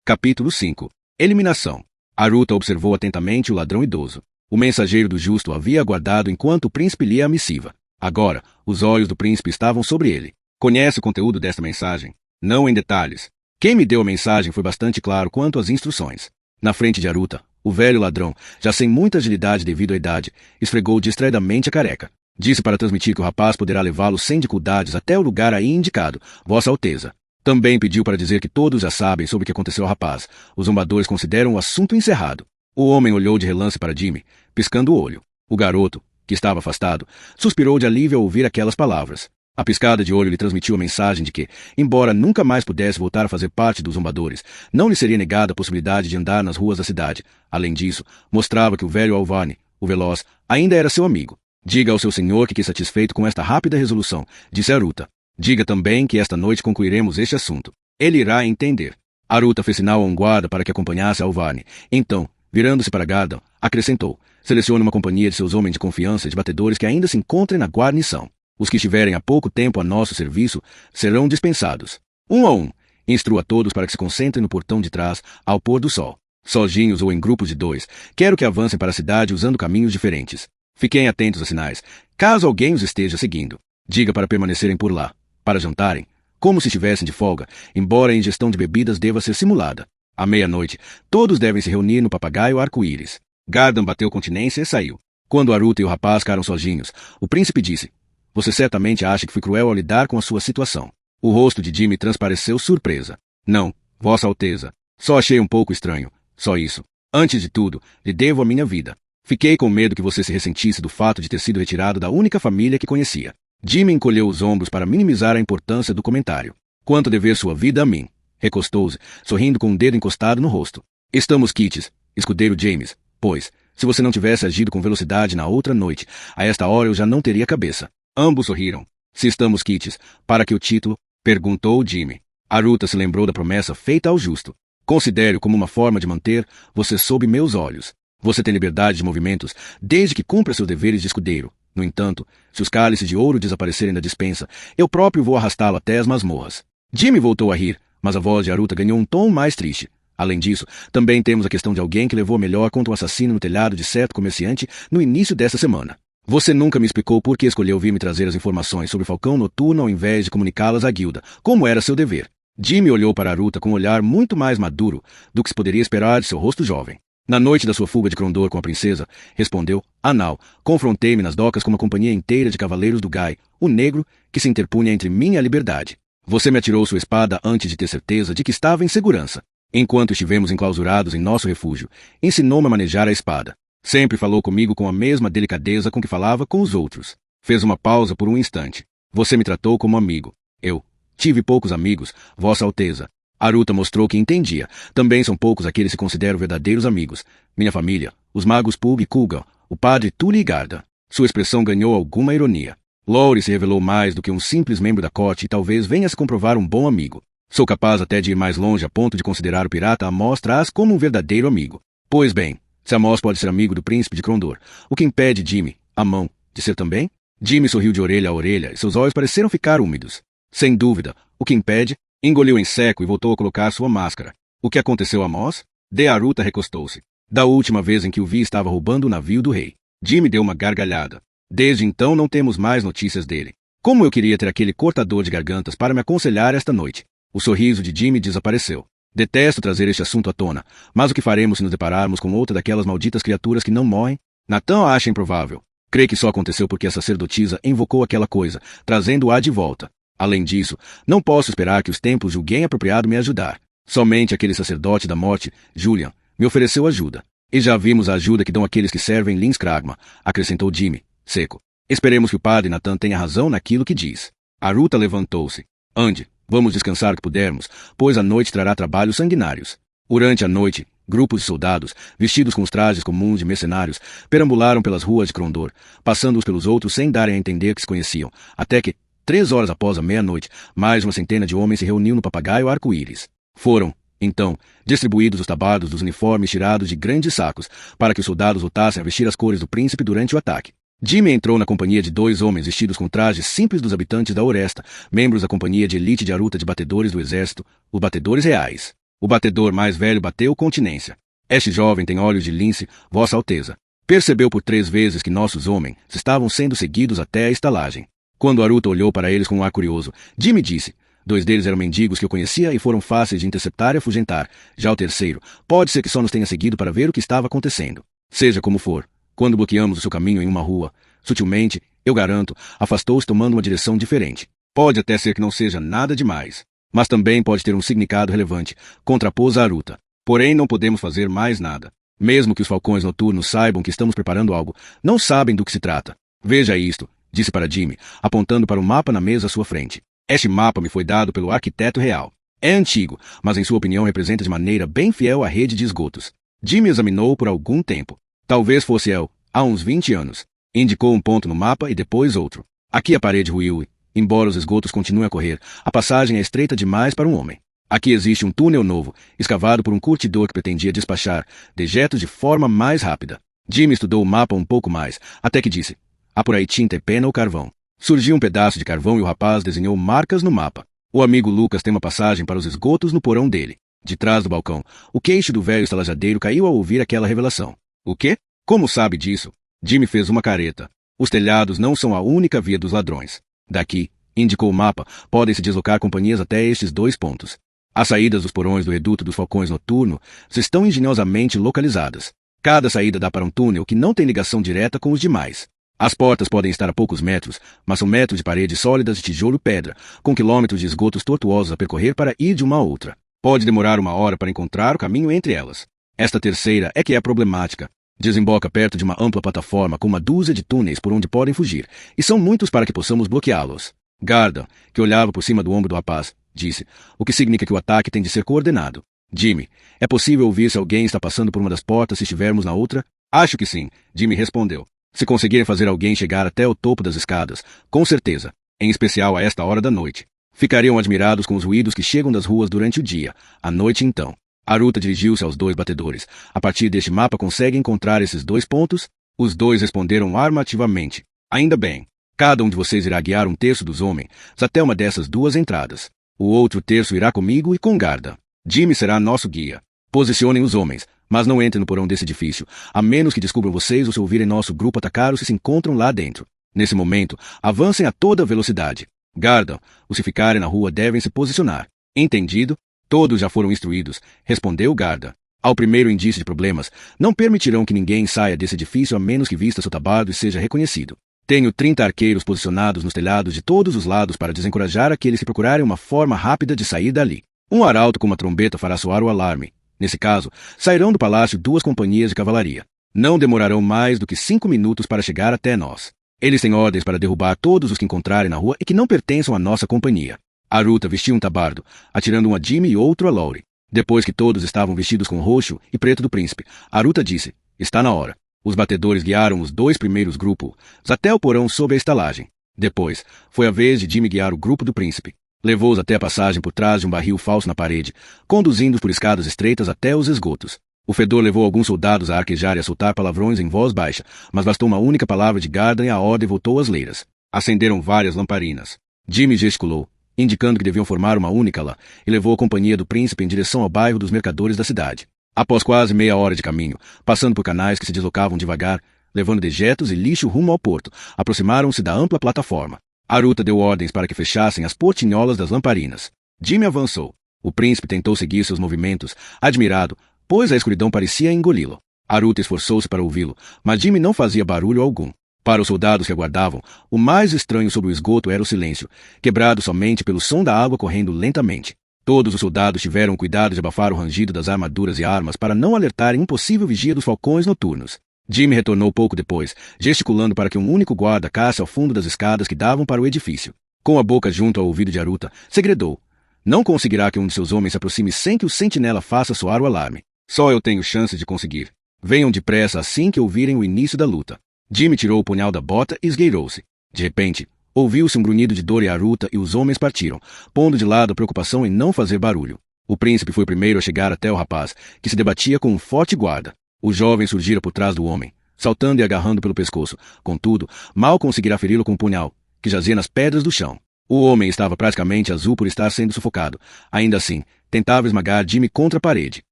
A: Capítulo 5. Eliminação. Aruta observou atentamente o ladrão idoso. O mensageiro do justo havia aguardado enquanto o príncipe lia a missiva. Agora, os olhos do príncipe estavam sobre ele. Conhece o conteúdo desta mensagem? Não em detalhes. Quem me deu a mensagem foi bastante claro quanto às instruções. Na frente de Aruta, o velho ladrão, já sem muita agilidade devido à idade, esfregou distraidamente a careca. Disse para transmitir que o rapaz poderá levá-lo sem dificuldades até o lugar aí indicado, Vossa Alteza. Também pediu para dizer que todos já sabem sobre o que aconteceu ao rapaz. Os zombadores consideram o assunto encerrado. O homem olhou de relance para Jimmy, piscando o olho. O garoto, que estava afastado, suspirou de alívio ao ouvir aquelas palavras. A piscada de olho lhe transmitiu a mensagem de que, embora nunca mais pudesse voltar a fazer parte dos zombadores, não lhe seria negada a possibilidade de andar nas ruas da cidade. Além disso, mostrava que o velho Alvarne, o veloz, ainda era seu amigo. Diga ao seu senhor que fique satisfeito com esta rápida resolução, disse Aruta. Diga também que esta noite concluiremos este assunto. Ele irá entender. Aruta fez sinal a um guarda para que acompanhasse Alvarne. Então, virando-se para Gardner, acrescentou, selecione uma companhia de seus homens de confiança e de batedores que ainda se encontrem na guarnição. Os que estiverem há pouco tempo a nosso serviço serão dispensados. Um a um, instrua a todos para que se concentrem no portão de trás ao pôr do sol. Sozinhos ou em grupos de 2, quero que avancem para a cidade usando caminhos diferentes. Fiquem atentos a sinais, caso alguém os esteja seguindo. Diga para permanecerem por lá. Para jantarem, como se estivessem de folga, embora a ingestão de bebidas deva ser simulada. À meia-noite, todos devem se reunir no Papagaio Arco-Íris. Gardner bateu continência e saiu. Quando Aruta e o rapaz ficaram sozinhos, o príncipe disse, você certamente acha que fui cruel ao lidar com a sua situação. O rosto de Jimmy transpareceu surpresa. Não, Vossa Alteza. Só achei um pouco estranho. Só isso. Antes de tudo, lhe devo a minha vida. Fiquei com medo que você se ressentisse do fato de ter sido retirado da única família que conhecia. Jimmy encolheu os ombros para minimizar a importância do comentário. Quanto a dever sua vida a mim? Recostou-se, sorrindo com um dedo encostado no rosto. Estamos quites, escudeiro James, pois, se você não tivesse agido com velocidade na outra noite, a esta hora eu já não teria cabeça. Ambos sorriram. Se estamos quites, para que o título? Perguntou Jimmy. Aruta se lembrou da promessa feita ao justo. Considere-o como uma forma de manter você sob meus olhos. Você tem liberdade de movimentos, desde que cumpra seus deveres de escudeiro. No entanto, se os cálices de ouro desaparecerem da despensa, eu próprio vou arrastá-lo até as masmorras. Jimmy voltou a rir, mas a voz de Aruta ganhou um tom mais triste. Além disso, também temos a questão de alguém que levou melhor contra um assassino no telhado de certo comerciante no início desta semana. Você nunca me explicou por que escolheu vir me trazer as informações sobre o Falcão Noturno ao invés de comunicá-las à guilda, como era seu dever. Jimmy olhou para Aruta com um olhar muito mais maduro do que se poderia esperar de seu rosto jovem. Na noite da sua fuga de Crondor com a princesa, respondeu, Anal, confrontei-me nas docas com uma companhia inteira de cavaleiros do Gai, o negro, que se interpunha entre mim e a liberdade. Você me atirou sua espada antes de ter certeza de que estava em segurança. Enquanto estivemos enclausurados em nosso refúgio, ensinou-me a manejar a espada. Sempre falou comigo com a mesma delicadeza com que falava com os outros. Fez uma pausa por um instante. Você me tratou como amigo. Eu tive poucos amigos, Vossa Alteza. Aruta mostrou que entendia. Também são poucos aqueles que se consideram verdadeiros amigos. Minha família, os magos Pug e Kugan, o padre Tully e Garda. Sua expressão ganhou alguma ironia. Laurie se revelou mais do que um simples membro da corte e talvez venha a se comprovar um bom amigo. Sou capaz até de ir mais longe a ponto de considerar o pirata Amos Traz como um verdadeiro amigo. Pois bem, se Amos pode ser amigo do príncipe de Crondor, o que impede Jimmy, a mão, de ser também? Jimmy sorriu de orelha a orelha e seus olhos pareceram ficar úmidos. Sem dúvida, o que impede? Engoliu em seco e voltou a colocar sua máscara. O que aconteceu a Amos? De Aruta recostou-se. Da última vez em que o vi estava roubando o navio do rei. Jimmy deu uma gargalhada. Desde então não temos mais notícias dele. Como eu queria ter aquele cortador de gargantas para me aconselhar esta noite. O sorriso de Jimmy desapareceu. Detesto trazer este assunto à tona, mas o que faremos se nos depararmos com outra daquelas malditas criaturas que não morrem? Nathan a acha improvável. Crê que só aconteceu porque a sacerdotisa invocou aquela coisa, trazendo-a de volta. Além disso, não posso esperar que os templos julguem apropriado me ajudar. Somente aquele sacerdote da morte, Julian, me ofereceu ajuda. E já vimos a ajuda que dão aqueles que servem Lins Kragma, acrescentou Jimmy, seco. Esperemos que o padre Nathan tenha razão naquilo que diz. Aruta levantou-se. Ande, vamos descansar o que pudermos, pois a noite trará trabalhos sanguinários. Durante a noite, grupos de soldados, vestidos com os trajes comuns de mercenários, perambularam pelas ruas de Krondor, passando uns pelos outros sem darem a entender que se conheciam, até que, 3 horas após a meia-noite, mais de uma centena de homens se reuniu no Papagaio Arco-Íris. Foram, então, distribuídos os tabardos dos uniformes tirados de grandes sacos, para que os soldados voltassem a vestir as cores do príncipe durante o ataque. Jimmy entrou na companhia de 2 homens vestidos com trajes simples dos habitantes da Oresta, membros da companhia de elite de Aruta de batedores do exército, os batedores reais. O batedor mais velho bateu continência. Este jovem tem olhos de lince, Vossa Alteza. Percebeu por 3 vezes que nossos homens estavam sendo seguidos até a estalagem. Quando Aruta olhou para eles com um ar curioso, Jimmy disse: 2 deles eram mendigos que eu conhecia e foram fáceis de interceptar e afugentar. Já o terceiro, pode ser que só nos tenha seguido para ver o que estava acontecendo. Seja como for, quando bloqueamos o seu caminho em uma rua, sutilmente, eu garanto, afastou-se tomando uma direção diferente. Pode até ser que não seja nada demais, mas também pode ter um significado relevante, contrapôs a Aruta. Porém, não podemos fazer mais nada. Mesmo que os falcões noturnos saibam que estamos preparando algo, não sabem do que se trata. Veja isto, disse para Jimmy, apontando para o mapa na mesa à sua frente. Este mapa me foi dado pelo arquiteto real. É antigo, mas em sua opinião representa de maneira bem fiel a rede de esgotos. Jimmy examinou por algum tempo. Talvez fosse há uns 20 anos. Indicou um ponto no mapa e depois outro. Aqui a parede ruiu e, embora os esgotos continuem a correr, a passagem é estreita demais para um homem. Aqui existe um túnel novo, escavado por um curtidor que pretendia despachar dejetos de forma mais rápida. Jimmy estudou o mapa um pouco mais, até que disse: há por aí tinta e pena ou carvão. Surgiu um pedaço de carvão e o rapaz desenhou marcas no mapa. O amigo Lucas tem uma passagem para os esgotos no porão dele. De trás do balcão, o queixo do velho estalajadeiro caiu ao ouvir aquela revelação. O quê? Como sabe disso? Jimmy fez uma careta. Os telhados não são a única via dos ladrões. Daqui, indicou o mapa, podem se deslocar companhias até estes 2 pontos. As saídas dos porões do reduto dos falcões noturno estão engenhosamente localizadas. Cada saída dá para um túnel que não tem ligação direta com os demais. As portas podem estar a poucos metros, mas são metros de paredes sólidas de tijolo e pedra, com quilômetros de esgotos tortuosos a percorrer para ir de uma a outra. Pode demorar 1 hora para encontrar o caminho entre elas. Esta terceira é que é problemática. Desemboca perto de uma ampla plataforma com uma dúzia de túneis por onde podem fugir, e são muitos para que possamos bloqueá-los. Garda, que olhava por cima do ombro do rapaz, disse, o que significa que o ataque tem de ser coordenado. Jimmy, é possível ouvir se alguém está passando por uma das portas se estivermos na outra? Acho que sim, Jimmy respondeu. Se conseguirem fazer alguém chegar até o topo das escadas, com certeza, em especial a esta hora da noite. Ficariam admirados com os ruídos que chegam das ruas durante o dia. À noite, então. Aruta dirigiu-se aos 2 batedores. A partir deste mapa consegue encontrar esses 2 pontos? Os 2 responderam armativamente. Ainda bem. Cada um de vocês irá guiar 1/3 dos homens até uma dessas 2 entradas. O outro terço irá comigo e com Garda. Jimmy será nosso guia. Posicionem os homens, mas não entrem no porão desse edifício, a menos que descubram vocês ou se ouvirem nosso grupo atacar os que se encontram lá dentro. Nesse momento, avancem a toda velocidade. Garda, os que ficarem na rua devem se posicionar. Entendido? Todos já foram instruídos, respondeu Garda. Ao primeiro indício de problemas, não permitirão que ninguém saia desse edifício a menos que vista seu tabardo e seja reconhecido. Tenho 30 arqueiros posicionados nos telhados de todos os lados para desencorajar aqueles que procurarem uma forma rápida de sair dali. Um arauto com uma trombeta fará soar o alarme. Nesse caso, sairão do palácio 2 companhias de cavalaria. Não demorarão mais do que 5 minutos para chegar até nós. Eles têm ordens para derrubar todos os que encontrarem na rua e que não pertençam à nossa companhia. Aruta vestiu um tabardo, atirando um a Jimmy e outro a Laurie. Depois que todos estavam vestidos com o roxo e preto do príncipe, Aruta disse, está na hora. Os batedores guiaram os 2 primeiros grupos até o porão sob a estalagem. Depois, foi a vez de Jimmy guiar o grupo do príncipe. Levou-os até a passagem por trás de um barril falso na parede, conduzindo-os por escadas estreitas até os esgotos. O fedor levou alguns soldados a arquejar e a soltar palavrões em voz baixa, mas bastou uma única palavra de Garda e a ordem voltou às leiras. Acenderam várias lamparinas. Jimmy gesticulou, indicando que deviam formar uma única lá, e levou a companhia do príncipe em direção ao bairro dos mercadores da cidade. Após quase meia hora de caminho, passando por canais que se deslocavam devagar, levando dejetos e lixo rumo ao porto, aproximaram-se da ampla plataforma. Aruta deu ordens para que fechassem as portinholas das lamparinas. Jimmy avançou. O príncipe tentou seguir seus movimentos, admirado, pois a escuridão parecia engoli-lo. Aruta esforçou-se para ouvi-lo, mas Jimmy não fazia barulho algum. Para os soldados que aguardavam, o mais estranho sobre o esgoto era o silêncio, quebrado somente pelo som da água correndo lentamente. Todos os soldados tiveram cuidado de abafar o rangido das armaduras e armas para não alertarem um possível vigia dos falcões noturnos. Jimmy retornou pouco depois, gesticulando para que um único guarda casse ao fundo das escadas que davam para o edifício. Com a boca junto ao ouvido de Aruta, segredou: não conseguirá que um de seus homens se aproxime sem que o sentinela faça soar o alarme. Só eu tenho chance de conseguir. Venham depressa assim que ouvirem o início da luta. Jimmy tirou o punhal da bota e esgueirou-se. De repente, ouviu-se um grunhido de dor e Aruta e os homens partiram, pondo de lado a preocupação em não fazer barulho. O príncipe foi o primeiro a chegar até o rapaz, que se debatia com um forte guarda. O jovem surgira por trás do homem, saltando e agarrando pelo pescoço. Contudo, mal conseguirá feri-lo com o punhal, que jazia nas pedras do chão. O homem estava praticamente azul por estar sendo sufocado. Ainda assim, tentava esmagar Jimmy contra a parede.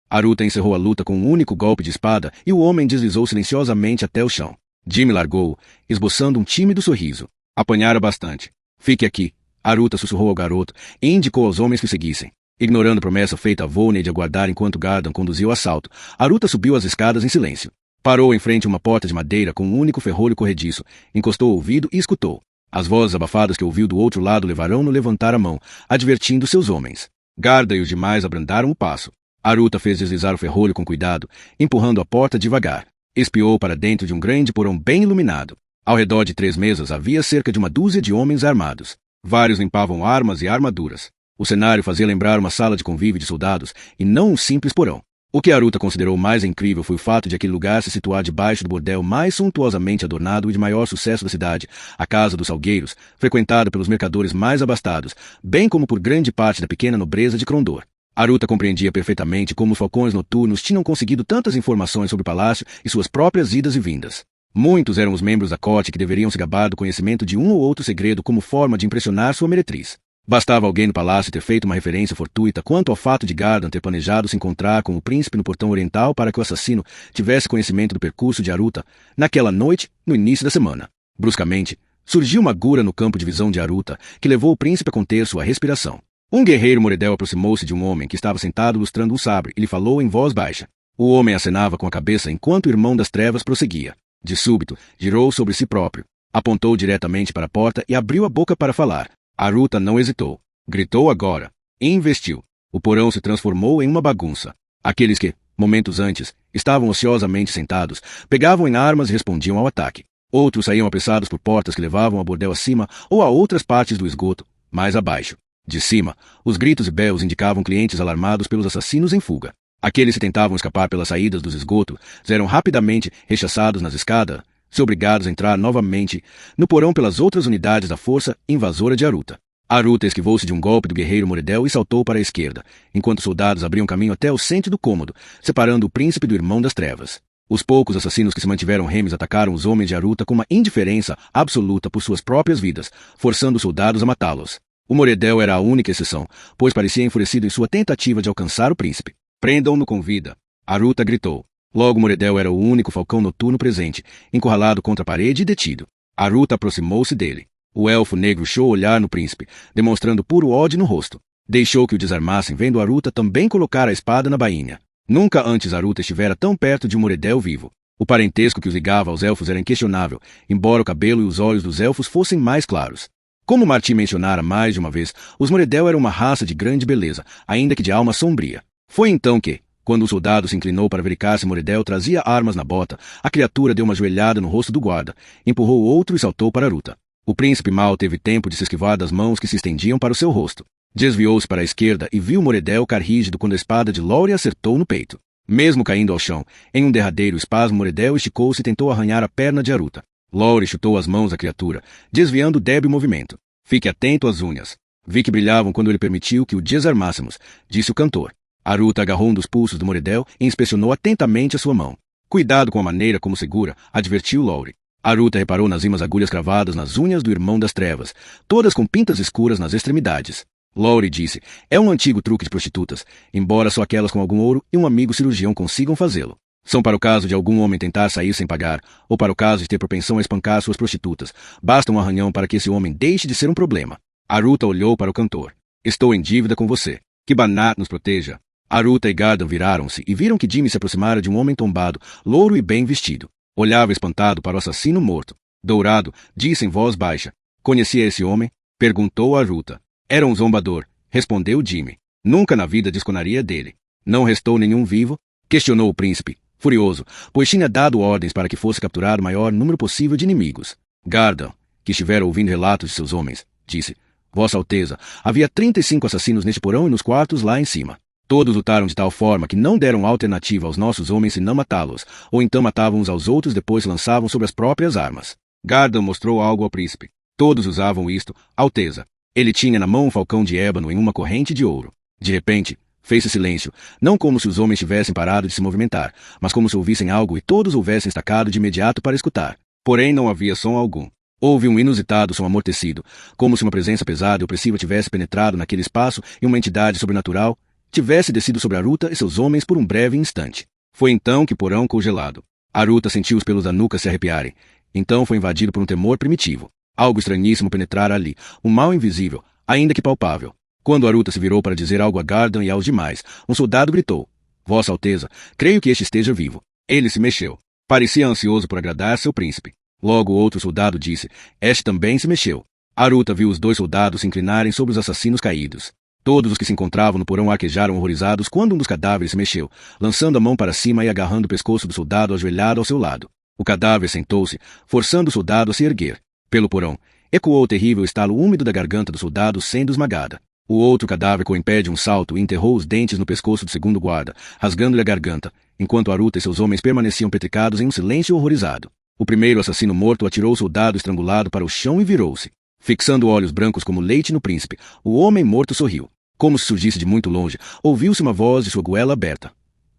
A: Aruta encerrou a luta com um único golpe de espada e o homem deslizou silenciosamente até o chão. Jimmy largou-o, esboçando um tímido sorriso. Apanhara bastante. Fique aqui. Aruta sussurrou ao garoto e indicou aos homens que o seguissem. Ignorando a promessa feita a Volney de aguardar enquanto Gardan conduzia o assalto, Aruta subiu as escadas em silêncio. Parou em frente a uma porta de madeira com um único ferrolho corrediço, encostou o ouvido e escutou. As vozes abafadas que ouviu do outro lado levaram-no a levantar a mão, advertindo seus homens. Garda e os demais abrandaram o passo. Aruta fez deslizar o ferrolho com cuidado, empurrando a porta devagar. Espiou para dentro de um grande porão bem iluminado. Ao redor de 3 mesas havia cerca de uma dúzia de homens armados. Vários limpavam armas e armaduras. O cenário fazia lembrar uma sala de convívio de soldados e não um simples porão. O que Aruta considerou mais incrível foi o fato de aquele lugar se situar debaixo do bordel mais suntuosamente adornado e de maior sucesso da cidade, a Casa dos Salgueiros, frequentada pelos mercadores mais abastados, bem como por grande parte da pequena nobreza de Crondor. Aruta compreendia perfeitamente como os falcões noturnos tinham conseguido tantas informações sobre o palácio e suas próprias idas e vindas. Muitos eram os membros da corte que deveriam se gabar do conhecimento de um ou outro segredo como forma de impressionar sua meretriz. Bastava alguém no palácio ter feito uma referência fortuita quanto ao fato de Gardan ter planejado se encontrar com o príncipe no portão oriental para que o assassino tivesse conhecimento do percurso de Aruta naquela noite, no início da semana. Bruscamente, surgiu uma agulha no campo de visão de Aruta que levou o príncipe a conter sua respiração. Um guerreiro Moredel aproximou-se de um homem que estava sentado lustrando um sabre e lhe falou em voz baixa. O homem acenava com a cabeça enquanto o irmão das trevas prosseguia. De súbito, girou sobre si próprio, apontou diretamente para a porta e abriu a boca para falar. Aruta não hesitou. Gritou agora. E investiu. O porão se transformou em uma bagunça. Aqueles que, momentos antes, estavam ociosamente sentados, pegavam em armas e respondiam ao ataque. Outros saíam apressados por portas que levavam a bordel acima ou a outras partes do esgoto, mais abaixo. De cima, os gritos e berros indicavam clientes alarmados pelos assassinos em fuga. Aqueles que tentavam escapar pelas saídas dos esgotos eram rapidamente rechaçados nas escadas, se obrigados a entrar novamente no porão pelas outras unidades da força invasora de Aruta. Aruta esquivou-se de um golpe do guerreiro Moredel e saltou para a esquerda, enquanto os soldados abriam caminho até o centro do cômodo, separando o príncipe do irmão das trevas. Os poucos assassinos que se mantiveram remes atacaram os homens de Aruta com uma indiferença absoluta por suas próprias vidas, forçando os soldados a matá-los. O Moredel era a única exceção, pois parecia enfurecido em sua tentativa de alcançar o príncipe. Prendam-no com vida! Aruta gritou. Logo Moredel era o único falcão noturno presente, encurralado contra a parede e detido. Aruta aproximou-se dele. O elfo negro echou olhar no príncipe, demonstrando puro ódio no rosto. Deixou que o desarmassem, vendo Aruta também colocar a espada na bainha. Nunca antes Aruta estivera tão perto de um Moredel vivo. O parentesco que os ligava aos elfos era inquestionável, embora o cabelo e os olhos dos elfos fossem mais claros. Como Martim mencionara mais de uma vez, os Moredel eram uma raça de grande beleza, ainda que de alma sombria. Foi então que, quando o soldado se inclinou para verificar se Moredel trazia armas na bota, a criatura deu uma joelhada no rosto do guarda, empurrou o outro e saltou para Aruta. O príncipe mal teve tempo de se esquivar das mãos que se estendiam para o seu rosto. Desviou-se para a esquerda e viu Moredel cair rígido quando a espada de Lowry acertou no peito. Mesmo caindo ao chão, em um derradeiro espasmo, Moredel esticou-se e tentou arranhar a perna de Aruta. Lowry chutou as mãos da criatura, desviando o débil movimento. Fique atento às unhas. Vi que brilhavam quando ele permitiu que o desarmássemos, disse o cantor. Aruta agarrou um dos pulsos do Moredel e inspecionou atentamente a sua mão. Cuidado com a maneira como segura, advertiu Lowry. Aruta reparou nas imãs agulhas cravadas nas unhas do irmão das trevas, todas com pintas escuras nas extremidades. Lowry disse, é um antigo truque de prostitutas, embora só aquelas com algum ouro e um amigo cirurgião consigam fazê-lo. São para o caso de algum homem tentar sair sem pagar, ou para o caso de ter propensão a espancar suas prostitutas. Basta um arranhão para que esse homem deixe de ser um problema. Aruta olhou para o cantor. Estou em dívida com você. Que Banat nos proteja. Aruta e Gardan viraram-se e viram que Jimmy se aproximara de um homem tombado, louro e bem vestido. Olhava espantado para o assassino morto. Dourado, disse em voz baixa. Conhecia esse homem? Perguntou Aruta. Era um zombador, respondeu Jimmy. Nunca na vida desconaria dele. Não restou nenhum vivo? Questionou o príncipe, furioso, pois tinha dado ordens para que fosse capturado o maior número possível de inimigos. Gardan, que estivera ouvindo relatos de seus homens, disse: Vossa Alteza, havia 35 assassinos neste porão e nos quartos lá em cima. Todos lutaram de tal forma que não deram alternativa aos nossos homens senão matá-los, ou então matavam uns aos outros depois se lançavam sobre as próprias armas. Gardan mostrou algo ao príncipe. Todos usavam isto, Alteza. Ele tinha na mão um falcão de ébano em uma corrente de ouro. De repente, fez-se silêncio, não como se os homens tivessem parado de se movimentar, mas como se ouvissem algo e todos houvessem estacado de imediato para escutar. Porém não havia som algum. Houve um inusitado som amortecido, como se uma presença pesada e opressiva tivesse penetrado naquele espaço e uma entidade sobrenatural tivesse descido sobre Aruta e seus homens por um breve instante. Foi então que o porão congelado. Aruta sentiu os pelos da nuca se arrepiarem. Então foi invadido por um temor primitivo. Algo estranhíssimo penetrara ali, um mal invisível, ainda que palpável. Quando Aruta se virou para dizer algo a Gardan e aos demais, um soldado gritou: Vossa Alteza, creio que este esteja vivo. Ele se mexeu. Parecia ansioso por agradar seu príncipe. Logo outro soldado disse: Este também se mexeu. Aruta viu os dois soldados se inclinarem sobre os assassinos caídos. Todos os que se encontravam no porão arquejaram horrorizados quando um dos cadáveres se mexeu, lançando a mão para cima e agarrando o pescoço do soldado ajoelhado ao seu lado. O cadáver sentou-se, forçando o soldado a se erguer. Pelo porão, ecoou o terrível estalo úmido da garganta do soldado sendo esmagada. O outro cadáver ficou em pé de um salto e enterrou os dentes no pescoço do segundo guarda, rasgando-lhe a garganta, enquanto Aruta e seus homens permaneciam petrificados em um silêncio horrorizado. O primeiro assassino morto atirou o soldado estrangulado para o chão e virou-se. Fixando olhos brancos como leite no príncipe, o homem morto sorriu. Como se surgisse de muito longe, ouviu-se uma voz de sua goela aberta.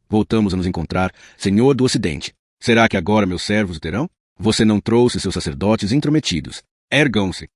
A: Voltamos a nos encontrar, senhor do Ocidente. Será que agora meus servos o terão? Você não trouxe seus sacerdotes intrometidos. Ergam-se,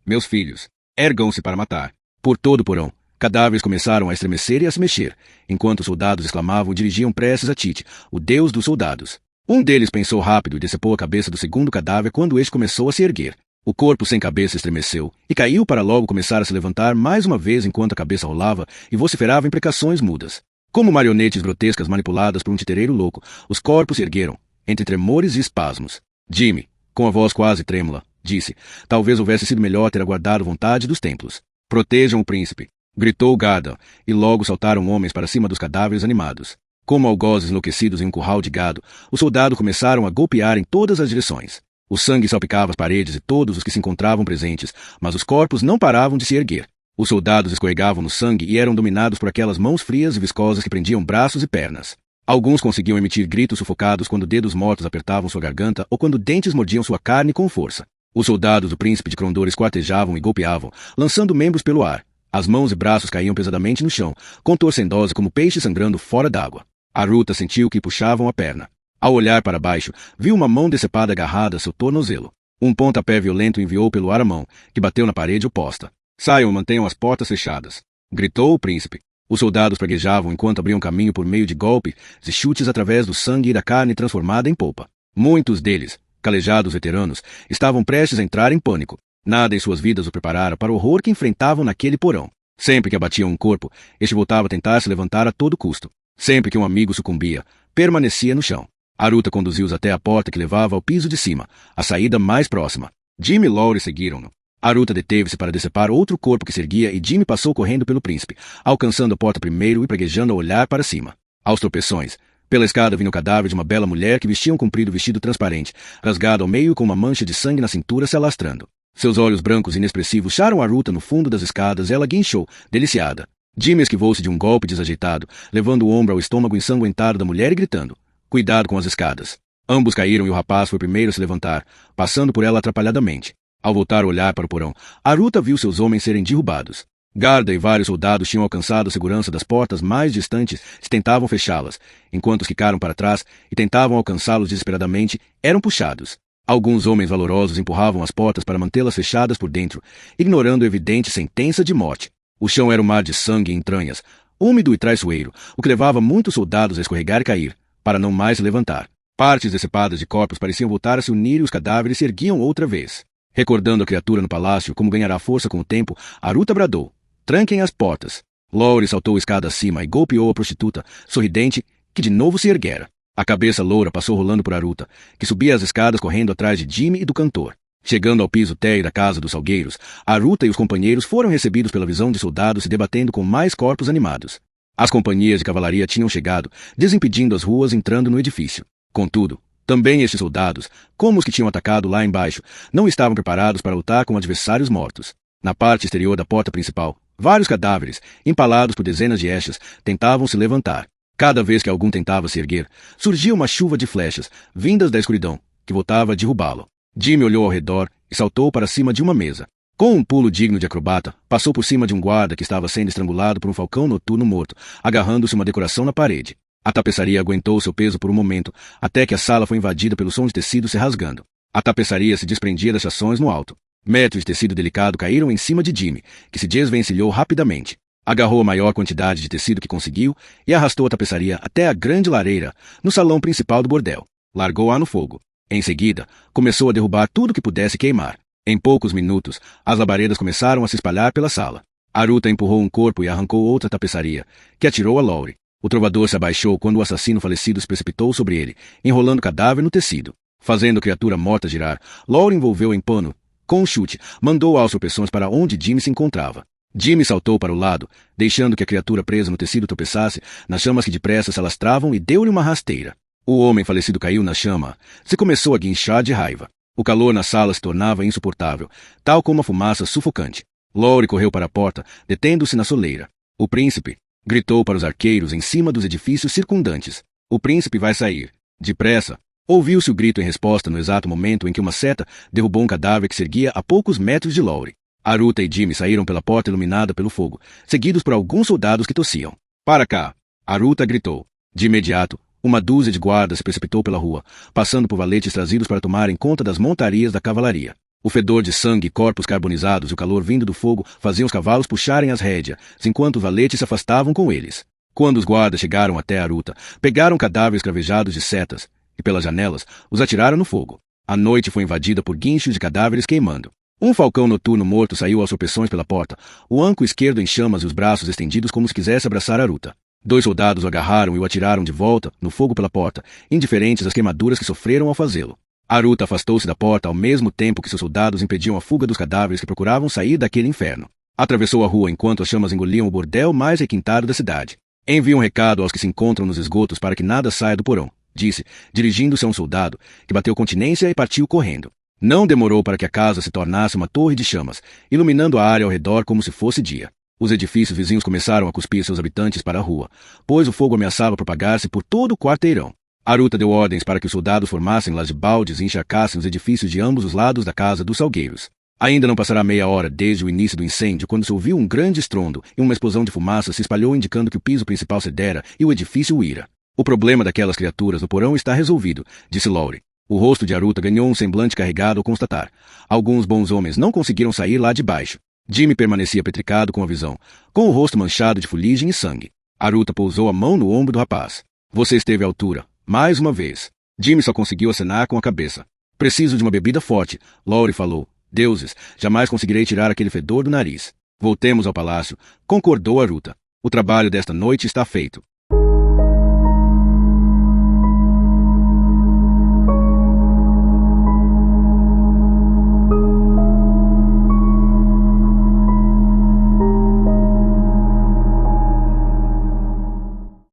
A: meus filhos. Ergam-se para matar. Por todo o porão, cadáveres começaram a estremecer e a se mexer, enquanto os soldados exclamavam e dirigiam preces a Tite, o deus dos soldados. Um deles pensou rápido e decepou a cabeça do segundo cadáver quando este começou a se erguer. O corpo sem cabeça estremeceu e caiu para logo começar a se levantar mais uma vez enquanto a cabeça rolava e vociferava imprecações mudas. Como marionetes grotescas manipuladas por um titereiro louco, os corpos se ergueram, entre tremores e espasmos. Jimmy, com a voz quase trêmula, disse: Talvez houvesse sido melhor ter aguardado a vontade dos templos. Protejam o príncipe, gritou Gardan, e logo saltaram homens para cima dos cadáveres animados. Como algozes enlouquecidos em um curral de gado, os soldados começaram a golpear em todas as direções. O sangue salpicava as paredes e todos os que se encontravam presentes, mas os corpos não paravam de se erguer. Os soldados escorregavam no sangue e eram dominados por aquelas mãos frias e viscosas que prendiam braços e pernas. Alguns conseguiam emitir gritos sufocados quando dedos mortos apertavam sua garganta ou quando dentes mordiam sua carne com força. Os soldados do príncipe de Crondor esquartejavam e golpeavam, lançando membros pelo ar. As mãos e braços caíam pesadamente no chão, contorcendo-se como peixes sangrando fora d'água. Aruta sentiu que puxavam a perna. Ao olhar para baixo, viu uma mão decepada agarrada a seu tornozelo. Um pontapé violento enviou pelo ar a mão, que bateu na parede oposta. Saiam e mantenham as portas fechadas, gritou o príncipe. Os soldados praguejavam enquanto abriam caminho por meio de golpes e chutes através do sangue e da carne transformada em polpa. Muitos deles, calejados veteranos, estavam prestes a entrar em pânico. Nada em suas vidas o preparara para o horror que enfrentavam naquele porão. Sempre que abatiam um corpo, este voltava a tentar se levantar a todo custo. Sempre que um amigo sucumbia, permanecia no chão. Aruta conduziu-os até a porta que levava ao piso de cima, a saída mais próxima. Jimmy e Laurie seguiram-no. Aruta deteve-se para decepar outro corpo que se erguia e Jimmy passou correndo pelo príncipe, alcançando a porta primeiro e praguejando a olhar para cima. Aos tropeções, pela escada vinha o cadáver de uma bela mulher que vestia um comprido vestido transparente, rasgado ao meio com uma mancha de sangue na cintura se alastrando. Seus olhos brancos e inexpressivos charam Aruta no fundo das escadas e ela guinchou, deliciada. Jimmy esquivou-se de um golpe desajeitado, levando o ombro ao estômago ensanguentado da mulher e gritando: Cuidado com as escadas. Ambos caíram e o rapaz foi o primeiro a se levantar, passando por ela atrapalhadamente. Ao voltar a olhar para o porão, Aruta viu seus homens serem derrubados. Garda e vários soldados tinham alcançado a segurança das portas mais distantes e tentavam fechá-las, enquanto os que ficaram para trás e tentavam alcançá-los desesperadamente eram puxados. Alguns homens valorosos empurravam as portas para mantê-las fechadas por dentro, ignorando a evidente sentença de morte. O chão era um mar de sangue e entranhas, úmido e traiçoeiro, o que levava muitos soldados a escorregar e cair, para não mais se levantar. Partes decepadas de corpos pareciam voltar a se unir e os cadáveres se erguiam outra vez. Recordando a criatura no palácio como ganhará força com o tempo, Aruta bradou: Tranquem as portas. Laurie saltou a escada acima e golpeou a prostituta, sorridente, que de novo se erguera. A cabeça loura passou rolando por Aruta, que subia as escadas correndo atrás de Jimmy e do cantor. Chegando ao piso térreo da casa dos salgueiros, Aruta e os companheiros foram recebidos pela visão de soldados se debatendo com mais corpos animados. As companhias de cavalaria tinham chegado, desimpedindo as ruas entrando no edifício. Contudo, também estes soldados, como os que tinham atacado lá embaixo, não estavam preparados para lutar com adversários mortos. Na parte exterior da porta principal, vários cadáveres, empalados por dezenas de echas, tentavam se levantar. Cada vez que algum tentava se erguer, surgia uma chuva de flechas, vindas da escuridão, que voltava a derrubá-lo. Jimmy olhou ao redor e saltou para cima de uma mesa. Com um pulo digno de acrobata, passou por cima de um guarda que estava sendo estrangulado por um falcão noturno morto, agarrando-se uma decoração na parede. A tapeçaria aguentou seu peso por um momento, até que a sala foi invadida pelo som de tecido se rasgando. A tapeçaria se desprendia das chações no alto. Metros de tecido delicado caíram em cima de Jimmy, que se desvencilhou rapidamente. Agarrou a maior quantidade de tecido que conseguiu e arrastou a tapeçaria até a grande lareira, no salão principal do bordel. Largou-a no fogo. Em seguida, começou a derrubar tudo que pudesse queimar. Em poucos minutos, as labaredas começaram a se espalhar pela sala. Aruta empurrou um corpo e arrancou outra tapeçaria, que atirou a Laurie. O trovador se abaixou quando o assassino falecido se precipitou sobre ele, enrolando o cadáver no tecido. Fazendo a criatura morta girar, Laurie envolveu em pano. Com um chute, mandou aos tropeções para onde Jimmy se encontrava. Jimmy saltou para o lado, deixando que a criatura presa no tecido tropeçasse nas chamas que depressa se alastravam e deu-lhe uma rasteira. O homem falecido caiu na chama. Se começou a guinchar de raiva. O calor na sala se tornava insuportável, tal como a fumaça sufocante. Laurie correu para a porta, detendo-se na soleira. O príncipe gritou para os arqueiros em cima dos edifícios circundantes. O príncipe vai sair. Depressa. Ouviu-se o grito em resposta no exato momento em que uma seta derrubou um cadáver que se erguia a poucos metros de Laurie. Aruta e Jimmy saíram pela porta iluminada pelo fogo, seguidos por alguns soldados que tossiam. Para cá! Aruta gritou. De imediato, uma dúzia de guardas se precipitou pela rua, passando por valetes trazidos para tomarem conta das montarias da cavalaria. O fedor de sangue e corpos carbonizados e o calor vindo do fogo faziam os cavalos puxarem as rédeas, enquanto os valetes se afastavam com eles. Quando os guardas chegaram até Aruta, pegaram cadáveres cravejados de setas e, pelas janelas, os atiraram no fogo. A noite foi invadida por guinchos de cadáveres queimando. Um falcão noturno morto saiu aos tropeções pela porta, o anco esquerdo em chamas e os braços estendidos como se quisesse abraçar Aruta. 2 soldados o agarraram e o atiraram de volta, no fogo pela porta, indiferentes às queimaduras que sofreram ao fazê-lo. Aruta afastou-se da porta ao mesmo tempo que seus soldados impediam a fuga dos cadáveres que procuravam sair daquele inferno. Atravessou a rua enquanto as chamas engoliam o bordel mais requintado da cidade. Envie um recado aos que se encontram nos esgotos para que nada saia do porão, disse, dirigindo-se a um soldado, que bateu continência e partiu correndo. Não demorou para que a casa se tornasse uma torre de chamas, iluminando a área ao redor como se fosse dia. Os edifícios vizinhos começaram a cuspir seus habitantes para a rua, pois o fogo ameaçava propagar-se por todo o quarteirão. Aruta deu ordens para que os soldados formassem las de baldes e encharcassem os edifícios de ambos os lados da casa dos salgueiros. Ainda não passará meia hora desde o início do incêndio, quando se ouviu um grande estrondo e uma explosão de fumaça se espalhou indicando que o piso principal cedera e o edifício ira. O problema daquelas criaturas no porão está resolvido, disse Laurie. O rosto de Aruta ganhou um semblante carregado ao constatar. Alguns bons homens não conseguiram sair lá de baixo. Jimmy permanecia petrificado com a visão, com o rosto manchado de fuligem e sangue. Aruta pousou a mão no ombro do rapaz. Você esteve à altura, mais uma vez. Jimmy só conseguiu acenar com a cabeça. Preciso de uma bebida forte, Laurie falou. Deuses, jamais conseguirei tirar aquele fedor do nariz. Voltemos ao palácio, concordou Aruta. O trabalho desta noite está feito.